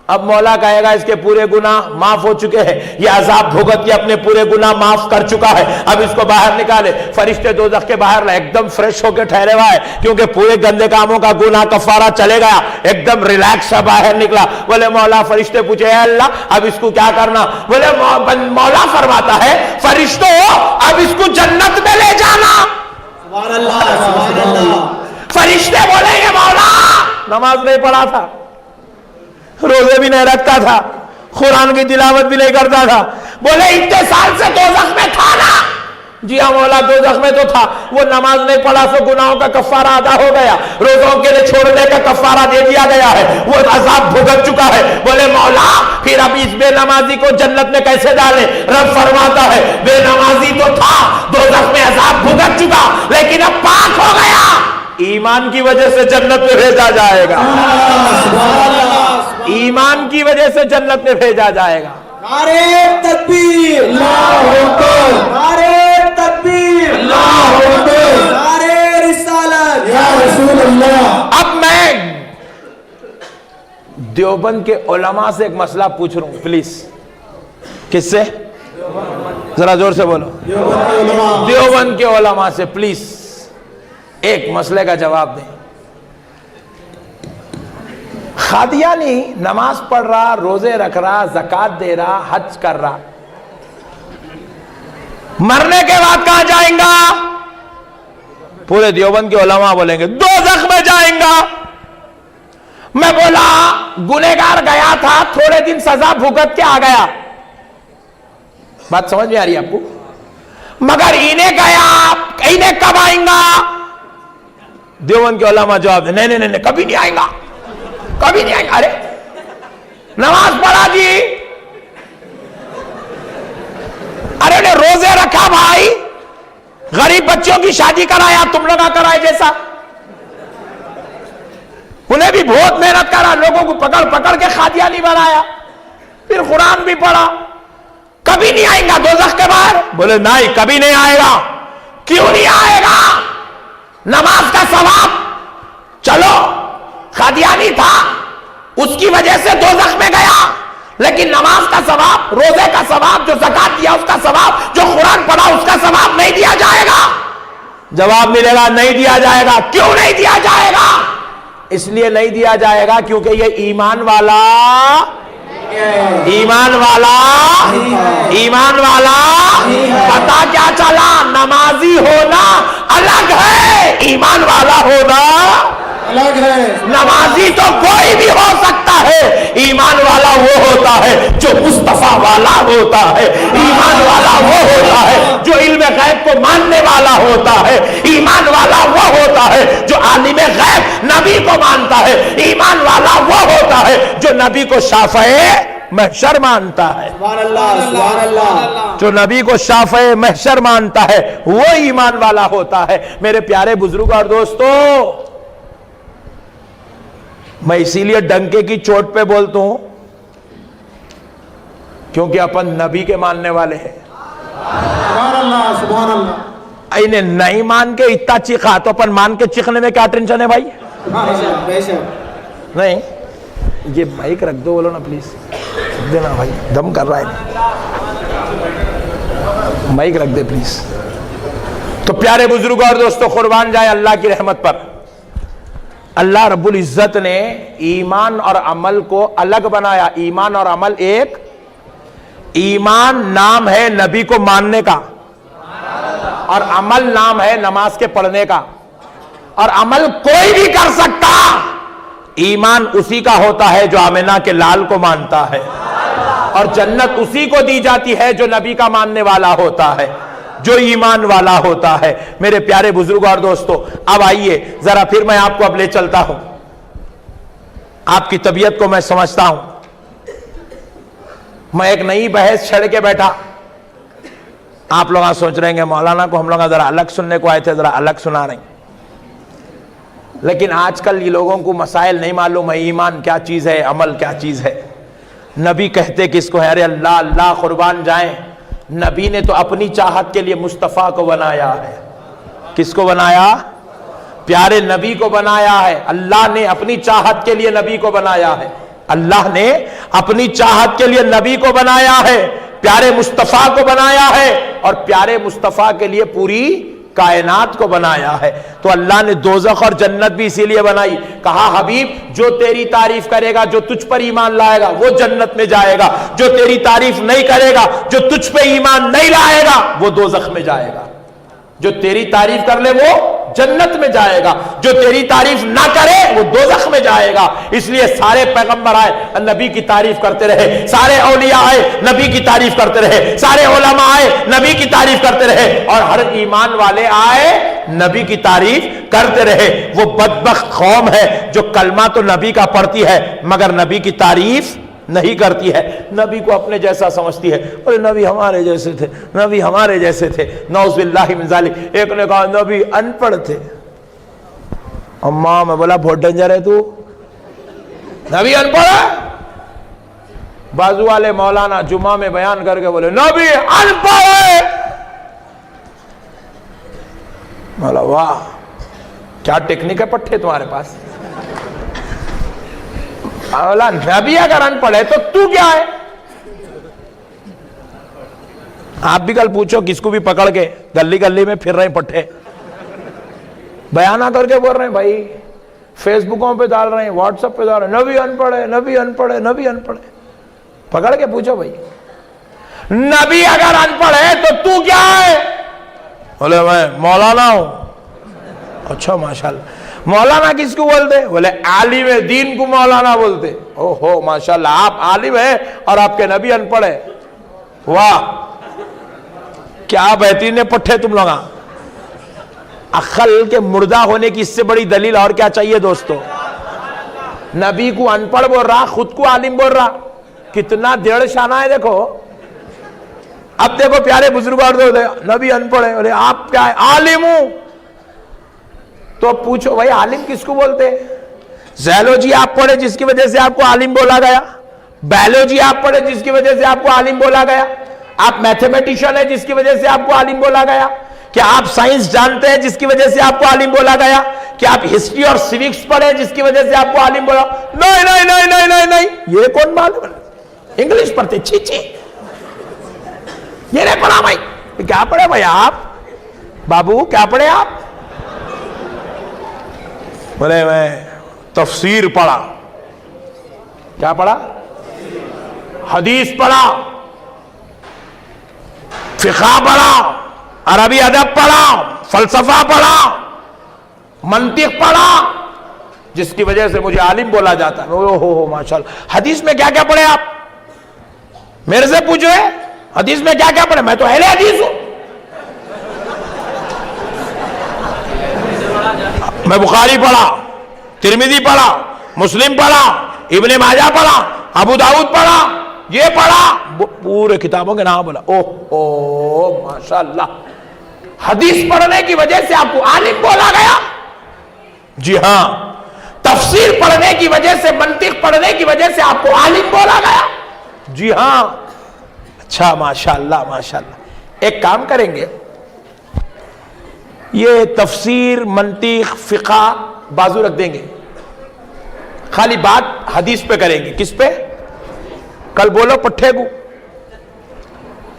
اب مولا کہے گا اس کے پورے گناہ معاف ہو چکے ہیں، یہ عذاب بھگت کے اپنے پورے گناہ معاف کر چکا ہے، اب اس کو باہر نکالے۔ فرشتے دوزخ کے باہر ایک دم فریش ہو کے ٹھہرے ہوا ہے، کیونکہ پورے گندے کاموں کا گناہ کفارہ چلے گیا، ایک دم ریلیکس سے باہر نکلا۔ بولے مولا، فرشتے پوچھے اے اللہ اب اس کو کیا کرنا؟ بولے مولا فرماتا ہے فرشتوں اب اس کو جنت میں لے جانا۔ سبحان اللہ، سبحان اللہ۔ فرشتے بولے یہ مولا نماز نہیں پڑھا تھا، روزے بھی نہیں رکھتا تھا، قرآن کی تلاوت بھی نہیں کرتا تھا، بولے اتنے سال سے دوزخ میں تھا نا؟ جی ہاں مولا دوزخ میں تو تھا، وہ نماز نہیں پڑھا تو گناہوں کا کفارہ ادا ہو گیا، روزوں کے لیے چھوڑنے کا کفارہ دے دیا گیا ہے، وہ عذاب بھگت چکا ہے۔ بولے مولا پھر اب اس بے نمازی کو جنت میں کیسے ڈالے؟ رب فرماتا ہے بے نمازی تو تھا، دوزخ میں عذاب بھگت چکا، لیکن اب پاک ہو گیا، ایمان کی وجہ سے جنت میں بھیجا جائے گا، ایمان کی وجہ سے جنت میں بھیجا جائے گا۔ نعرے تکبیر، اللہ اکبر، نعرے تکبیر، اللہ اکبر، نعرے رسالت، یا رسول اللہ۔ اب میں دیوبند کے علماء سے ایک مسئلہ پوچھ رہا ہوں پلیز۔ کس سے؟ ذرا زور سے بولو۔ دیوبند کے علماء سے پلیز ایک مسئلے کا جواب دیں۔ قادیانی نماز پڑھ رہا، روزے رکھ رہا، زکوٰۃ دے رہا، حج کر رہا، مرنے کے بعد کہاں جائیں گا؟ پورے دیوبند کے علماء بولیں گے دوزخ میں جائیں گا۔ میں بولا گنہگار گیا تھا، تھوڑے دن سزا بھگت کے آ گیا، بات سمجھ میں آ رہی ہے آپ کو؟ مگر انہیں گیا، انہیں کب آئیں گا؟ دیوبند کے علماء جواب دیں نہیں کبھی نہیں آئیں گا، کبھی نہیں آئیں گا۔ ارے نماز پڑھا جی، ارے نے روزے رکھا بھائی، غریب بچیوں کی شادی کرایا تم لوگ کرائے جیسا. انہیں بھی بہت محنت کرا, لوگوں کو پکڑ پکڑ کے قادیانی بنایا, پھر قرآن بھی پڑھا. کبھی نہیں آئیں گا دوزخ کے باہر؟ بولے نہیں کبھی نہیں آئے گا. کیوں نہیں آئے گا؟ نماز کا ثواب, چلو قادیانی تھا اس کی وجہ سے دوزخ میں گیا, لیکن نماز کا ثواب, روزے کا ثواب, جو زکات دیا اس کا ثواب, جو قرآن پڑھا اس کا ثواب نہیں دیا جائے گا؟ جواب ملے گا نہیں دیا جائے گا. کیوں نہیں دیا جائے گا؟ اس لیے نہیں دیا جائے گا کیونکہ یہ ایمان والا پتا کیا چلا, نمازی ہونا الگ ہے, ایمان والا ہونا الگ ہے. نمازی تو کوئی بھی ہو سکتا ہے, ایمان والا وہ ہوتا ہے جو مصطفیٰ والا ہوتا ہے, ایمان والا وہ ہوتا ہے جو علم غیب کو ماننے والا ہوتا ہے, ایمان والا وہ ہوتا ہے جو عالم غیب نبی کو مانتا ہے, ایمان والا وہ ہوتا ہے جو نبی کو شافع محشر مانتا ہے. سبحان اللہ, سبحان اللہ. جو نبی کو شافع محشر مانتا ہے وہ ایمان والا ہوتا ہے. میرے پیارے بزرگ اور دوستو, میں اسی لیے ڈنکے کی چوٹ پہ بولتا ہوں کیونکہ اپن نبی کے ماننے والے ہیں. سبحان اللہ, سبحان اللہ. انہیں نہیں مان کے اتنا چیخا تو اپن مان کے چیخنے میں کیا ٹینشن ہے بھائی؟ بے شک. نہیں, یہ مائک رکھ دو, بولو نا پلیز, دینا بھائی, دم کر رہا ہے, مائک رکھ دے پلیز. تو پیارے بزرگوں اور دوستو, قربان جائے اللہ کی رحمت پر, اللہ رب العزت نے ایمان اور عمل کو الگ بنایا. ایمان اور عمل ایک, ایمان نام ہے نبی کو ماننے کا, اور عمل نام ہے نماز کے پڑھنے کا. اور عمل کوئی بھی کر سکتا, ایمان اسی کا ہوتا ہے جو آمنہ کے لال کو مانتا ہے, اور جنت اسی کو دی جاتی ہے جو نبی کا ماننے والا ہوتا ہے, جو ایمان والا ہوتا ہے. میرے پیارے بزرگ اور دوستو, اب آئیے ذرا پھر میں آپ کو اب لے چلتا ہوں, آپ کی طبیعت کو میں سمجھتا ہوں. میں ایک نئی بحث چھڑ کے بیٹھا. آپ لوگ سوچ رہے ہیں کہ مولانا کو ہم لوگ ذرا الگ سننے کو آئے تھے, ذرا الگ سنا رہے ہیں, لیکن آج کل یہ لوگوں کو مسائل نہیں معلوم ہے, ایمان کیا چیز ہے, عمل کیا چیز ہے. نبی کہتے کس کو ہے؟ ارے اللہ اللہ قربان جائیں, نبی نے تو اپنی چاہت کے لیے مصطفیٰ کو بنایا ہے. کس کو بنایا؟ پیارے نبی کو بنایا ہے. اللہ نے اپنی چاہت کے لیے نبی کو بنایا ہے. اللہ نے اپنی چاہت کے لیے نبی کو بنایا ہے, پیارے مصطفیٰ کو بنایا ہے, اور پیارے مصطفیٰ کے لیے پوری کائنات کو بنایا ہے. تو اللہ نے دوزخ اور جنت بھی اسی لیے بنائی. کہا حبیب جو تیری تعریف کرے گا, جو تجھ پر ایمان لائے گا وہ جنت میں جائے گا, جو تیری تعریف نہیں کرے گا, جو تجھ پہ ایمان نہیں لائے گا وہ دوزخ میں جائے گا. جو تیری تعریف کر لے وہ جنت میں جائے گا, جو تیری تعریف نہ کرے وہ دوزخ میں جائے گا. اس لیے سارے پیغمبر آئے نبی کی تعریف کرتے رہے, سارے اولیاء آئے نبی کی تعریف کرتے رہے, سارے علماء آئے نبی کی تعریف کرتے رہے, اور ہر ایمان والے آئے نبی کی تعریف کرتے رہے. وہ بدبخت قوم ہے جو کلمہ تو نبی کا پڑھتی ہے مگر نبی کی تعریف نہیں کرتی ہے, نبی کو اپنے جیسا سمجھتی ہے. اور نبی ہمارے جیسے تھے, نبی ہمارے جیسے تھے, نعوذ باللہ من ذالک. ایک نے کہا نبی ان پڑھ تھے. اماں میں بولا بہت ڈینجر ہے تو, نبی ان پڑھ ہے. بازو والے مولانا جمعہ میں بیان کر کے بولے نبی ان پڑھ ہے. مولا واہ کیا ٹیکنیک ہے پٹھے تمہارے پاس. نبی اگر ان پڑھ ہے تو کیا ہے؟ آپ بھی کل پوچھو کس کو بھی پکڑ کے گلی گلی میں پھر رہے ہیں پٹھے, بیانہ کر کے بول رہے ہیں بھائی, فیس بکوں پہ ڈال رہے ہیں, واٹس ایپ پہ ڈال رہے ہیں, نبی ان پڑھ ہے, نبی ان پڑھ ہے, نبی ان پڑھ ہے. پکڑ کے پوچھو بھائی نبی اگر ان پڑھ ہے تو کیا ہے؟ بولے میں مولانا ہوں. اچھا ماشاءاللہ. مولانا کس کو بولتے؟ بولے عالم دین کو مولانا بولتے. او ہو ماشاءاللہ, آپ عالم ہیں اور آپ کے نبی ان پڑھ ہے. واہ کیا بہترین پٹھے تم لوگ. عقل کے مردہ ہونے کی اس سے بڑی دلیل اور کیا چاہیے دوستو؟ نبی کو ان پڑھ بول رہا, خود کو عالم بول رہا. کتنا دیڑھ شانہ ہے دیکھو. اب دیکھو پیارے بزرگ اور نبی ان پڑھ ہے، بولے آپ کیا ہے؟ عالم ہوں. تو پوچھو بھائی عالم کس کو بولتے ہیں؟ زیالوجی آپ پڑھے جس کی وجہ سے آپ کو عالم بولا گیا، بایولوجی آپ پڑھے جس کی وجہ سے آپ کو عالم بولا گیا، آپ میتھمیٹیشین ہے جس کی وجہ سے آپ کو عالم بولا گیا، کیا آپ سائنس جانتے ہیں جس کی وجہ سے آپ کو عالم بولا گیا، کیا آپ ہسٹری اور سیوکس پڑھے جس کی وجہ سے آپ کو عالم بولا؟ نہیں نہیں نہیں نہیں نہیں نہیں، یہ کون معلوم ہے؟ انگلش پڑھتے، چھی چھی، یہ نہیں پڑھا بھائی. کیا پڑھے بھائی آپ بابو، کیا پڑھے آپ؟ بولے میں تفسیر پڑھا. کیا پڑھا؟ حدیث پڑھا، فقہ پڑھا، عربی ادب پڑھا، فلسفہ پڑھا، منطق پڑھا، جس کی وجہ سے مجھے عالم بولا جاتا ہے. ہو ماشاءاللہ. حدیث میں کیا کیا پڑھے آپ؟ میرے سے پوچھ رہے حدیث میں کیا کیا پڑھے؟ میں تو اہل حدیث ہوں. میں بخاری پڑھا، ترمذی پڑھا، مسلم پڑھا، ابن ماجہ پڑھا، ابو داؤد پڑھا، یہ پڑھا، پورے کتابوں کے نام بولا. اوہ ماشاءاللہ. حدیث پڑھنے کی وجہ سے آپ کو عالم بولا گیا؟ جی ہاں. تفسیر پڑھنے کی وجہ سے، منطق پڑھنے کی وجہ سے آپ کو عالم بولا گیا؟ جی ہاں. اچھا ماشاءاللہ ماشاءاللہ. ایک کام کریں گے، یہ تفسیر، منطق، فقہ بازو رکھ دیں گے، خالی بات حدیث پہ کریں گے. کس پہ؟ کل بولو پٹھے کو،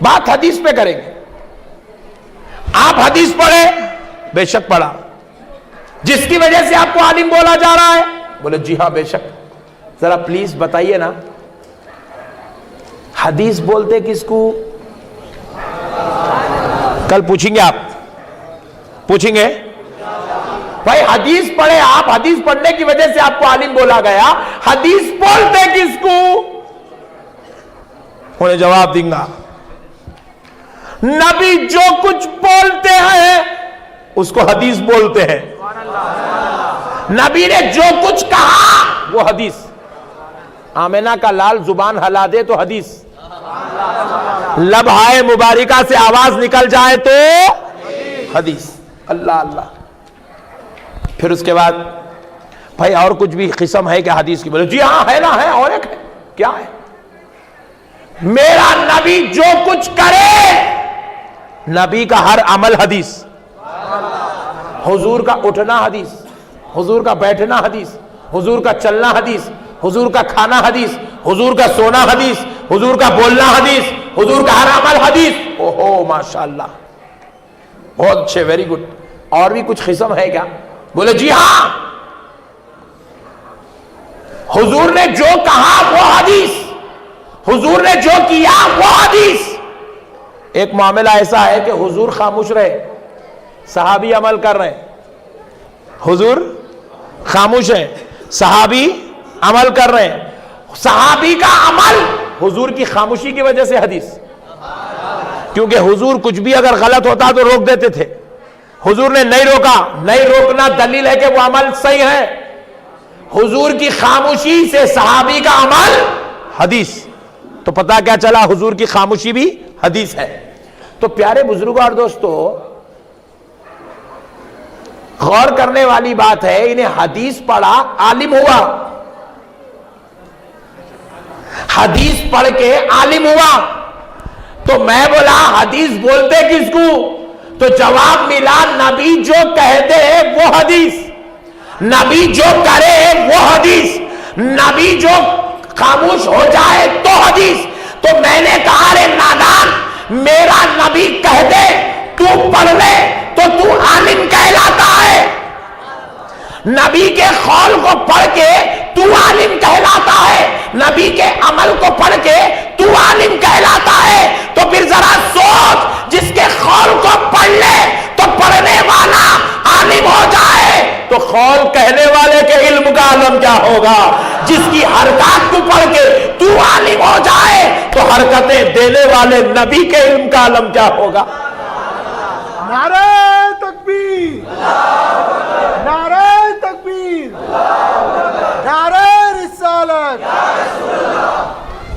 بات حدیث پہ کریں گے. آپ حدیث پڑھے؟ بے شک پڑھا. جس کی وجہ سے آپ کو عالم بولا جا رہا ہے؟ بولے جی ہاں بے شک. ذرا پلیز بتائیے نا، حدیث بولتے کس کو؟ کل پوچھیں گے، آپ پوچھیں گے بھائی حدیث پڑھے آپ، حدیث پڑھنے کی وجہ سے آپ کو عالم بولا گیا، حدیث بولتے کس کو؟ انہیں جواب دیں گا نبی جو کچھ بولتے ہیں اس کو حدیث بولتے ہیں. نبی نے جو کچھ کہا وہ حدیث. آمینہ کا لال زبان ہلا دے تو حدیث، لبہائے مبارکہ سے آواز نکل جائے تو حدیث. اللہ اللہ. پھر اس کے بعد بھائی اور کچھ بھی قسم ہے کہ حدیث کی؟ بولے جی ہاں ہے نا، ہے. اور ایک ہے. کیا ہے؟ میرا نبی جو کچھ کرے، نبی کا ہر عمل حدیث. حضور کا اٹھنا حدیث، حضور کا بیٹھنا حدیث، حضور کا چلنا حدیث، حضور کا کھانا حدیث، حضور کا سونا حدیث، حضور کا بولنا حدیث، حضور کا ہر عمل حدیث. اوہو ماشاءاللہ، بہت اچھے، ویری گڈ. اور بھی کچھ قسم ہے کیا؟ بولے جی ہاں. حضور نے جو کہا وہ حدیث، حضور نے جو کیا وہ حدیث. ایک معاملہ ایسا ہے کہ حضور خاموش رہے، صحابی عمل کر رہے ہیں. حضور خاموش ہے، صحابی عمل کر رہے ہیں. صحابی کا عمل حضور کی خاموشی کی وجہ سے حدیث. کیونکہ حضور کچھ بھی اگر غلط ہوتا تو روک دیتے تھے، حضور نے نہیں روکا. نہیں روکنا دلیل ہے کہ وہ عمل صحیح ہے. حضور کی خاموشی سے صحابی کا عمل حدیث. تو پتہ کیا چلا؟ حضور کی خاموشی بھی حدیث ہے. تو پیارے بزرگوں اور دوستو، غور کرنے والی بات ہے، انہیں حدیث پڑھا، عالم ہوا. حدیث پڑھ کے عالم ہوا. تو میں بولا حدیث بولتے کس کو؟ تو جواب ملا نبی جو کہتے ہیں وہ حدیث، نبی جو کرے وہ حدیث، نبی جو خاموش ہو جائے تو حدیث. تو میں نے کہا رے نادان، میرا نبی کہہ دے تو پڑھ لے تو تو عالم کہلاتا ہے. نبی کے قول کو پڑھ کے تو عالم کہلاتا ہے، نبی کے عمل کو پڑھ کے تو عالم کہلاتا ہے. تو پھر ذرا سوچ، جس کے قول کو پڑھ لے تو پڑھنے والا عالم ہو جائے تو قول کہنے والے کے علم کا عالم کیا ہوگا؟ جس کی حرکات کو پڑھ کے تو عالم ہو جائے تو حرکتیں دینے والے نبی کے علم کا عالم کیا ہوگا؟ نعرہ تکبیر، نعرہ تکبیر، نعرہ رسالت.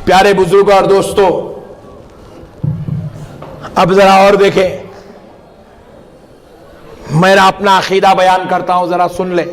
پیارے بزرگوں اور دوستو، اب ذرا اور دیکھیں، میں اپنا عقیدہ بیان کرتا ہوں، ذرا سن لیں.